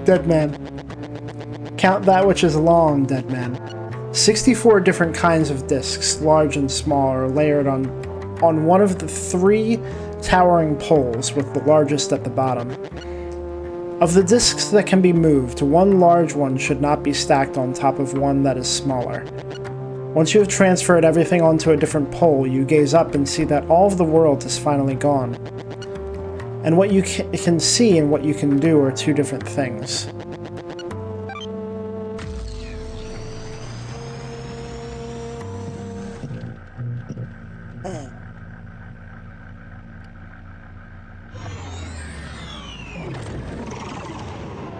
[SPEAKER 1] Dead man. Count that which is long, dead man. 64 different kinds of discs, large and small, are layered on one of the 3 towering poles, with the largest at the bottom. Of the discs that can be moved, one large one should not be stacked on top of one that is smaller. Once you have transferred everything onto a different pole, you gaze up and see that all of the world is finally gone. And what you can see and what you can do are 2 different things.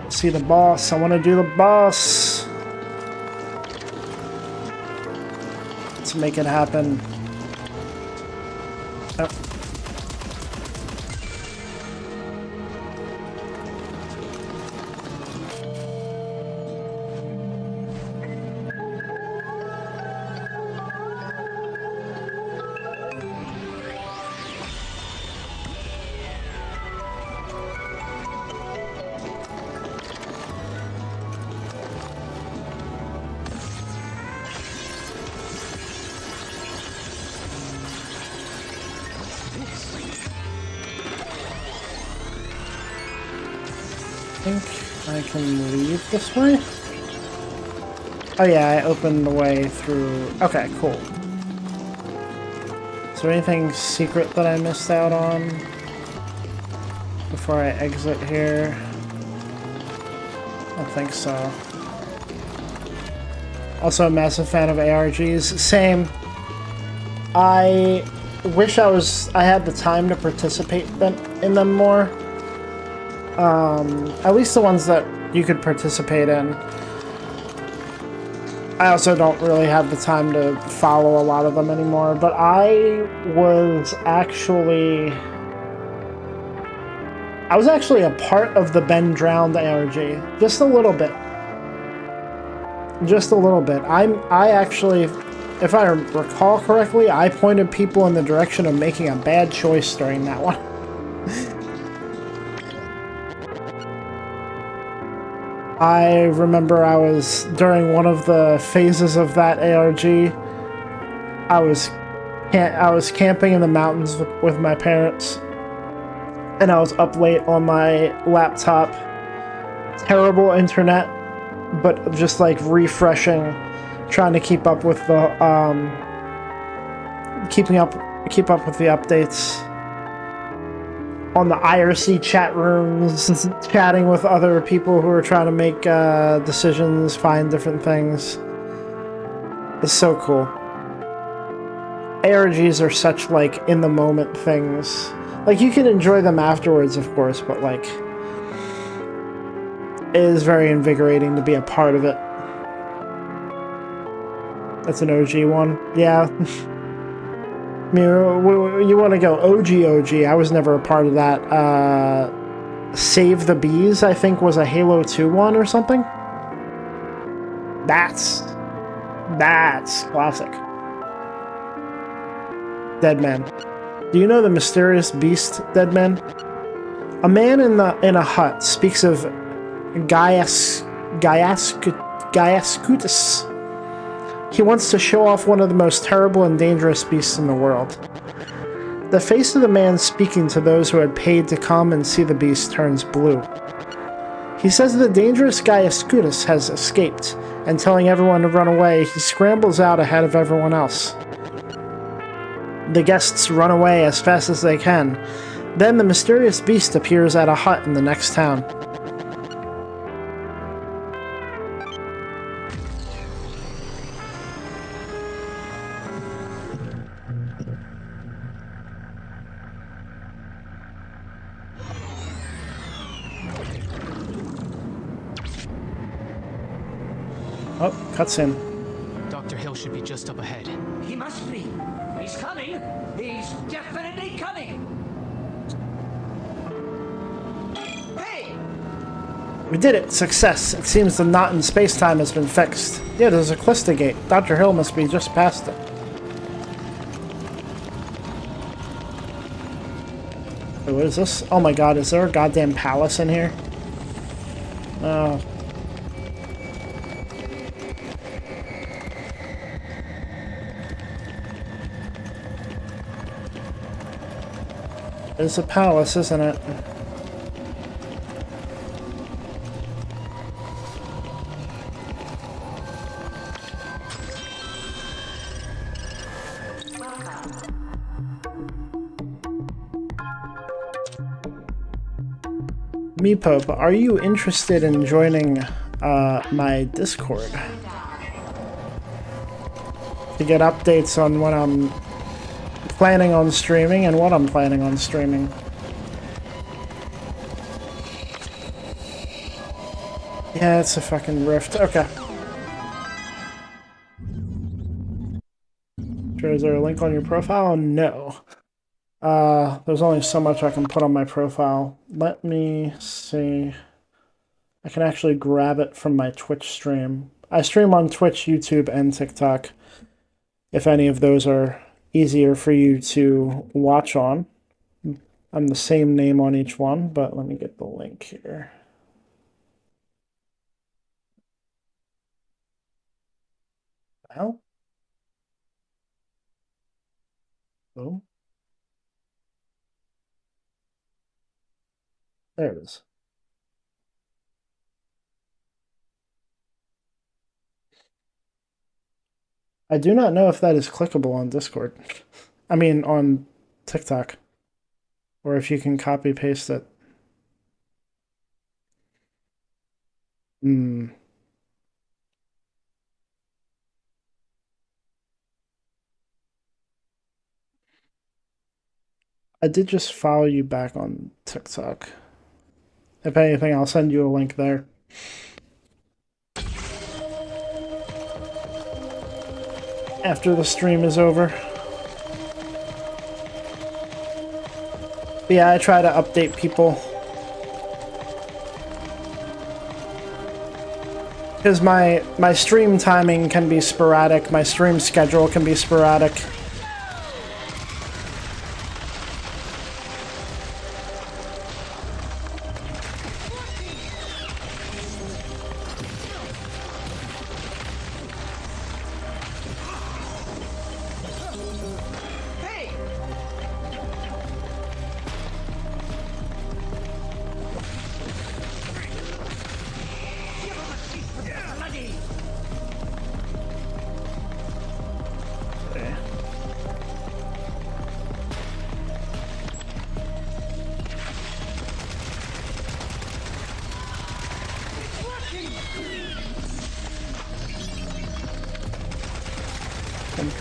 [SPEAKER 1] See the boss. I want to do the boss. Let's make it happen. Oh. I think I can leave this way? Oh yeah, I opened the way through... Okay, cool. Is there anything secret that I missed out on before I exit here? I don't think so. Also a massive fan of ARGs. Same. I wish I had the time to participate in them more. At least the ones that you could participate in. I also don't really have the time to follow a lot of them anymore, but I was actually a part of the Ben Drowned ARG. Just a little bit. Just a little bit. I actually, if I recall correctly, I pointed people in the direction of making a bad choice during that one. I remember during one of the phases of that ARG, I was camping in the mountains with my parents, and I was up late on my laptop. Terrible internet, but just like refreshing, trying to keep up with the keep up with the updates on the IRC chat rooms, chatting with other people who are trying to make decisions, find different things. It's so cool. ARGs are such like in the moment things Like, you can enjoy them afterwards, of course, but, like, it is very invigorating to be a part of it. That's an OG one. Yeah. I mean, you want to go OG. I was never a part of that. Save the Bees, I think, was a Halo 2 one or something. That's classic. Dead Man. Do you know the mysterious beast, Dead Man? A man in a hut speaks of Gaiascutus. He wants to show off one of the most terrible and dangerous beasts in the world. The face of the man speaking to those who had paid to come and see the beast turns blue. He says the dangerous Gaiascutus has escaped, and telling everyone to run away, he scrambles out ahead of everyone else. The guests run away as fast as they can. Then the mysterious beast appears at a hut in the next town. Oh, cutscene.
[SPEAKER 5] Dr. Hill should be just up ahead.
[SPEAKER 4] He must be. He's coming. He's definitely coming. Hey!
[SPEAKER 1] We did it! Success! It seems the knot in space-time has been fixed. Yeah, there's a Callista Gate. Dr. Hill must be just past it. Wait, what is this? Oh my god, is there a goddamn palace in here? Oh. It's a palace, isn't it? Meepo, are you interested in joining my Discord? To get updates on when I'm planning on streaming and what I'm planning on streaming. Yeah, it's a fucking rift. Okay. Sure, is there a link on your profile? No. There's only so much I can put on my profile. Let me see. I can actually grab it from my Twitch stream. I stream on Twitch, YouTube, and TikTok. If any of those are easier for you to watch on. I'm the same name on each one, but let me get the link here. Well. Oh. There it is. I do not know if that is clickable on Discord. I mean, on TikTok. Or if you can copy paste it. I did just follow you back on TikTok. If anything, I'll send you a link there. After the stream is over. But yeah, I try to update people. Because my stream timing can be sporadic, my stream schedule can be sporadic.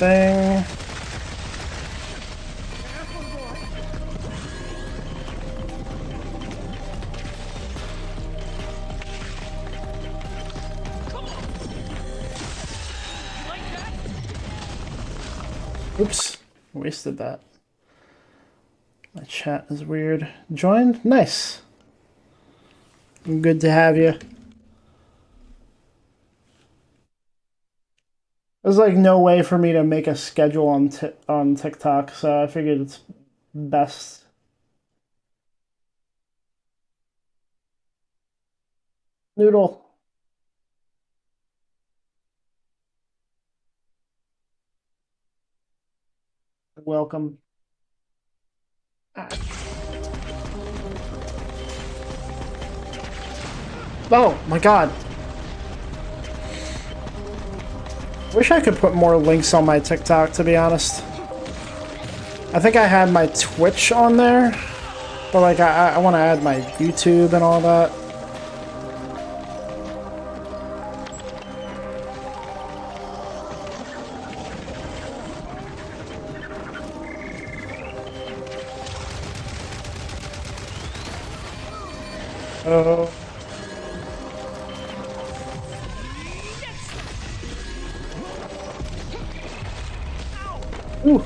[SPEAKER 7] Careful, boy.
[SPEAKER 1] Oops, wasted that. My chat is weird. Joined? Nice. Good to have you. There's like no way for me to make a schedule on TikTok, so I figured it's best. Noodle. Welcome. Oh my god. Wish I could put more links on my TikTok, to be honest. I think I had my Twitch on there, but like I want to add my YouTube and all that. Oh. Ooh.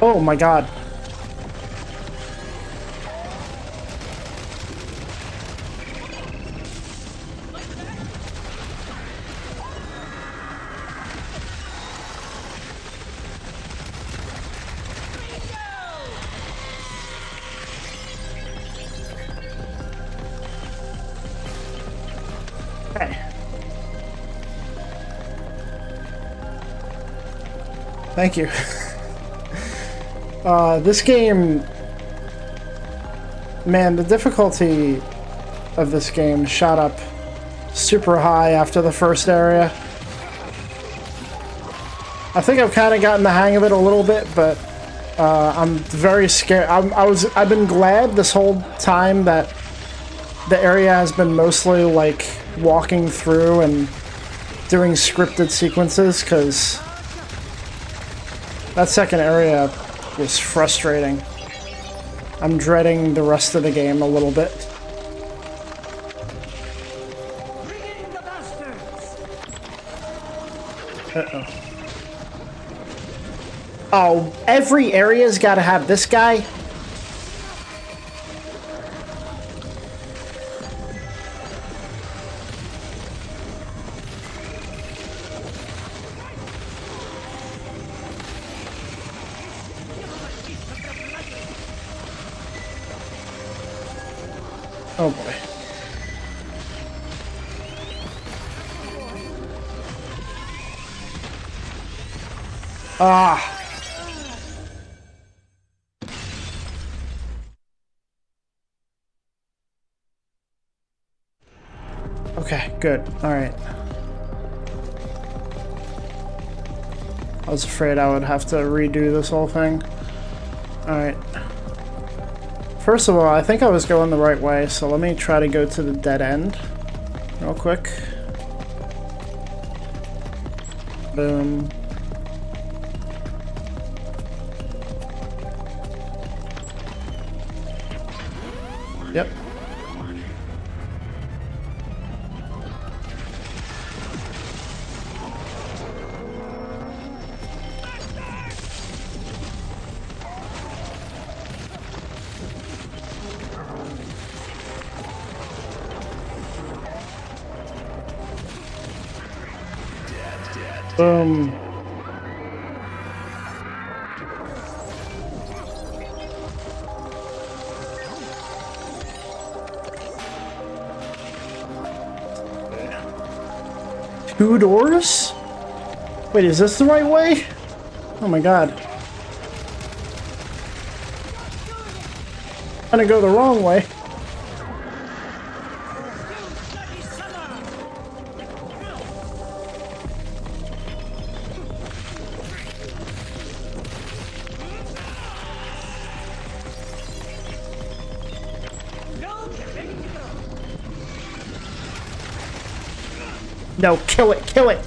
[SPEAKER 1] Oh my god. Thank you. This game, man, the difficulty of this game shot up super high after the first area. I think I've kind of gotten the hang of it a little bit, but I'm very scared. I've been glad this whole time that the area has been mostly like walking through and doing scripted sequences, because that second area was frustrating. I'm dreading the rest of the game a little bit. Uh-oh. Oh, every area's gotta have this guy? Oh boy. Ah. Okay, good. All right. I was afraid I would have to redo this whole thing. All right. First of all, I think I was going the right way, so let me try to go to the dead end real quick. Boom. Yep. Boom. Two doors? Wait, is this the right way? Oh my god. I'm gonna go the wrong way. No, kill it, kill it!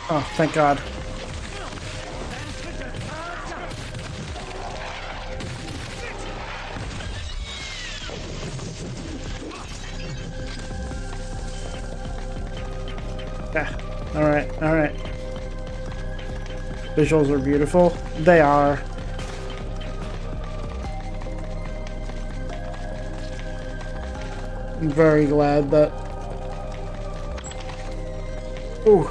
[SPEAKER 1] Oh, thank God. Yeah. Alright, alright. Visuals are beautiful. They are. I'm very glad that... Ooh.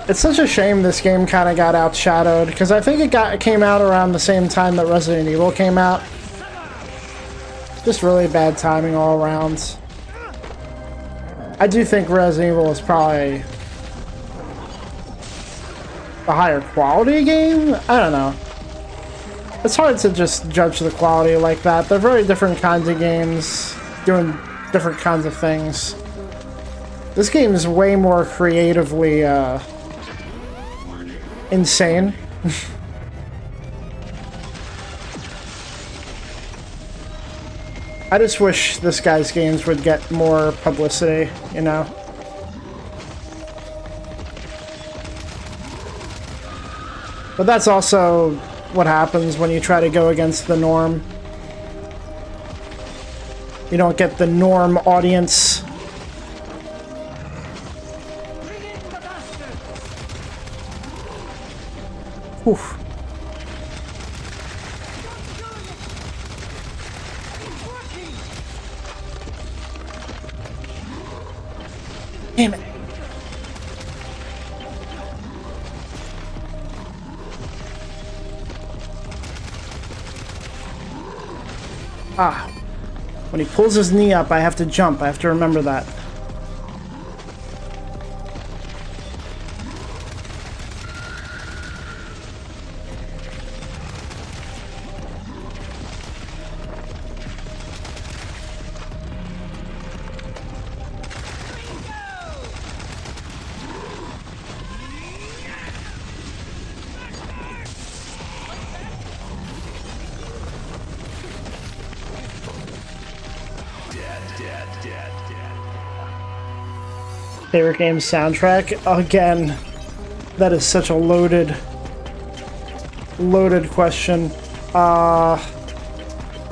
[SPEAKER 1] It's such a shame this game kind of got outshadowed, because I think it came out around the same time that Resident Evil came out. Just really bad timing all around. I do think Resident Evil is probably a higher quality game? I don't know. It's hard to just judge the quality like that. They're very different kinds of games, doing different kinds of things. This game is way more creatively insane. I just wish this guy's games would get more publicity, you know? But that's also what happens when you try to go against the norm. You don't get the norm audience. Oof. Damn it. Ah. When he pulls his knee up, I have to jump. I have to remember that. Favorite game soundtrack? Again, that is such a loaded question.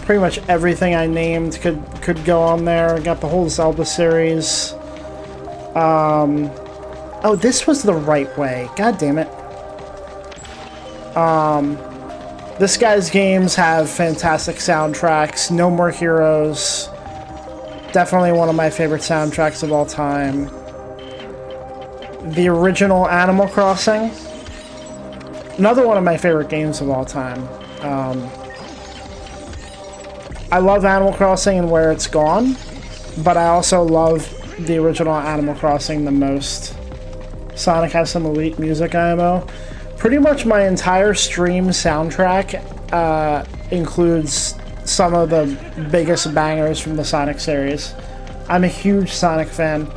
[SPEAKER 1] Pretty much everything I named could go on there. I got the whole Zelda series. Oh, this was the right way. God damn it. This guy's games have fantastic soundtracks. No More Heroes. Definitely one of my favorite soundtracks of all time. The original Animal Crossing. Another one of my favorite games of all time. I love Animal Crossing and Where It's Gone, but I also love the original Animal Crossing the most. Sonic has some elite music, IMO. Pretty much my entire stream soundtrack includes some of the biggest bangers from the Sonic series. I'm a huge Sonic fan.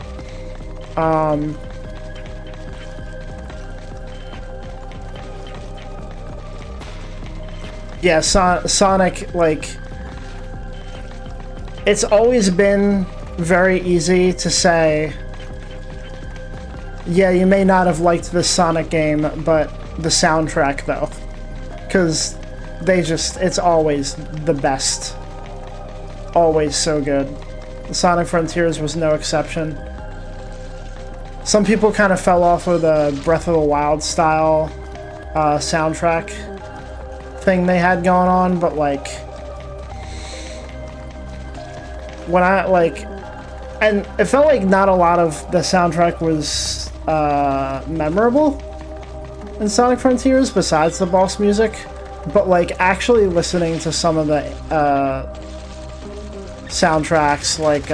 [SPEAKER 1] Yeah, Sonic, like, it's always been very easy to say, yeah, you may not have liked this Sonic game, but the soundtrack, though. Because it's always the best. Always so good. Sonic Frontiers was no exception. Some people kind of fell off with the Breath of the Wild style soundtrack thing they had going on, but like when I and it felt like not a lot of the soundtrack was memorable in Sonic Frontiers besides the boss music, but like actually listening to some of the soundtracks, like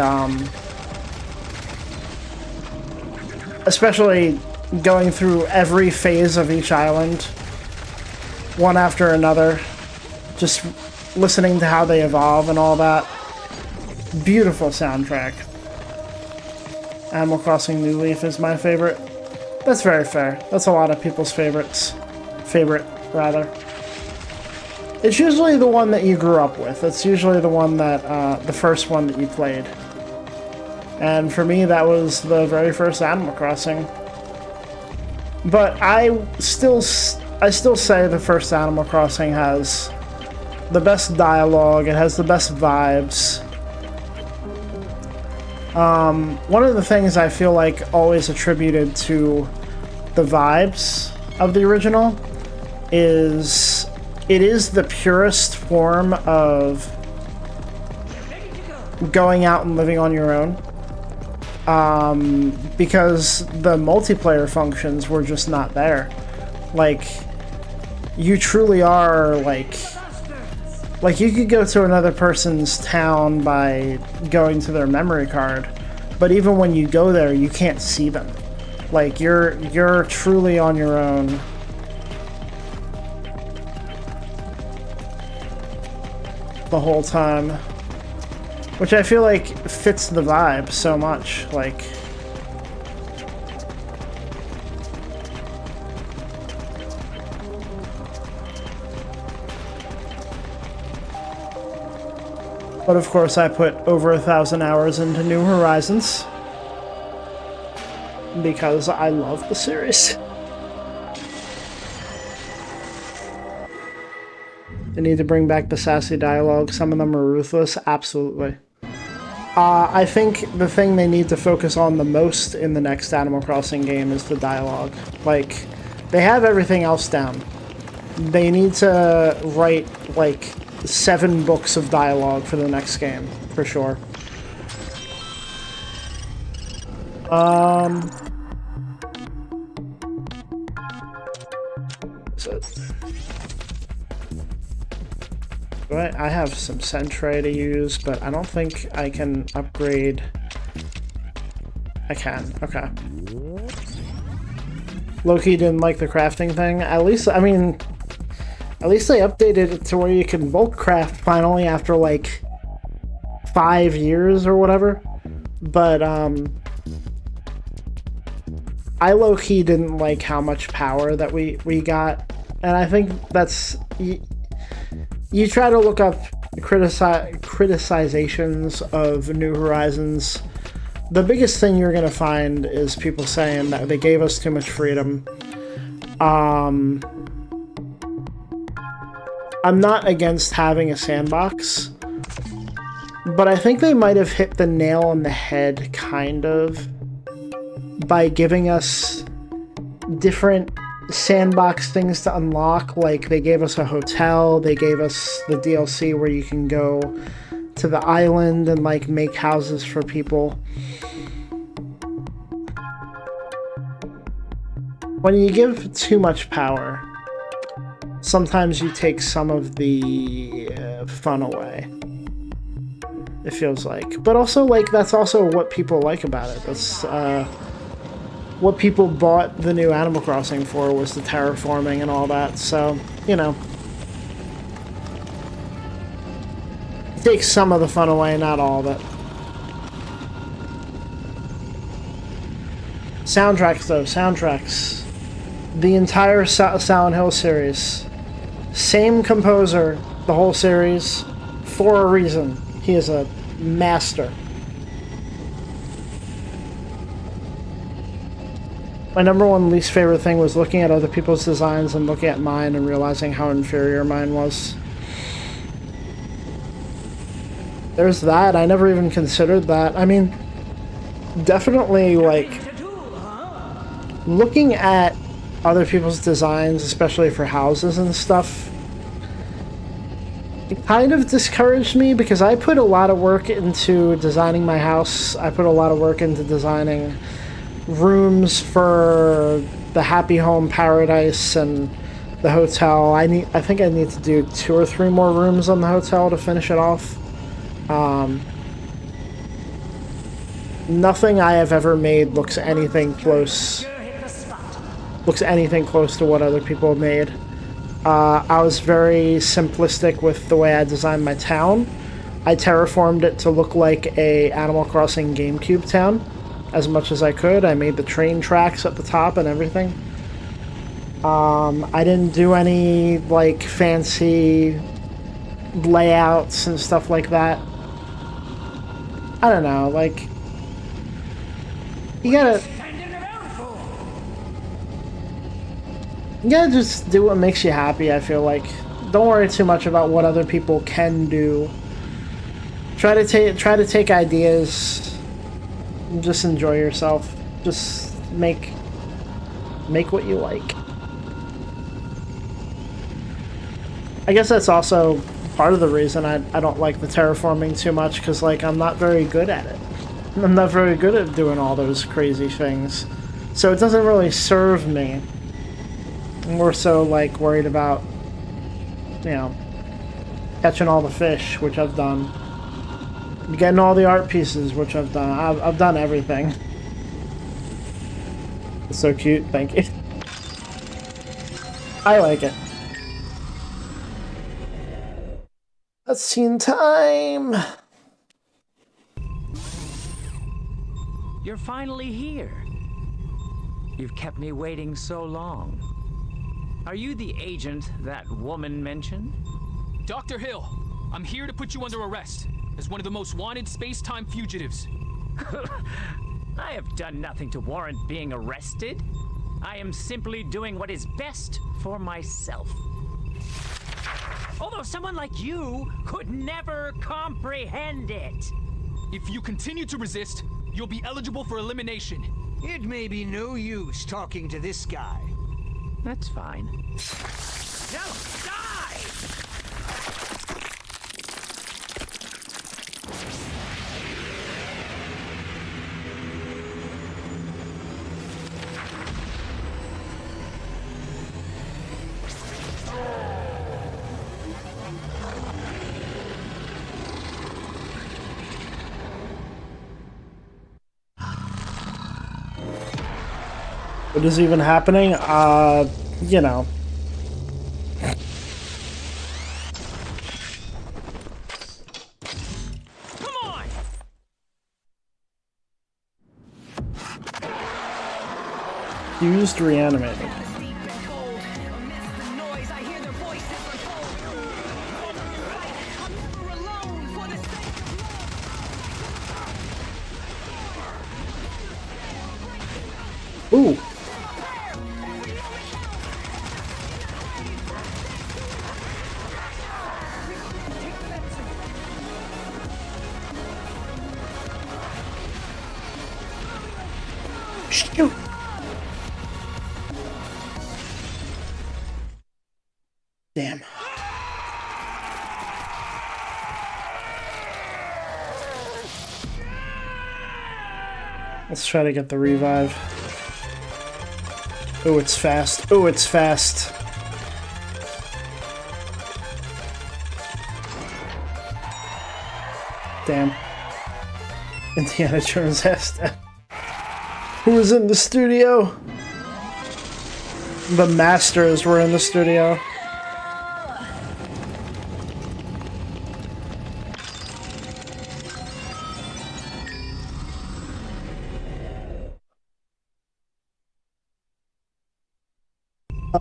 [SPEAKER 1] especially going through every phase of each island one after another, just listening to how they evolve and all that. Beautiful soundtrack. Animal Crossing New Leaf is my favorite. That's very fair. That's a lot of people's favorite, rather. It's usually the one that you grew up with. It's usually the one that, the first one that you played. And for me, that was the very first Animal Crossing. But I still say the first Animal Crossing has the best dialogue, it has the best vibes. One of the things I feel like always attributed to the vibes of the original is it is the purest form of going out and living on your own. Because the multiplayer functions were just not there. Like, you truly are, like you could go to another person's town by going to their memory card, but even when you go there, you can't see them. Like, you're truly on your own. The whole time. Which I feel like fits the vibe so much, like... But of course I put over 1,000 hours into New Horizons. Because I love the series. They need to bring back the sassy dialogue. Some of them are ruthless. Absolutely. I think the thing they need to focus on the most in the next Animal Crossing game is the dialogue. Like, they have everything else down. They need to write, like, 7 books of dialogue for the next game, for sure. Right, I have some Sentry to use, but I don't think I can upgrade. I can, okay. Loki didn't like the crafting thing. At least, I mean, at least they updated it to where you can bulk craft finally after like 5 years or whatever. But, I low-key didn't like how much power that we got. And I think that's... You try to look up criticizations of New Horizons. The biggest thing you're going to find is people saying that they gave us too much freedom. I'm not against having a sandbox, but I think they might have hit the nail on the head, kind of, by giving us different sandbox things to unlock. Like, they gave us a hotel, they gave us the DLC where you can go to the island and like make houses for people. When you give too much power, sometimes you take some of the fun away, it feels like. But also, like, that's also what people like about it. That's what people bought the new Animal Crossing for, was the terraforming and all that, so, you know. It takes some of the fun away, not all of it. Soundtracks, though, soundtracks. The entire Silent Hill series. Same composer, the whole series, for a reason. He is a master. My number one least favorite thing was looking at other people's designs and looking at mine and realizing how inferior mine was. There's that. I never even considered that. I mean, definitely, like, looking at other people's designs, especially for houses and stuff, it kind of discouraged me because I put a lot of work into designing my house. I put a lot of work into designing rooms for the Happy Home Paradise and the hotel. I think I need to do 2 or 3 more rooms on the hotel to finish it off. Nothing I have ever made looks anything close to what other people have made. I was very simplistic with the way I designed my town. I terraformed it to look like a Animal Crossing GameCube town as much as I could. I made the train tracks at the top and everything. I didn't do any, like, fancy layouts and stuff like that. I don't know, like, you gotta... Yeah, just do what makes you happy, I feel like. Don't worry too much about what other people can do. Try to take ideas. And just enjoy yourself. Just make what you like. I guess that's also part of the reason I don't like the terraforming too much, because like I'm not very good at it. I'm not very good at doing all those crazy things. So it doesn't really serve me. I'm more so like worried about, you know, catching all the fish, which I've done. Getting all the art pieces, which I've done. I've done everything. It's so cute, thank you. I like it. Cutscene time!
[SPEAKER 4] You're finally here. You've kept me waiting so long. Are you the agent that woman mentioned?
[SPEAKER 5] Dr. Hill, I'm here to put you under arrest as one of the most wanted space-time fugitives.
[SPEAKER 4] I have done nothing to warrant being arrested. I am simply doing what is best for myself. Although someone like you could never comprehend it.
[SPEAKER 5] If you continue to resist, you'll be eligible for elimination.
[SPEAKER 9] It may be no use talking to this guy.
[SPEAKER 4] That's fine. Now, die!
[SPEAKER 1] What is even happening? You know.
[SPEAKER 4] Come on!
[SPEAKER 1] Used reanimating. Ooh. Shoot. Damn. Let's try to get the revive. Oh, it's fast. Oh, it's fast. Damn. Indiana Jones asked that. Who was in the studio? The Masters were in the studio.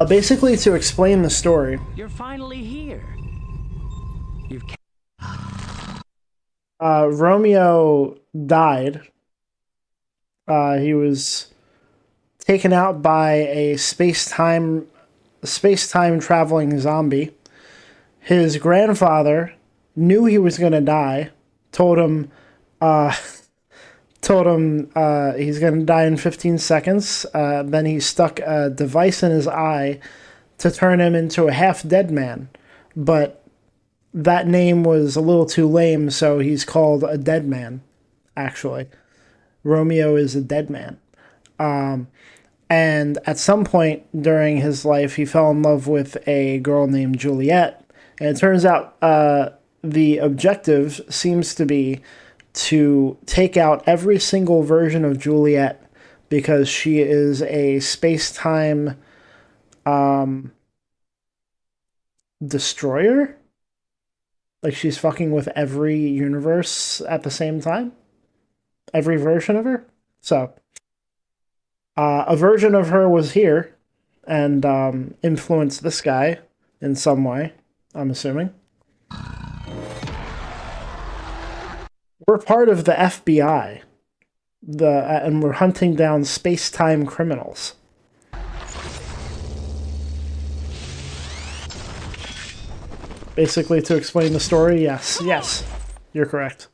[SPEAKER 1] Basically, to explain the story.
[SPEAKER 4] You're finally here. You've
[SPEAKER 1] Romeo died. He was taken out by a space-time traveling zombie. His grandfather knew he was gonna die. Told him he's gonna die in 15 seconds. Then he stuck a device in his eye to turn him into a half-dead man. But that name was a little too lame, so he's called a dead man, actually. Romeo is a dead man. And at some point during his life, he fell in love with a girl named Juliet. And it turns out the objective seems to be to take out every single version of Juliet because she is a space-time destroyer. Like, she's fucking with every universe at the same time. Every version of her. So, a version of her was here and influenced this guy in some way, I'm assuming. We're part of the FBI, and we're hunting down space-time criminals. Basically, to explain the story, yes. Yes. You're correct.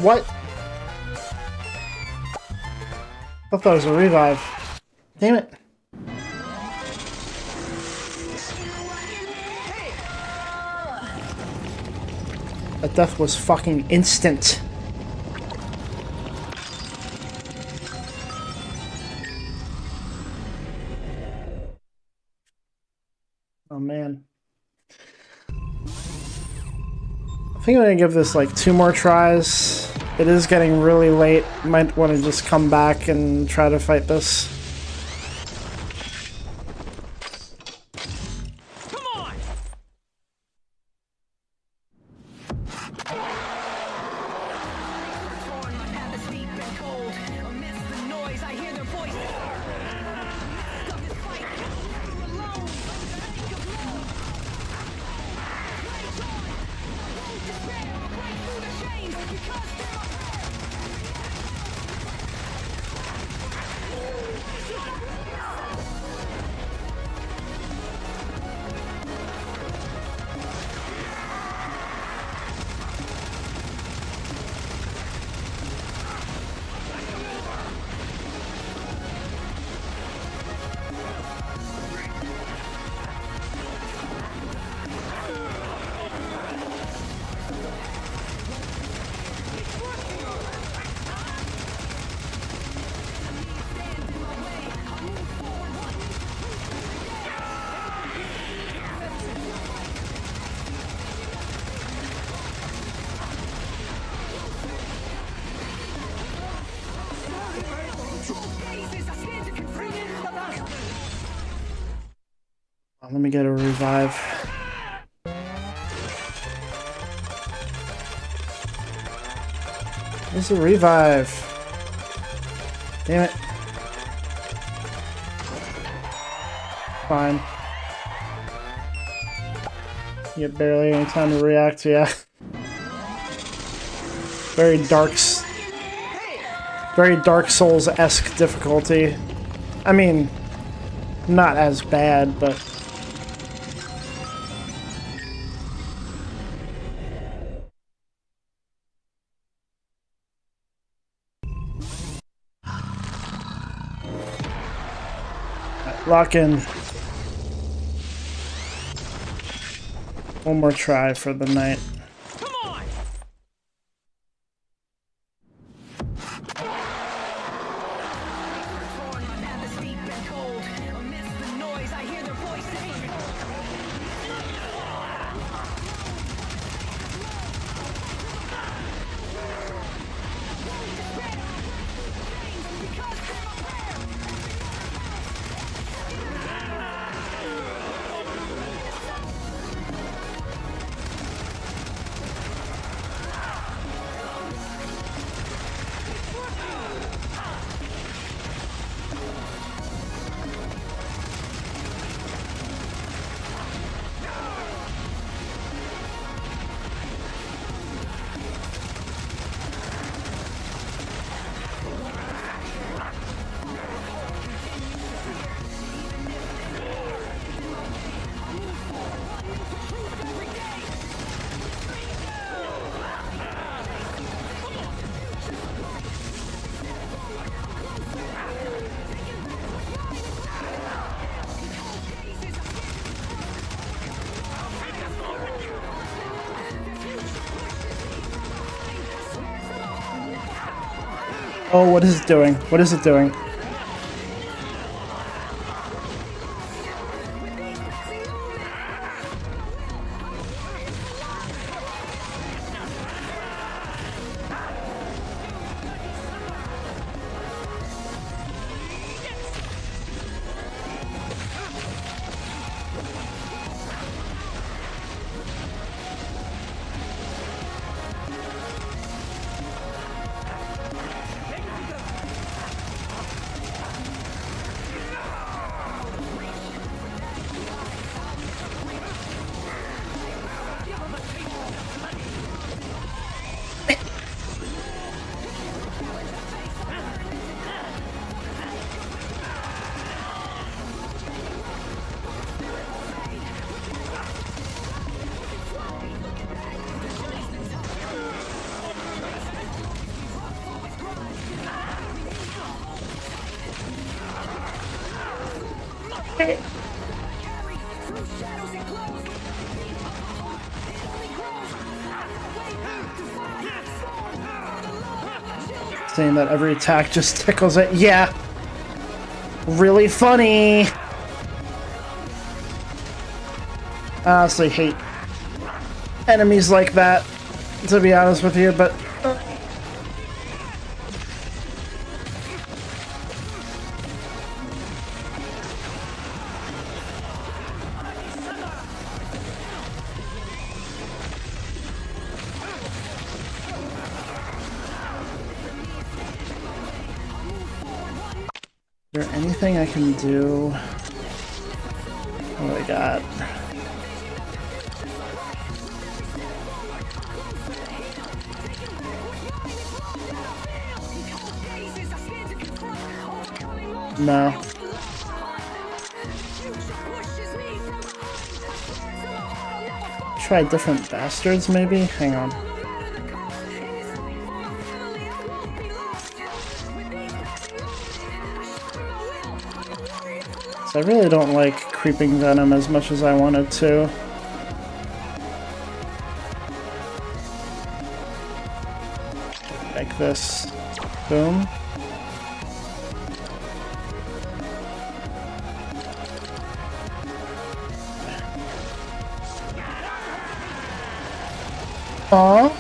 [SPEAKER 1] What? I thought that was a revive. Damn it. That death was fucking instant. Oh man. I think I'm gonna give this like 2 more tries. It is getting really late. Might want to just come back and try to fight this.
[SPEAKER 4] Come on!
[SPEAKER 1] Let me get a revive. Where's the revive? Damn it. Fine. You get barely any time to react, yeah. Very Dark Souls-esque difficulty. I mean, not as bad, but... Lock in. One more try for the night.
[SPEAKER 4] Come on!
[SPEAKER 1] Oh, what is it doing? What is it doing? Saying that every attack just tickles it. Yeah. Really funny. I honestly hate enemies like that, to be honest with you, but... Is there anything I can do? What do I got? No. Try different bastards, maybe? Hang on. So I really don't like creeping venom as much as I wanted to. Like this. Boom. Aww.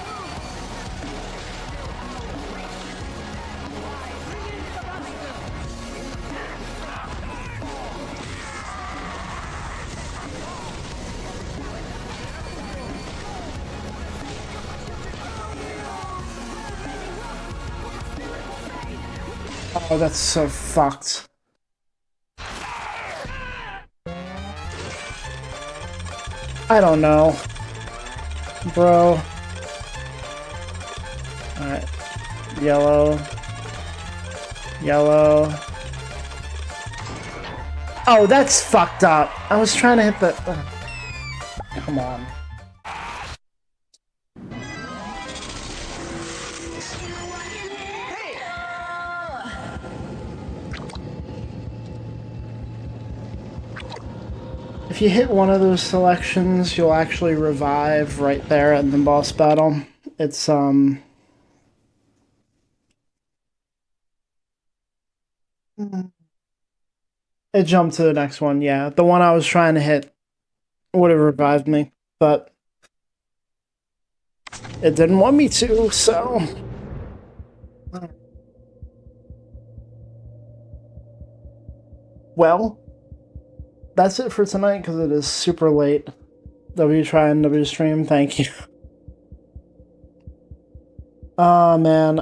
[SPEAKER 1] Oh, that's so fucked. I don't know. Bro. Alright. Yellow. Yellow. Oh, that's fucked up. I was trying to hit the... Come on. If you hit one of those selections, you'll actually revive right there in the boss battle. It's, It jumped to the next one, yeah. The one I was trying to hit would have revived me, but it didn't want me to, so... Well, that's it for tonight, because it is super late. W-Try and W-Stream, thank you. Oh, man.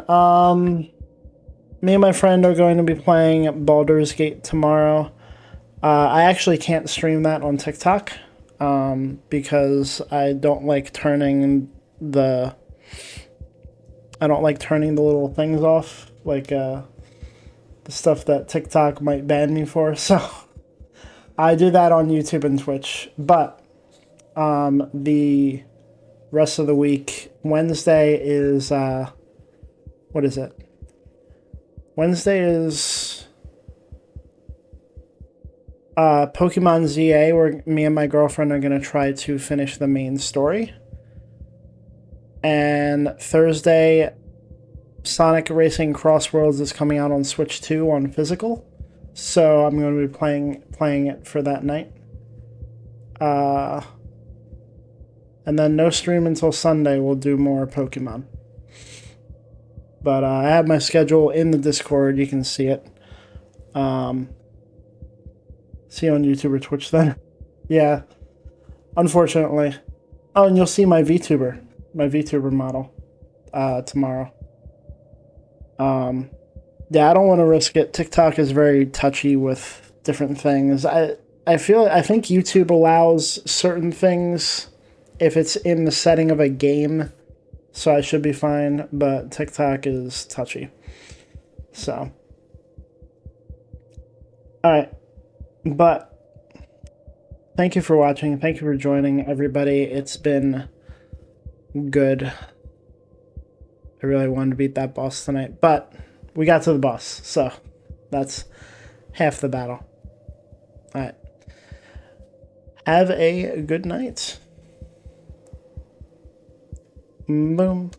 [SPEAKER 1] Me and my friend are going to be playing Baldur's Gate tomorrow. I actually can't stream that on TikTok, because I don't like turning the little things off, like, the stuff that TikTok might ban me for, so... I do that on YouTube and Twitch, but the rest of the week, Wednesday is, what is it? Wednesday is Pokemon ZA, where me and my girlfriend are going to try to finish the main story. And Thursday, Sonic Racing Cross Worlds is coming out on Switch 2 on physical. So I'm going to be playing it for that night. And then no stream until Sunday. We'll do more Pokemon. But I have my schedule in the Discord. You can see it. See you on YouTube or Twitch then. Yeah. Unfortunately. Oh, and you'll see my VTuber model tomorrow. Yeah, I don't want to risk it. TikTok is very touchy with different things. I think YouTube allows certain things if it's in the setting of a game, so I should be fine, but TikTok is touchy. So. Alright. But thank you for watching. Thank you for joining, everybody. It's been good. I really wanted to beat that boss tonight, but we got to the boss, so that's half the battle. Alright. Have a good night. Boom.